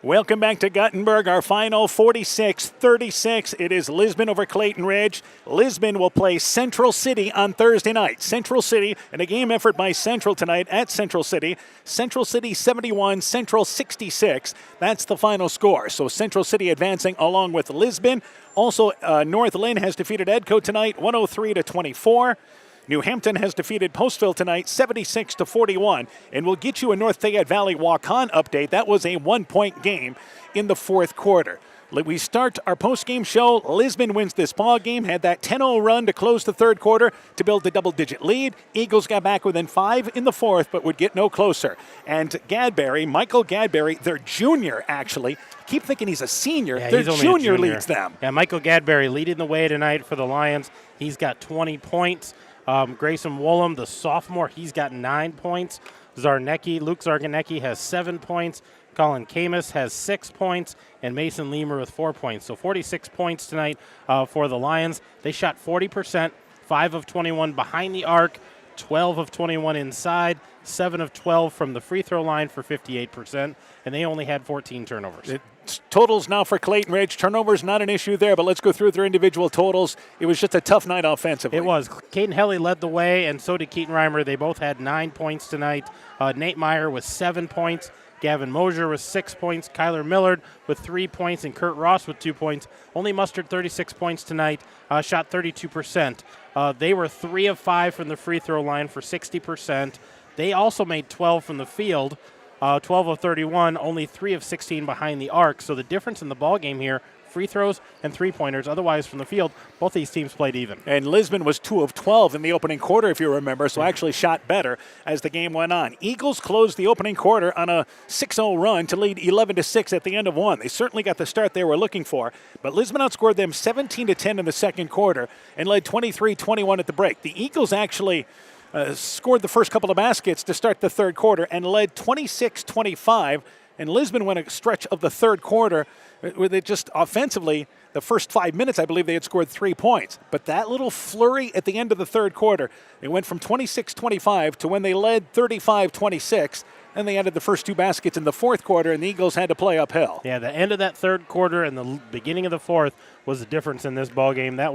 Welcome back to Guttenberg. Our final 46-36. It is Lisbon over Clayton Ridge. Lisbon will play Central City on Thursday night. Central City, and a game effort by Central tonight at Central City. Central City 71, Central 66. That's the final score. So Central City advancing along with Lisbon. Also, North Lynn has defeated Edco tonight, 103-24. New Hampton has defeated Postville tonight, 76-41, and we'll get you a North Fayette Valley Waukon update. That was a one-point game in the fourth quarter. We start our post-game show. Lisbon wins this ball game, had that 10-0 run to close the third quarter to build the double-digit lead. Eagles got back within 5 in the fourth, but would get no closer. And Gadberry, Michael Gadberry, their junior actually, keep thinking he's a senior. Yeah, their he's only junior a junior leads them. Yeah, Michael Gadberry leading the way tonight for the Lions. He's got 20 points. Grayson Woolham, the sophomore, he's got 9 points. Luke Zarganecki has 7 points. Colin Camus has 6 points, and Mason Leamer with 4 points. So 46 points tonight for the Lions. They shot 40%, 5 of 21 behind the arc, 12 of 21 inside, 7 of 12 from the free throw line for 58%, and they only had 14 turnovers. Totals now for Clayton Ridge. Turnovers not an issue there, but let's go through their individual totals. It was just a tough night offensively. It was. Caden Helly led the way, and so did Keaton Reimer. They both had 9 points tonight. Nate Meyer with 7 points. Gavin Mosier with 6 points. Kyler Millard with 3 points, and Kurt Ross with 2 points. Only mustered 36 points tonight. Shot 32%. They were 3 of 5 from the free throw line for 60%. They also made 12 from the field. 12 of 31, only 3 of 16 behind the arc. So the difference in the ball game here, free throws and three-pointers. Otherwise, from the field, both these teams played even. And Lisbon was 2 of 12 in the opening quarter, if you remember, so actually shot better as the game went on. Eagles closed the opening quarter on a 6-0 run to lead 11-6 at the end of one. They certainly got the start they were looking for, but Lisbon outscored them 17-10 in the second quarter and led 23-21 at the break. The Eagles actually scored the first couple of baskets to start the third quarter and led 26-25, and Lisbon went a stretch of the third quarter where they just offensively, the first 5 minutes, I believe they had scored 3 points. But that little flurry at the end of the third quarter, it went from 26-25 to when they led 35-26, and they added the first 2 baskets in the fourth quarter, and the Eagles had to play uphill. Yeah, the end of that third quarter and the beginning of the fourth was the difference in this ballgame. That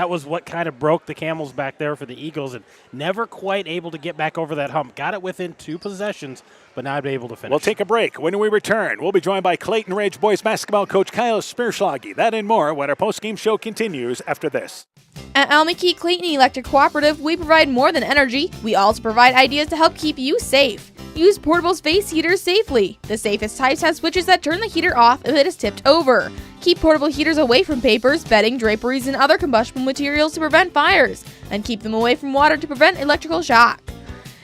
was what kind of broke the camel's back there for the Eagles, and never quite able to get back over that hump. Got it within 2 possessions, but not able to finish. We'll take a break. When we return, we'll be joined by Clayton Ridge boys basketball coach Kyle Spierschlage. That and more when our postgame show continues after this. At Almakeek Clayton Electric Cooperative, we provide more than energy. We also provide ideas to help keep you safe. Use portable space heaters safely. The safest types have switches that turn the heater off if it is tipped over. Keep portable heaters away from papers, bedding, draperies, and other combustible materials to prevent fires, and keep them away from water to prevent electrical shock.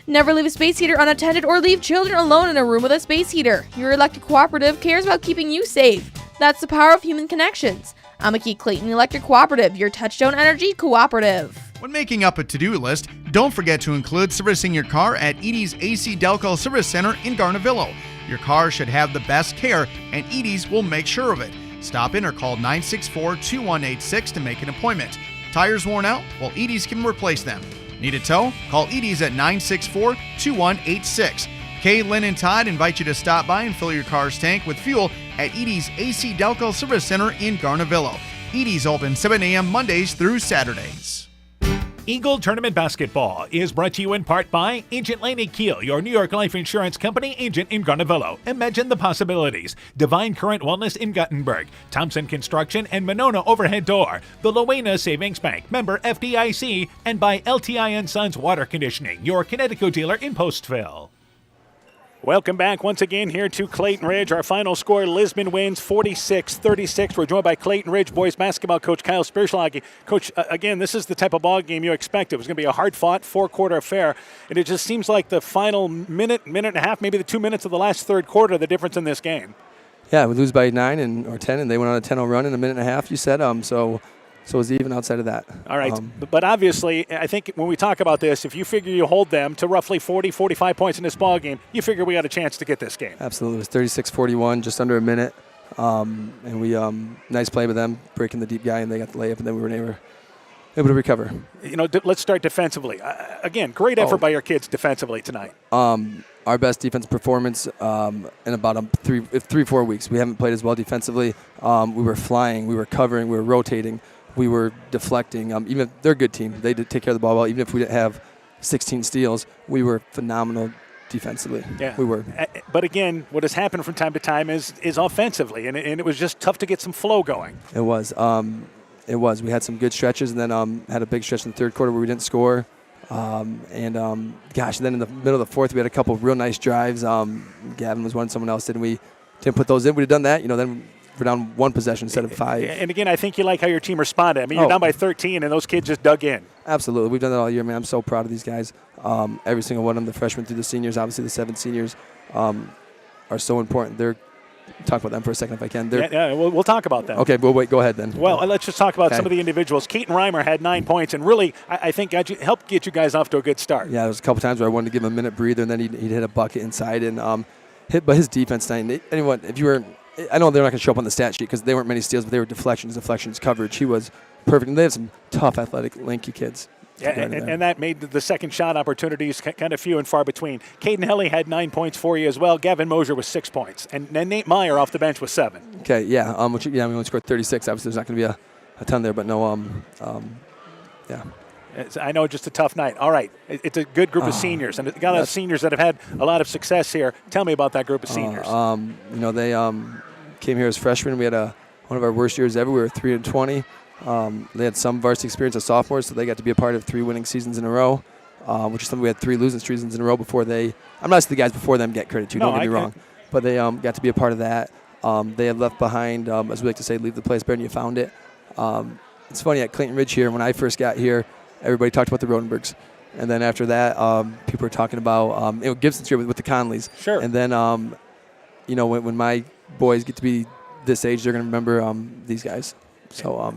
Never leave a space heater unattended or leave children alone in a room with a space heater. Your electric cooperative cares about keeping you safe. That's the power of human connections. Almakeek Clayton Electric Cooperative, your Touchstone Energy cooperative. When making up a to-do list, don't forget to include servicing your car at Edie's AC Delco Service Center in Garnavillo. Your car should have the best care, and Edie's will make sure of it. Stop in or call 964-2186 to make an appointment. Tires worn out? Well, Edie's can replace them. Need a tow? Call Edie's at 964-2186. Kay, Lynn, and Todd invite you to stop by and fill your car's tank with fuel at Edie's AC Delco Service Center in Garnavillo. Edie's open 7 a.m. Mondays through Saturdays. Eagle Tournament Basketball is brought to you in part by Agent Laney Keel, your New York Life Insurance Company agent in Garnavillo. Imagine the possibilities. Divine Current Wellness in Guttenberg, Thompson Construction and Monona Overhead Door, the Loena Savings Bank, member FDIC, and by LTI & Sons Water Conditioning, your Connecticut dealer in Postville. Welcome back once again here to Clayton Ridge. Our final score, Lisbon wins 46-36. We're joined by Clayton Ridge boys basketball coach Kyle Spierschlage. Coach, again, this is the type of ball game you expect. It was going to be a hard-fought 4-quarter affair, and it just seems like the final minute and a half, maybe the 2 minutes of the last third quarter, the difference in this game. Yeah, we lose by 9 or 10, and they went on a 10-0 run in a minute and a half, you said. So it was even outside of that. All right. But obviously, I think when we talk about this, if you figure you hold them to roughly 40, 45 points in this ball game, you figure we got a chance to get this game. Absolutely. It was 36-41, just under a minute. And we nice play with them, breaking the deep guy, and they got the layup, and then we were able to recover. You know, let's start defensively. Again, great effort by your kids defensively tonight. Our best defensive performance in about 3-4 weeks. We haven't played as well defensively. We were flying, we were covering, we were rotating. We were deflecting. Even if they're a good team, they did take care of the ball well. Even if we didn't have 16 steals, we were phenomenal defensively. Yeah. We were. But again, what has happened from time to time is offensively, and it was just tough to get some flow going. It was. We had some good stretches, and then had a big stretch in the third quarter where we didn't score. And then in the middle of the fourth, we had a couple of real nice drives. Gavin was one, someone else did, and we didn't put those in. We'd have done that, then we're down 1 possession instead of 5. And again, I think you like how your team responded. I mean, you're down by 13, and those kids just dug in. Absolutely. We've done that all year, man. I'm so proud of these guys. Every single one of them, the freshmen through the seniors, obviously the 7 seniors, are so important. They're talk about them for a second if I can. Yeah, we'll talk about them. Okay, well, wait, go ahead then. Well, let's just talk about some of the individuals. Clayton Reimer had 9 points, and really, I think helped get you guys off to a good start. Yeah, there was a couple times where I wanted to give him a minute breather, and then he'd hit a bucket inside and but his defense tonight. Anyone, if you were, I know they're not going to show up on the stat sheet because they weren't many steals, but they were deflections, coverage. He was perfect, and they have some tough, athletic, lanky kids. Yeah, and that made the second shot opportunities kind of few and far between. Caden Helly had 9 points for you as well. Gavin Mosier was 6 points. And Nate Meyer off the bench with 7. Okay, yeah. We only scored 36. Obviously, there's not going to be a ton there, but no, yeah. I know, just a tough night. All right, it's a good group of seniors, and got a lot of seniors that have had a lot of success here. Tell me about that group of seniors. They came here as freshmen. We had one of our worst years ever. We were 3-20. They had some varsity experience as sophomores, so they got to be a part of 3 winning seasons in a row, which is something we had 3 losing seasons in a row before they. I'm not asking the guys before them get credit too. Don't get me wrong, but they got to be a part of that. They had left behind, as we like to say, leave the place better than you found it. It's funny at Clayton Ridge here when I first got here, everybody talked about the Rodenbergs, and then after that, people were talking about Gibson's here with the Conleys. Sure. And then when my boys get to be this age, they're going to remember these guys. So.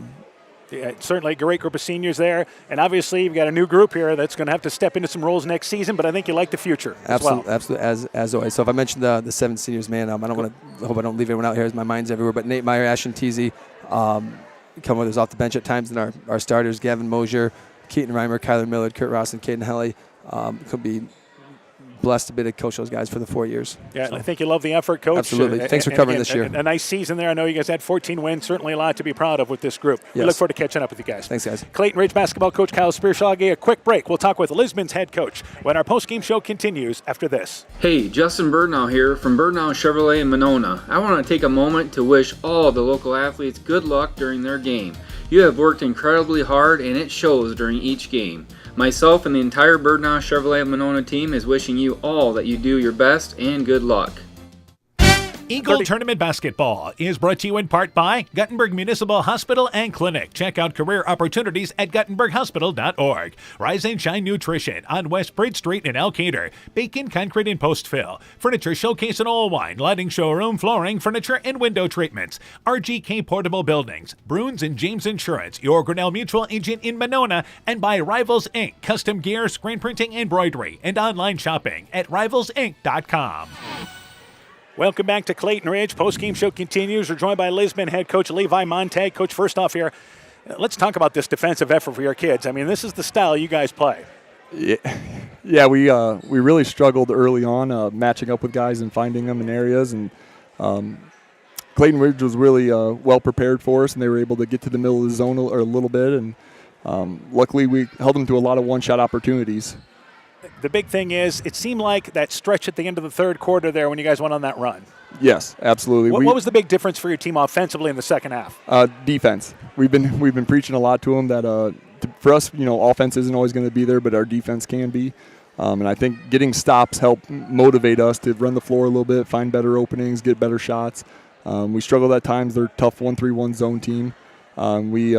Yeah, certainly a great group of seniors there. And obviously you've got a new group here that's going to have to step into some roles next season, but I think you like the future as well. Absolutely, as always. So if I mentioned the 7 seniors, man, I hope I don't leave anyone out here as my mind's everywhere. But Nate Meyer, Ashton Teasy, come with us off the bench at times, and our starters, Gavin Mosier, Keaton Reimer, Kyler Millard, Kurt Ross, and Caden Helly. Could be blessed to be to coach those guys for the 4 years. Yeah, so. I think you love the effort, Coach. Absolutely. Thanks for covering this year. A nice season there. I know you guys had 14 wins. Certainly a lot to be proud of with this group. Yes. We look forward to catching up with you guys. Thanks, guys. Clayton Ridge basketball coach Kyle Spearshaw gave a quick break. We'll talk with Lisbon's head coach when our post-game show continues after this. Hey, Justin Birdnow here from Birdnow Chevrolet in Monona. I want to take a moment to wish all the local athletes good luck during their game. You have worked incredibly hard, and it shows during each game. Myself and the entire Birdnow Chevrolet Monona team is wishing you all that you do your best and good luck. Eagle Tournament Basketball is brought to you in part by Guttenberg Municipal Hospital and Clinic. Check out career opportunities at guttenberghospital.org. Rise and Shine Nutrition on West Bridge Street in Elkader. Bacon Concrete and Post Fill. Furniture Showcase and Allwine. Lighting Showroom, Flooring, Furniture, and Window Treatments. RGK Portable Buildings. Bruins and James Insurance. Your Grinnell Mutual agent in Monona. And by Rivals Inc. Custom gear, screen printing, embroidery, and online shopping at rivalsinc.com. Welcome back to Clayton Ridge. Post-game show continues. We're joined by Lisbon head coach Levi Montag. Coach, first off here, let's talk about this defensive effort for your kids. I mean, this is the style you guys play. Yeah, we really struggled early on matching up with guys and finding them in areas. And Clayton Ridge was really well prepared for us, and they were able to get to the middle of the zone a little bit. And luckily, we held them to a lot of one-shot opportunities. The big thing is, it seemed like that stretch at the end of the third quarter there when you guys went on that run. Yes, absolutely. What was the big difference for your team offensively in the second half? Defense. We've been preaching a lot to them that for us, offense isn't always going to be there, but our defense can be. And I think getting stops help motivate us to run the floor a little bit, find better openings, get better shots. We struggled at times. They're a tough 1-3-1 zone team. We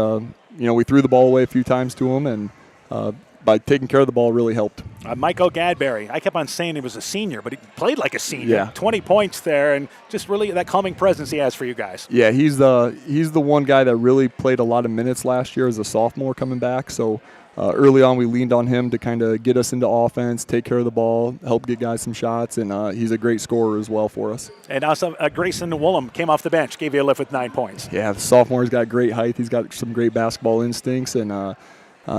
threw the ball away a few times to them, and by taking care of the ball really helped. Michael Gadberry, I kept on saying he was a senior, but he played like a senior. Yeah. 20 points there, and just really that calming presence he has for you guys. Yeah, he's the one guy that really played a lot of minutes last year as a sophomore coming back. So early on we leaned on him to kind of get us into offense, take care of the ball, help get guys some shots, and he's a great scorer as well for us. And also Grayson Woolham came off the bench, gave you a lift with 9 points. Yeah, the sophomore's got great height. He's got some great basketball instincts, and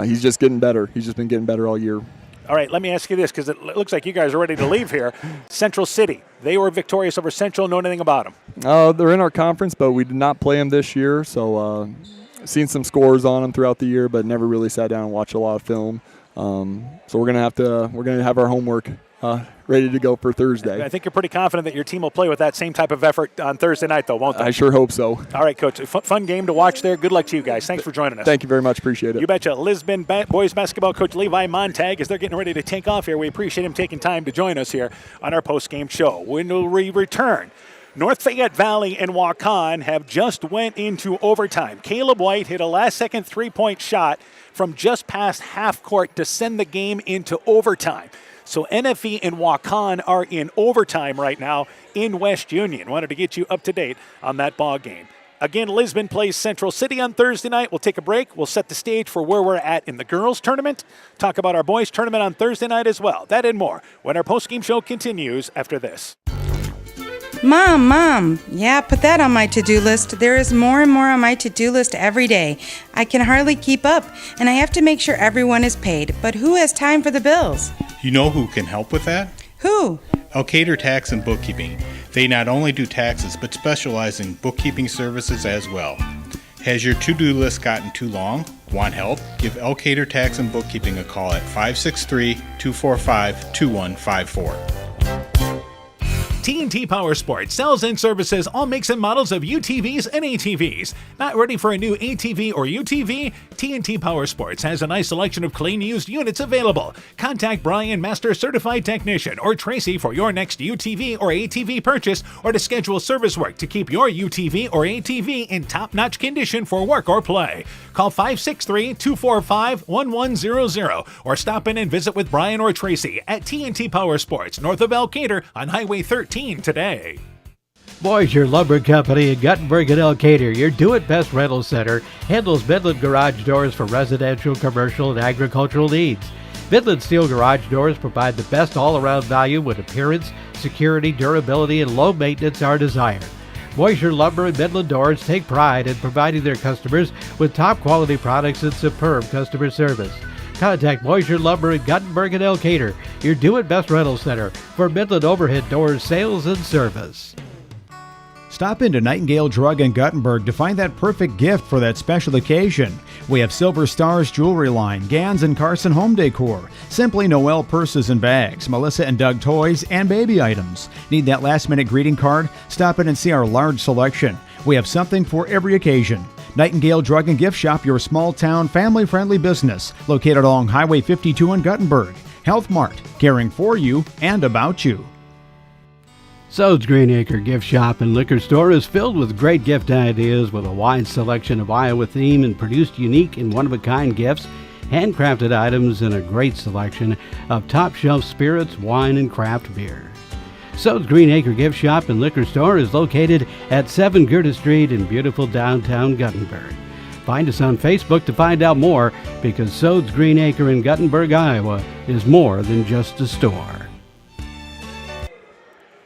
he's just getting better. He's just been getting better all year. All right, let me ask you this, because it looks like you guys are ready to leave here. Central City, they were victorious over Central. Know anything about them? They're in our conference, but we did not play them this year. So seen some scores on them throughout the year, but never really sat down and watched a lot of film. So we're gonna have our homework ready to go for Thursday. I think you're pretty confident that your team will play with that same type of effort on Thursday night, though, won't they? I sure hope so. All right, Coach. Fun game to watch there. Good luck to you guys. Thanks for joining us. Thank you very much. Appreciate it. You betcha. Lisbon boys basketball coach Levi Montag, as they're getting ready to take off here. We appreciate him taking time to join us here on our post-game show. When will we return? North Fayette Valley and Waukon have just went into overtime. Caleb White hit a last-second three-point shot from just past half court to send the game into overtime. So NFE and Waukon are in overtime right now in West Union. Wanted to get you up to date on that ball game. Again, Lisbon plays Central City on Thursday night. We'll take a break. We'll set the stage for where we're at in the girls' tournament. Talk about our boys' tournament on Thursday night as well. That and more when our post-game show continues after this. Mom, yeah, put that on my to-do list. There is more and more on my to-do list every day. I can hardly keep up, and I have to make sure everyone is paid. But who has time for the bills? You know who can help with that? Who? Elkader Tax and Bookkeeping. They not only do taxes, but specialize in bookkeeping services as well. Has your to-do list gotten too long? Want help? Give Elkader Tax and Bookkeeping a call at 563-245-2154. TNT Power Sports sells and services all makes and models of UTVs and ATVs. Not ready for a new ATV or UTV? TNT Power Sports has a nice selection of clean used units available. Contact Brian, Master Certified Technician, or Tracy for your next UTV or ATV purchase, or to schedule service work to keep your UTV or ATV in top-notch condition for work or play. Call 563-245-1100 or stop in and visit with Brian or Tracy at TNT Power Sports, north of Elkader on Highway 13 today. Boisier Lumber Company in Guttenberg and Elkader, your do-it-best rental center, handles Midland garage doors for residential, commercial, and agricultural needs. Midland steel garage doors provide the best all-around value when appearance, security, durability, and low maintenance are desired. Boisier Lumber and Midland Doors take pride in providing their customers with top-quality products and superb customer service. Contact Boisier Lumber in Guttenberg and Elkader, your do-it-best rental center, for Midland overhead doors sales and service. Stop into Nightingale Drug in Guttenberg to find that perfect gift for that special occasion. We have Silver Stars jewelry line, Gans and Carson home decor, Simply Noel purses and bags, Melissa and Doug toys, and baby items. Need that last-minute greeting card? Stop in and see our large selection. We have something for every occasion. Nightingale Drug and Gift Shop, your small-town, family-friendly business, located along Highway 52 in Guttenberg. Health Mart, caring for you and about you. Sode's Green Acre Gift Shop and Liquor Store is filled with great gift ideas with a wide selection of Iowa theme and produced unique and one-of-a-kind gifts, handcrafted items, and a great selection of top-shelf spirits, wine, and craft beer. Sode's Green Acre Gift Shop and Liquor Store is located at 7 Gerda Street in beautiful downtown Guttenberg. Find us on Facebook to find out more, because Sode's Green Acre in Guttenberg, Iowa is more than just a store.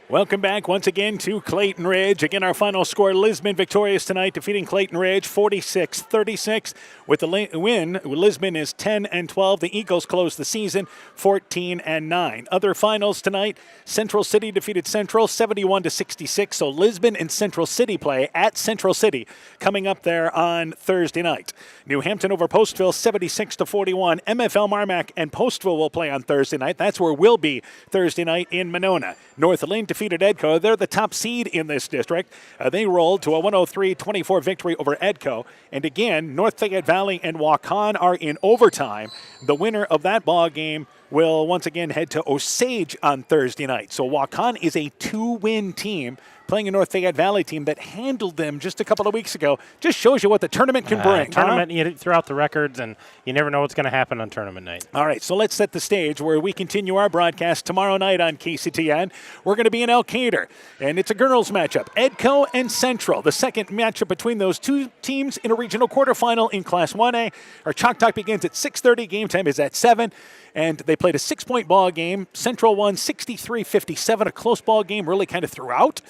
Welcome back once again to Clayton Ridge. Again, our final score, Lisbon victorious tonight, defeating Clayton Ridge 46-36. With the win, Lisbon is 10-12. The Eagles close the season 14-9. Other finals tonight, Central City defeated Central 71-66. So Lisbon and Central City play at Central City coming up there on Thursday night. New Hampton over Postville 76-41. MFL Marmac and Postville will play on Thursday night. That's where we'll be Thursday night in Monona. North Lane defeated Edco. They're the top seed in this district. They rolled to a 103-24 victory over Edco. And again, North Fayette Valley and Waukon are in overtime. The winner of that ball game will once again head to Osage on Thursday night. So Waukon is a 2-win team playing a North Fayette Valley team that handled them just a couple of weeks ago. Just shows you what the tournament can bring. Tournament, you throw out the records, and you never know what's going to happen on tournament night. All right, so let's set the stage where we continue our broadcast tomorrow night on KCTN. We're going to be in Elkader, and it's a girls matchup. Edco and Central, the second matchup between those two teams in a regional quarterfinal in Class 1A. Our Chalk Talk begins at 6:30. Game time is at 7. And they played a 6-point ball game. Central won 63-57, a close ball game really kind of throughout.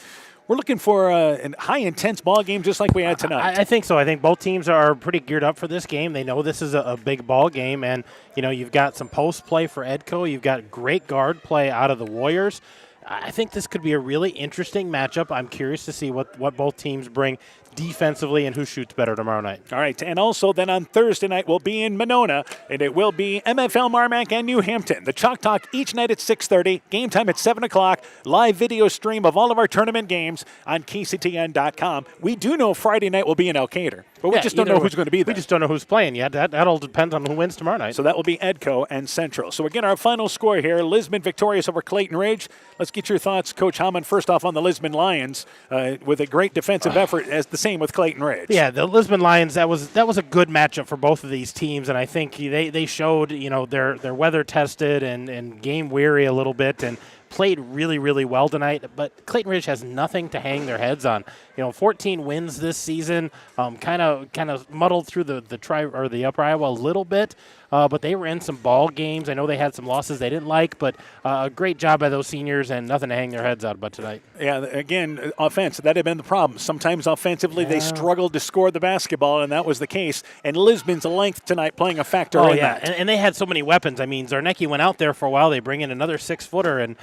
We're looking for a high-intense ball game just like we had tonight. I think so. I think both teams are pretty geared up for this game. They know this is a big ball game, and you've got some post play for Edco. You've got great guard play out of the Warriors. I think this could be a really interesting matchup. I'm curious to see what both teams bring defensively and who shoots better tomorrow night. All right, and also then on Thursday night we'll be in Monona, and it will be MFL Marmac and New Hampton. The Chalk Talk each night at 6:30, game time at 7 o'clock, live video stream of all of our tournament games on KCTN.com. We do know Friday night will be in Elkader, but we just don't know who's going to be there. We just don't know who's playing yet. That all depends on who wins tomorrow night. So that will be Edco and Central. So again, our final score here, Lisbon victorious over Clayton Ridge. Let's get your thoughts, Coach Hammond, first off on the Lisbon Lions with a great defensive effort, as the same same with Clayton Ridge. Yeah, the Lisbon Lions, that was a good matchup for both of these teams, and I think they showed, they're weather tested and game weary a little bit, and played really, really well tonight. But Clayton Ridge has nothing to hang their heads on. 14 wins this season, kind of muddled through the Upper Iowa a little bit. But they were in some ball games. I know they had some losses they didn't like, but a great job by those seniors and nothing to hang their heads on about tonight. Yeah, again, offense, that had been the problem. Sometimes offensively they struggled to score the basketball, and that was the case. And Lisbon's length tonight playing a factor in that. And they had so many weapons. I mean, Zarnecki went out there for a while. They bring in another 6-footer, and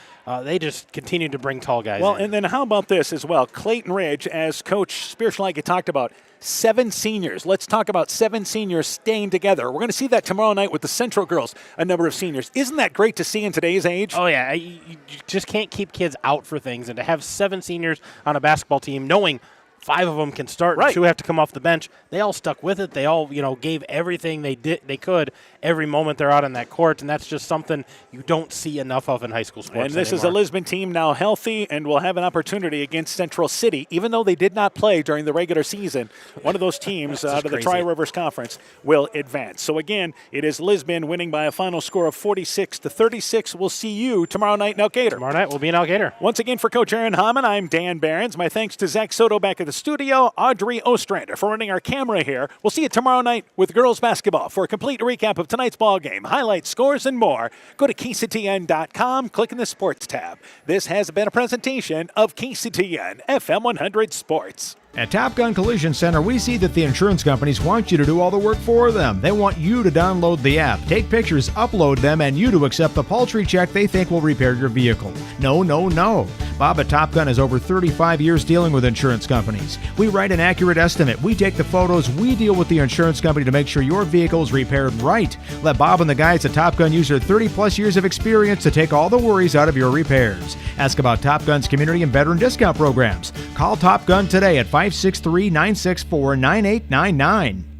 they just continued to bring tall guys in. And then how about this as well? Clayton Ridge, as Coach Spirschlag talked about, 7 seniors. Let's talk about 7 seniors staying together. We're going to see that tomorrow night with the Central girls, a number of seniors. Isn't that great to see in today's age? Oh, yeah. You just can't keep kids out for things. And to have 7 seniors on a basketball team, knowing 5 of them can start and 2 have to come off the bench, they all stuck with it. They all, gave everything they could every moment they're out on that court, and that's just something you don't see enough of in high school sports. And this anymore. is a Lisbon team now healthy and will have an opportunity against Central City, even though they did not play during the regular season. One of those teams out of the Tri-Rivers Conference will advance. So again, it is Lisbon winning by a final score of 46-36. We'll see you tomorrow night in Elkader. Tomorrow night we'll be in Elkader. Once again for Coach Aaron Hamann, I'm Dan Behrens. My thanks to Zach Soto back at the studio, Audrey Ostrander for running our camera here. We'll see you tomorrow night with girls basketball. For a complete recap of tonight's ball game, highlights, scores, and more, go to KCTN.com, click in the Sports tab. This has been a presentation of KCTN FM 100 Sports. At Top Gun Collision Center, we see that the insurance companies want you to do all the work for them. They want you to download the app, take pictures, upload them, and you to accept the paltry check they think will repair your vehicle. No, no, no. Bob at Top Gun has over 35 years dealing with insurance companies. We write an accurate estimate. We take the photos. We deal with the insurance company to make sure your vehicle is repaired right. Let Bob and the guys at Top Gun use their 30-plus years of experience to take all the worries out of your repairs. Ask about Top Gun's community and veteran discount programs. Call Top Gun today at 563-964-9899.